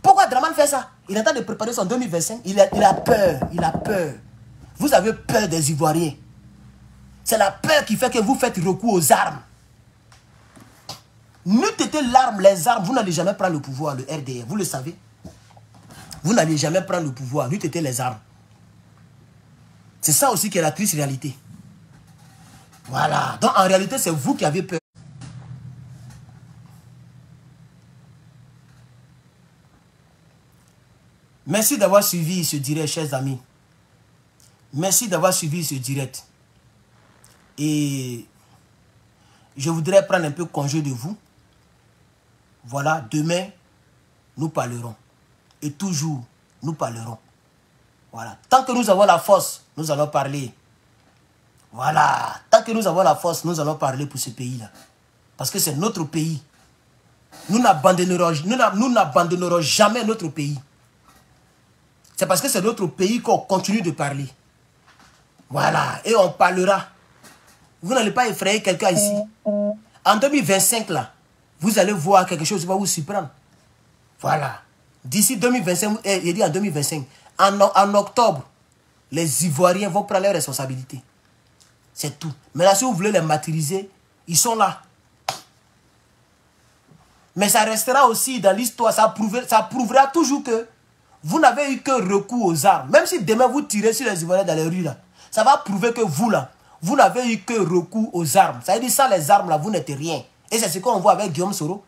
Pourquoi Draman fait ça? Il est en train de préparer son 2025. Il a peur, il a peur. Vous avez peur des Ivoiriens. C'est la peur qui fait que vous faites recours aux armes. N'eût été l'arme, les armes, vous n'allez jamais prendre le pouvoir, le RDR. Vous le savez. Vous n'allez jamais prendre le pouvoir, n'eût été les armes. C'est ça aussi qui est la triste réalité. Voilà. Donc en réalité, c'est vous qui avez peur. Merci d'avoir suivi ce direct, chers amis. Merci d'avoir suivi ce direct. Et je voudrais prendre un peu congé de vous. Voilà, demain, nous parlerons. Et toujours, nous parlerons. Voilà. Tant que nous avons la force, nous allons parler. Voilà. Tant que nous avons la force, nous allons parler pour ce pays-là. Parce que c'est notre pays. Nous n'abandonnerons jamais notre pays. C'est parce que c'est notre pays qu'on continue de parler. Voilà. Et on parlera. Vous n'allez pas effrayer quelqu'un ici. En 2025, là, vous allez voir quelque chose qui va vous surprendre. Voilà. D'ici 2025, il dit en 2025, en octobre, les Ivoiriens vont prendre leurs responsabilités. C'est tout. Mais là, si vous voulez les maîtriser, ils sont là. Mais ça restera aussi dans l'histoire, ça prouvera toujours que vous n'avez eu que recours aux armes. Même si demain vous tirez sur les Ivoiriens dans les rues, là, ça va prouver que vous là, vous n'avez eu que recours aux armes. Ça veut dire sans les armes là, vous n'êtes rien. Et c'est ce qu'on voit avec Guillaume Soro.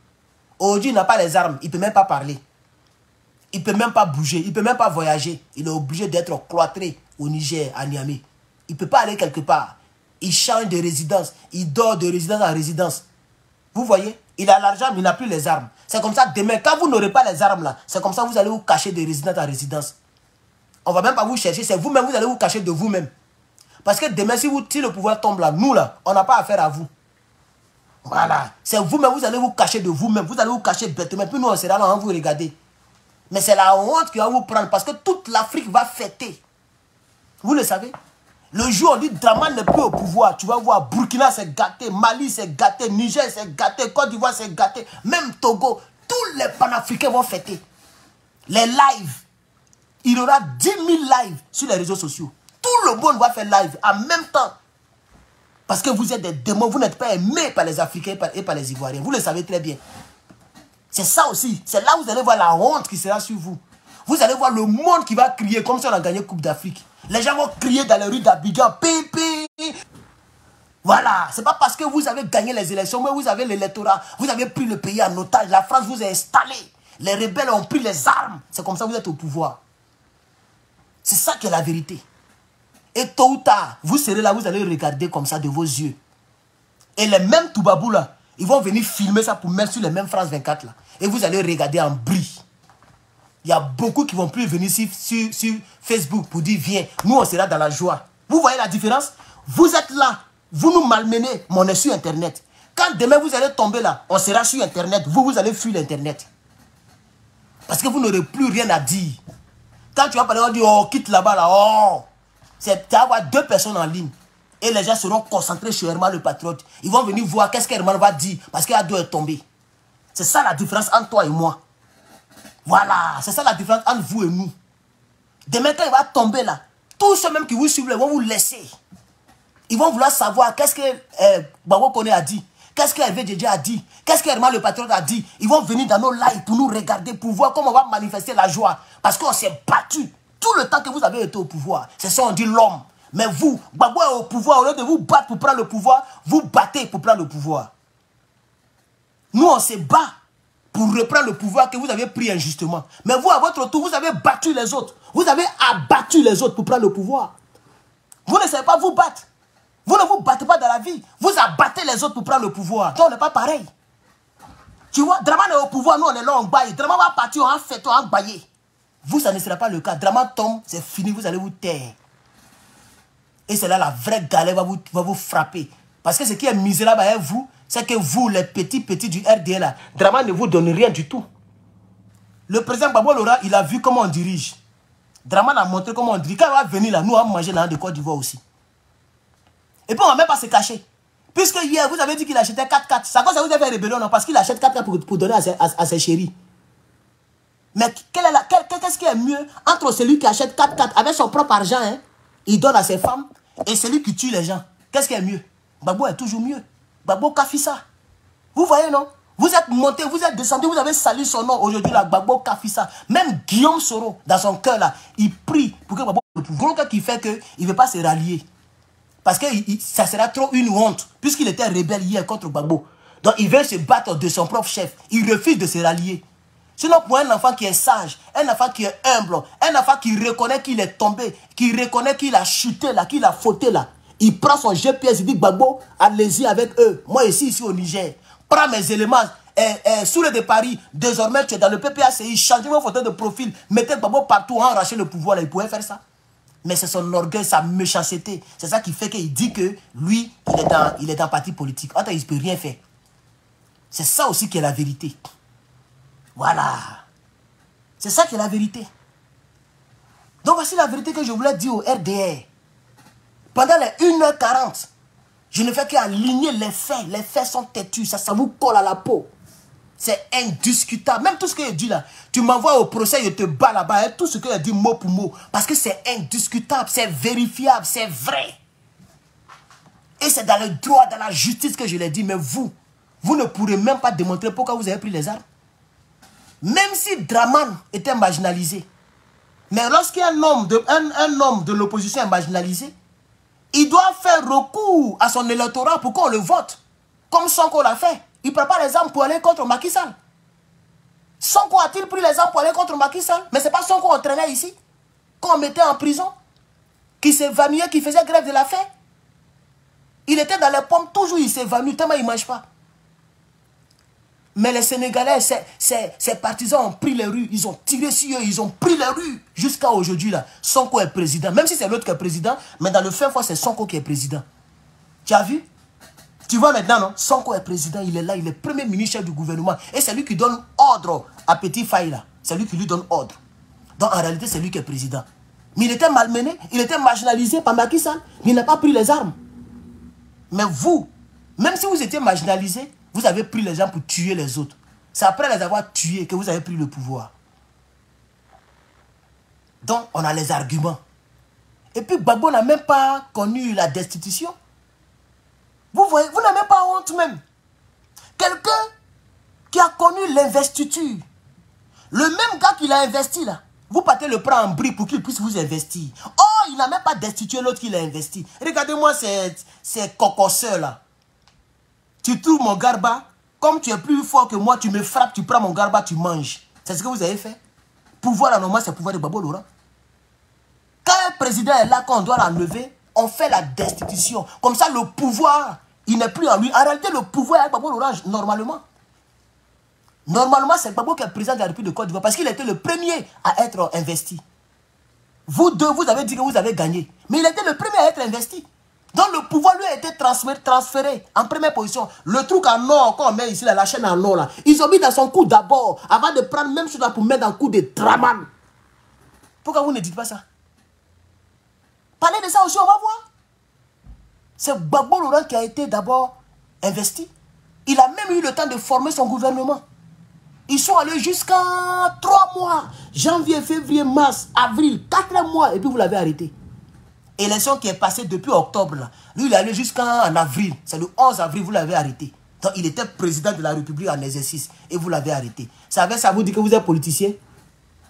Aujourd'hui, il n'a pas les armes, il ne peut même pas parler. Il ne peut même pas bouger, il ne peut même pas voyager. Il est obligé d'être cloîtré au Niger, à Niamey. Il ne peut pas aller quelque part. Il change de résidence, il dort de résidence en résidence. Vous voyez, il a l'argent, mais il n'a plus les armes. C'est comme ça, demain, quand vous n'aurez pas les armes là, c'est comme ça que vous allez vous cacher de résidence en résidence. On ne va même pas vous chercher, c'est vous-même, vous allez vous cacher de vous-même. Parce que demain, si le pouvoir tombe là, nous là, on n'a pas affaire à vous. Voilà. C'est vous-même, vous allez vous cacher de vous-même. Vous allez vous cacher bêtement. Puis nous, on sera là, on va vous regarder. Mais c'est la honte qui va vous prendre parce que toute l'Afrique va fêter. Vous le savez. Le jour où on dit Dramane n'est plus au pouvoir, tu vas voir Burkina s'est gâté, Mali s'est gâté, Niger s'est gâté, Côte d'Ivoire s'est gâté, même Togo. Tous les panafricains vont fêter. Les lives. Il y aura 10 000 lives sur les réseaux sociaux. Tout le monde va faire live en même temps. Parce que vous êtes des démons, vous n'êtes pas aimés par les Africains et par les Ivoiriens. Vous le savez très bien. C'est ça aussi. C'est là où vous allez voir la honte qui sera sur vous. Vous allez voir le monde qui va crier comme si on a gagné Coupe d'Afrique. Les gens vont crier dans les rues d'Abidjan. Pipi. Voilà. C'est pas parce que vous avez gagné les élections, mais vous avez l'électorat. Vous avez pris le pays en otage. La France vous a installé. Les rebelles ont pris les armes. C'est comme ça que vous êtes au pouvoir. C'est ça qui est la vérité. Et tôt ou tard, vous serez là, vous allez regarder comme ça de vos yeux. Et les mêmes Toubabou là, ils vont venir filmer ça pour mettre sur les mêmes France 24 là. Et vous allez regarder en bris. Il y a beaucoup qui ne vont plus venir sur Facebook pour dire viens, nous on sera dans la joie. Vous voyez la différence? Vous êtes là, vous nous malmenez, mais on est sur Internet. Quand demain vous allez tomber là, on sera sur Internet. Vous allez fuir l'Internet. Parce que vous n'aurez plus rien à dire. Quand tu vas parler, on va dire oh, quitte là-bas là, oh. C'est d'avoir 2 personnes en ligne. Et les gens seront concentrés sur Herman le patriote. Ils vont venir voir qu'est-ce qu'Herman va dire. Parce qu'il y a 2 est tombé. C'est ça la différence entre toi et moi. Voilà. C'est ça la différence entre vous et nous. Demain quand il va tomber là, tous ceux même qui vous suivent, ils vont vous laisser. Ils vont vouloir savoir qu'est-ce que Babo Kone a dit. Qu'est-ce que Hervé Djedje a dit. Qu'est-ce qu'Herman le patriote a dit. Ils vont venir dans nos lives pour nous regarder, pour voir comment on va manifester la joie. Parce qu'on s'est battu. Tout le temps que vous avez été au pouvoir, c'est ça on dit l'homme. Mais vous, Gbagbo est au pouvoir, au lieu de vous battre pour prendre le pouvoir, vous battez pour prendre le pouvoir. Nous, on se bat pour reprendre le pouvoir que vous avez pris injustement. Mais vous, à votre tour, vous avez battu les autres. Vous avez abattu les autres pour prendre le pouvoir. Vous ne savez pas vous battre. Vous ne vous battez pas dans la vie. Vous abattez les autres pour prendre le pouvoir. Donc, on n'est pas pareil. Tu vois, Dramane est au pouvoir, nous, on est là, on baille. Dramane va partir, on fait, on bailler. Vous, ça ne sera pas le cas. Dramane tombe, c'est fini, vous allez vous taire. Et c'est là la vraie galère va vous frapper. Parce que ce qui est misérable avec vous, c'est que vous, les petits du RDL, là, Dramane ne vous donne rien du tout. Le président Gbagbo Laurent, il a vu comment on dirige. Dramane a montré comment on dirige. Quand il va venir là, nous, on va manger là de Côte d'Ivoire aussi. Et puis, on ne va même pas se cacher. Puisque hier, vous avez dit qu'il achetait 4x4. C'est à cause que vous avez fait rébellion, non? Parce qu'il achète 4x4 pour donner à ses chéris. Mais qu'est-ce qui est mieux entre celui qui achète 4x4 avec son propre argent, hein, il donne à ses femmes, et celui qui tue les gens? Qu'est-ce qui est mieux? Gbagbo est toujours mieux. Gbagbo Kafissa. Vous voyez, non? Vous êtes monté, vous êtes descendu, vous avez sali son nom aujourd'hui, là, Gbagbo Kafissa. Même Guillaume Soro, dans son cœur, là, il prie pour que Gbagbo le pouvoir. Gros qui fait qu'il ne veut pas se rallier. Parce que ça sera trop une honte, puisqu'il était rebelle hier contre Gbagbo. Donc il veut se battre de son propre chef. Il refuse de se rallier. Sinon, pour un enfant qui est sage, un enfant qui est humble, un enfant qui reconnaît qu'il est tombé, qui reconnaît qu'il a chuté là, qu'il a fauté là, il prend son GPS, il dit Gbagbo, allez-y avec eux. Moi ici au Niger, prends mes éléments, sous le de Paris, désormais tu es dans le PPACI, changez vos photos de profil, mettez Gbagbo partout, arrachez le pouvoir là, il pouvait faire ça. Mais c'est son orgueil, sa méchanceté. C'est ça qui fait qu'il dit que lui, il est dans parti politique. Attends, il ne peut rien faire. C'est ça aussi qui est la vérité. Voilà. C'est ça qui est la vérité. Donc voici la vérité que je voulais dire au RDR. Pendant les 1h40, je ne fais qu'aligner les faits. Les faits sont têtus. Ça vous colle à la peau. C'est indiscutable. Même tout ce que je dis là, tu m'envoies au procès, je te bats là-bas. Tout ce que je dis mot pour mot. Parce que c'est indiscutable, c'est vérifiable, c'est vrai. Et c'est dans le droit, dans la justice que je l'ai dit. Mais vous ne pourrez même pas démontrer pourquoi vous avez pris les armes. Même si Dramane était marginalisé. Mais lorsqu'un homme de l'opposition est marginalisé, il doit faire recours à son électorat pour qu'on le vote. Comme Sonko l'a fait. Il prépare les armes pour aller contre Macky Sall. Sonko a-t-il pris les armes pour aller contre Macky Sall? Mais c'est pas Sonko qu'on traînait ici, qu'on mettait en prison, qui s'évanouissait, qui faisait grève de la faim. Il était dans les pommes, toujours il s'évanouit, tellement il ne mange pas. Mais les Sénégalais, ces partisans ont pris les rues, ils ont tiré sur eux, ils ont pris les rues. Jusqu'à aujourd'hui, là, Sonko est président. Même si c'est l'autre qui est président, mais dans le fin fond, c'est Sonko qui est président. Tu as vu? Tu vois maintenant, non? Sonko est président, il est là, il est premier ministre du gouvernement. Et c'est lui qui donne ordre à Petit Faye, là. C'est lui qui lui donne ordre. Donc en réalité, c'est lui qui est président. Mais il était malmené, il était marginalisé par Macky Sall. Il n'a pas pris les armes. Mais vous, même si vous étiez marginalisé, vous avez pris les armes pour tuer les autres. C'est après les avoir tués que vous avez pris le pouvoir. Donc, on a les arguments. Et puis, Gbagbo n'a même pas connu la destitution. Vous voyez, vous n'avez même pas honte même. Quelqu'un qui a connu l'investiture, le même gars qui l'a investi là, vous partez le prendre en bris pour qu'il puisse vous investir. Oh, il n'a même pas destitué l'autre qui l'a investi. Regardez-moi ces cocosseurs là. Tu trouves mon garba, comme tu es plus fort que moi, tu me frappes, tu prends mon garba, tu manges. C'est ce que vous avez fait. Pouvoir anormal, c'est le pouvoir de Gbagbo Laurent. Quand un président est là, quand on doit l'enlever, on fait la destitution. Comme ça, le pouvoir, il n'est plus en lui. En réalité, le pouvoir est Gbagbo Laurent, normalement. Normalement, c'est Gbagbo qui est président de la République de Côte d'Ivoire parce qu'il était le premier à être investi. Vous deux, vous avez dit que vous avez gagné. Mais il était le premier à être investi. Donc le pouvoir lui a été transféré en première position. Le truc en or qu'on met ici, là, la chaîne en or, là, ils ont mis dans son cou d'abord, avant de prendre même chose là pour mettre dans le cou de Draman. Pourquoi vous ne dites pas ça? Parlez de ça aussi, on va voir. C'est Gbagbo Laurent qui a été d'abord investi. Il a même eu le temps de former son gouvernement. Ils sont allés jusqu'à 3 mois. Janvier, février, mars, avril, 4 mois. Et puis vous l'avez arrêté. Élection qui est passée depuis octobre. Là. Lui, il est allé jusqu'en avril. C'est le 11 avril, vous l'avez arrêté. Donc, il était président de la République en exercice. Et vous l'avez arrêté. Ça avec ça vous dit que vous êtes politicien?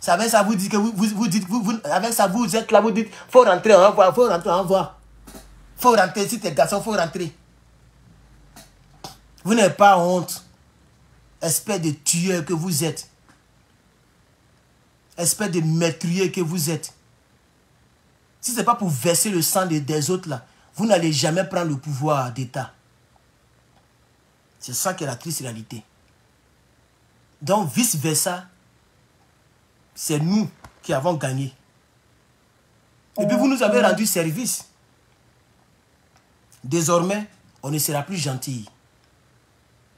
Ça avec ça vous dit que avec ça vous êtes là, vous dites, faut rentrer, on va voir, faut rentrer, on va voir. Faut rentrer, si t'es garçon, faut rentrer. Vous n'avez pas honte. Espèce de tueur que vous êtes. Espèce de meurtrier que vous êtes. Si ce n'est pas pour verser le sang des autres, là, vous n'allez jamais prendre le pouvoir d'État. C'est ça qui est la triste réalité. Donc, vice-versa, c'est nous qui avons gagné. Et puis, vous nous avez rendu service. Désormais, on ne sera plus gentil.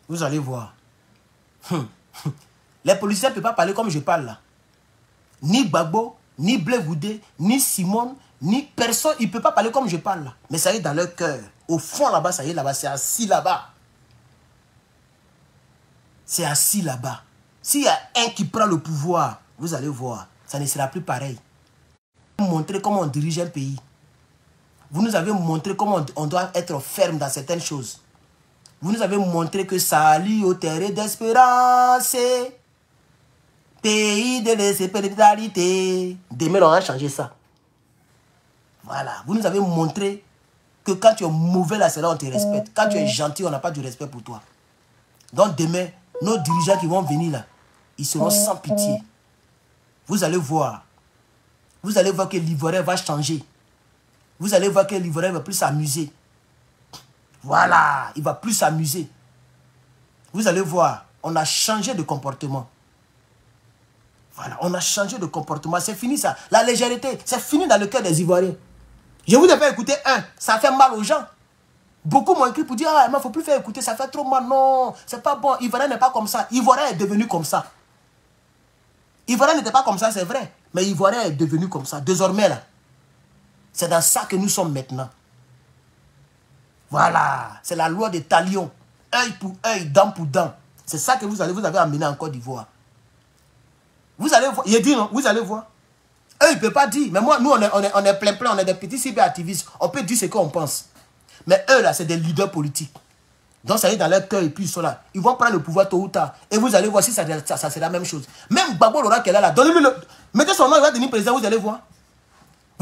Vous allez voir. Les policiers ne peuvent pas parler comme je parle là. Ni Gbagbo, ni Blé Goudé, ni Simone, ni personne, il ne peut pas parler comme je parle là. Mais ça y est dans leur cœur. Au fond là-bas, ça y est là-bas, c'est assis là-bas. C'est assis là-bas. S'il y a un qui prend le pouvoir, vous allez voir, ça ne sera plus pareil. Vous nous montrer comment on dirige un pays. Vous nous avez montré comment on doit être ferme dans certaines choses. Vous nous avez montré que ça allie au terrain d'espérance. Pays de l'espéralité. Demain, on va changer ça. Voilà. Vous nous avez montré que quand tu es mauvais, là, c'est là on te respecte. Quand tu es gentil, on n'a pas du respect pour toi. Donc demain, nos dirigeants qui vont venir là, ils seront sans pitié. Vous allez voir. Vous allez voir que l'Ivoirien va changer. Vous allez voir que l'Ivoirien va plus s'amuser. Voilà, il va plus s'amuser. Vous allez voir, on a changé de comportement. Voilà, on a changé de comportement. C'est fini ça. La légèreté, c'est fini dans le cœur des Ivoiriens. Je vous ai fait écouter un, ça fait mal aux gens. Beaucoup m'ont écrit pour dire, ah, il ne faut plus faire écouter, ça fait trop mal. Non, c'est pas bon. Ivoirien n'est pas comme ça. Ivoirien est devenu comme ça. Ivoirien n'était pas comme ça, c'est vrai. Mais Ivoirien est devenu comme ça. Désormais, là, c'est dans ça que nous sommes maintenant. Voilà, c'est la loi des talions. Œil pour œil, dent pour dent. C'est ça que vous avez amené en Côte d'Ivoire. Vous allez voir, il dit non, vous allez voir. Eux, ils ne peuvent pas dire. Mais moi, nous, on est plein, on est des petits cyberactivistes. On peut dire ce qu'on pense. Mais eux, là, c'est des leaders politiques. Donc, ça y est dans leur cœur et puis ils sont là. Ils vont prendre le pouvoir tôt ou tard. Et vous allez voir si ça c'est la même chose. Même Gbagbo Laurent qui est là, donnez-lui le... Mettez son nom, il va devenir président, vous allez voir.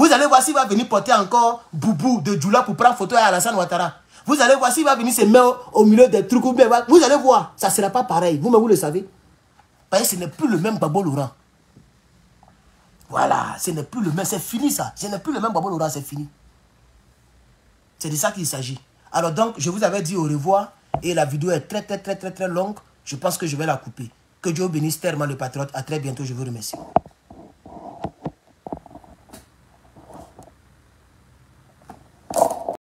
Vous allez voir s'il va venir porter encore Boubou de Djoula pour prendre photo à Alassane Ouattara. Vous allez voir s'il va venir se mettre au milieu des trucs. Vous allez voir, ça ne sera pas pareil. Vous-même, vous le savez. Parce que ce n'est plus le même Babo Laurent. Voilà, ce n'est plus le même. C'est fini ça. Ce n'est plus le même Babo Laurent, c'est fini. C'est de ça qu'il s'agit. Alors donc, je vous avais dit au revoir. Et la vidéo est très longue. Je pense que je vais la couper. Que Dieu bénisse tellement le patriote. À très bientôt. Je vous remercie.